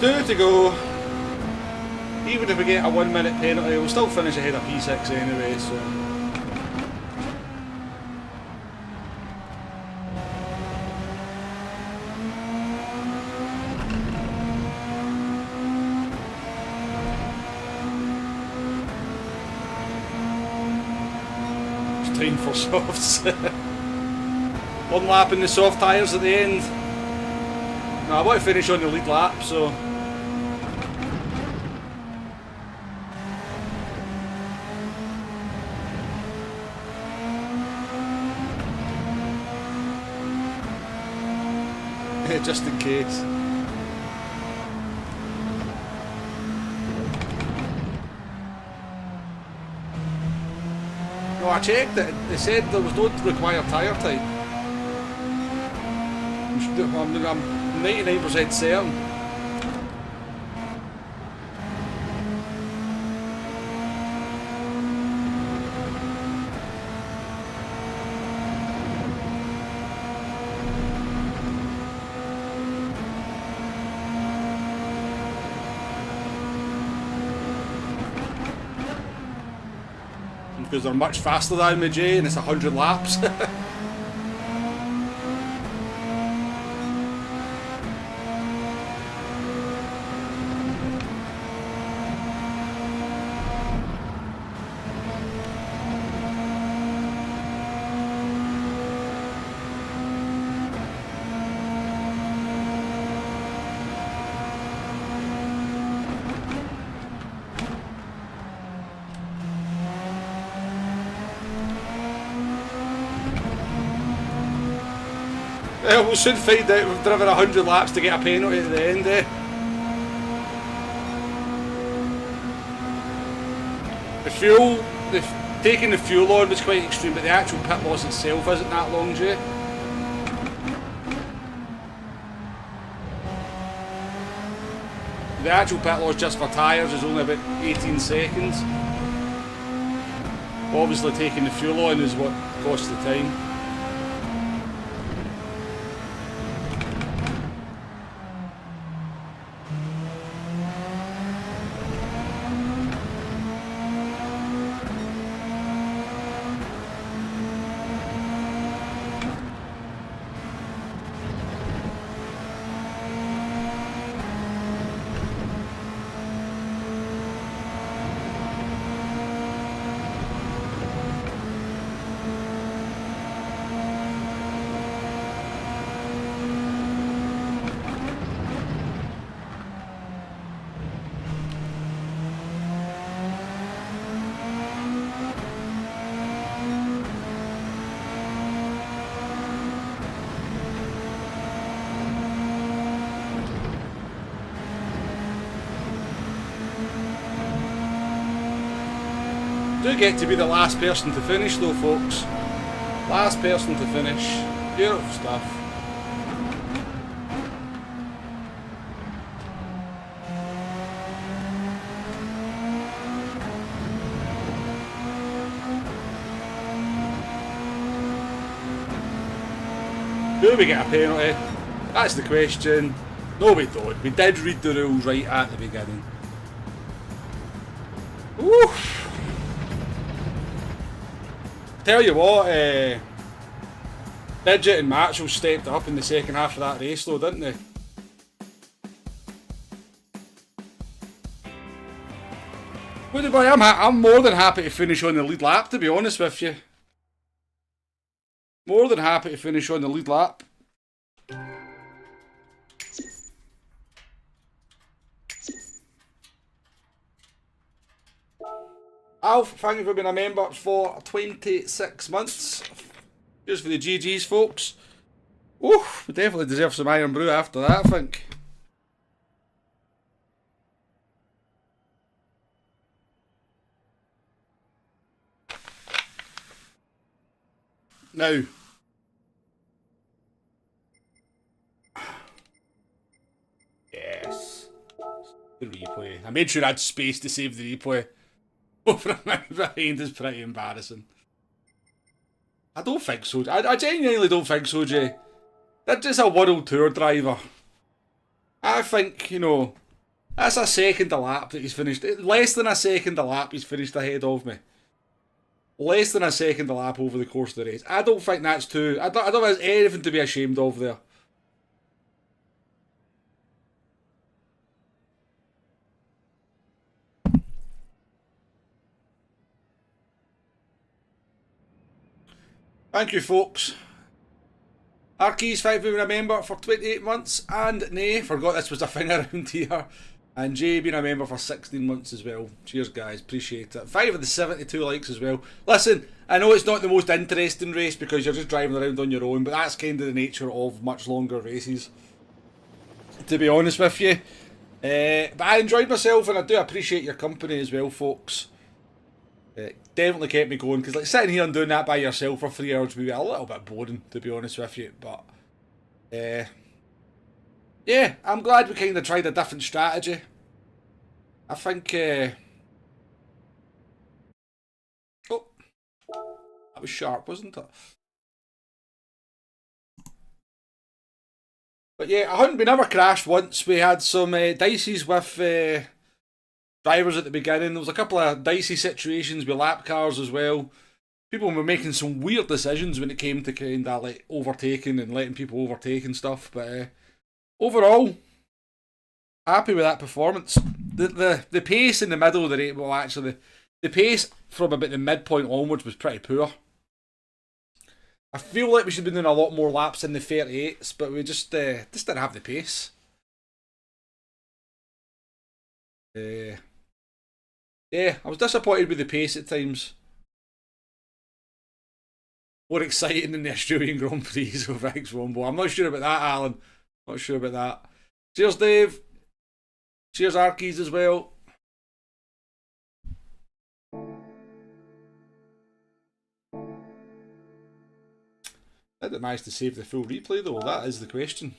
B: Two to go. Even if we get a 1 minute penalty, we'll still finish ahead of P6 anyway, so. It's time for softs. 1 lap in the soft tyres at the end. No, I want to finish on the lead lap, so. Just in case. No, I checked it. They said there was no required tyre type. I'm 99% certain. because they're much faster than me, Jay, and it's 100 laps. Well, we should find out we've driven 100 laps to get a penalty at the end, eh? The fuel, taking the fuel on was quite extreme, but the actual pit loss itself isn't that long, Jay. The actual pit loss just for tyres is only about 18 seconds. Obviously taking the fuel on is what costs the time. Do get to be the last person to finish though, folks. Last person to finish. Beautiful stuff. Do we get a penalty? That's the question. No, we don't. We did read the rules right at the beginning. Oof. Tell you what, Bridget and Marshall stepped up in the second half of that race though, didn't they? Well, boy, I'm more than happy to finish on the lead lap, to be honest with you. More than happy to finish on the lead lap. Alf, thank you for being a member for 26 months. Just for the GGs, folks. Ooh, we definitely deserve some Iron Brew after that, I think. Now. Yes. The replay. I made sure I had space to save the replay. Over behind is pretty embarrassing. I don't think so. I genuinely don't think so, Jay. That's just a world tour driver. I think, you know, that's a second a lap that he's finished. Less than a second a lap he's finished ahead of me. Less than a second a lap over the course of the race. I don't think that's too... I don't think there's anything to be ashamed of there. Thank you, folks. Arkeys, 5 being a member for 28 months. And Nay, forgot this was a thing around here. And Jay being a member for 16 months as well. Cheers, guys. Appreciate it. 5 of the 72 likes as well. Listen, I know it's not the most interesting race because you're just driving around on your own, but that's kind of the nature of much longer races, to be honest with you. But I enjoyed myself and I do appreciate your company as well, folks. Definitely kept me going because like sitting here and doing that by yourself for 3 hours would be a little bit boring, to be honest with you. But yeah, I'm glad we kind of tried a different strategy. I think oh, that was sharp, wasn't it? But yeah, we never crashed once. We had some dices with
A: drivers at the beginning. There was a couple of dicey situations with lap cars as well. People were making some weird decisions when it came to kind of like overtaking and letting people overtake and stuff. But overall, happy with that performance. The pace in the middle of the race, well, actually, the pace from about the midpoint onwards was pretty poor. I feel like we should be doing a lot more laps in the 38s, but we just didn't have the pace. Yeah, I was disappointed with the pace at times. More exciting than the Australian Grand Prix of X1, I'm not sure about that, Alan. Not sure about that. Cheers, Dave. Cheers, Arkies, as well. I didn't manage to save the full replay, though. That is the question.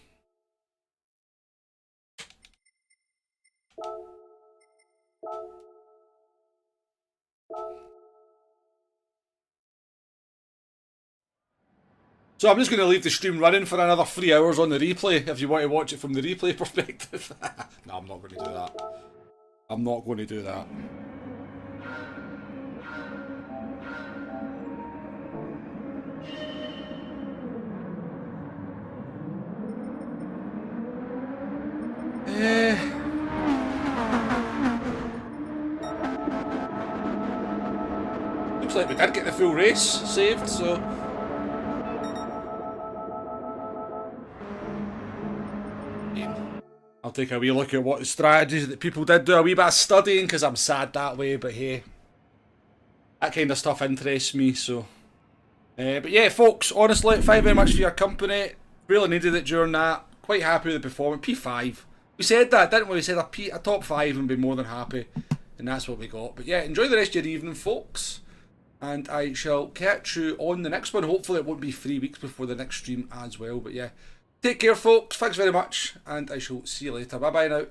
A: So I'm just going to leave the stream running for another 3 hours on the replay, if you want to watch it from the replay perspective. No, I'm not going to do that. I'm not going to do that. Looks like we did get the full race saved, so... I'll take a wee look at what the strategies that people did do, a wee bit of studying, because I'm sad that way, but hey, that kind of stuff interests me, so... but yeah, folks, honestly, thank you very much for your company. Really needed it during that. Quite happy with the performance. P5. We said that, didn't we? We said a top 5 and be more than happy. And that's what we got. But yeah, enjoy the rest of your evening, folks. And I shall catch you on the next one. Hopefully it won't be 3 weeks before the next stream as well. But yeah, take care, folks. Thanks very much. And I shall see you later. Bye-bye now.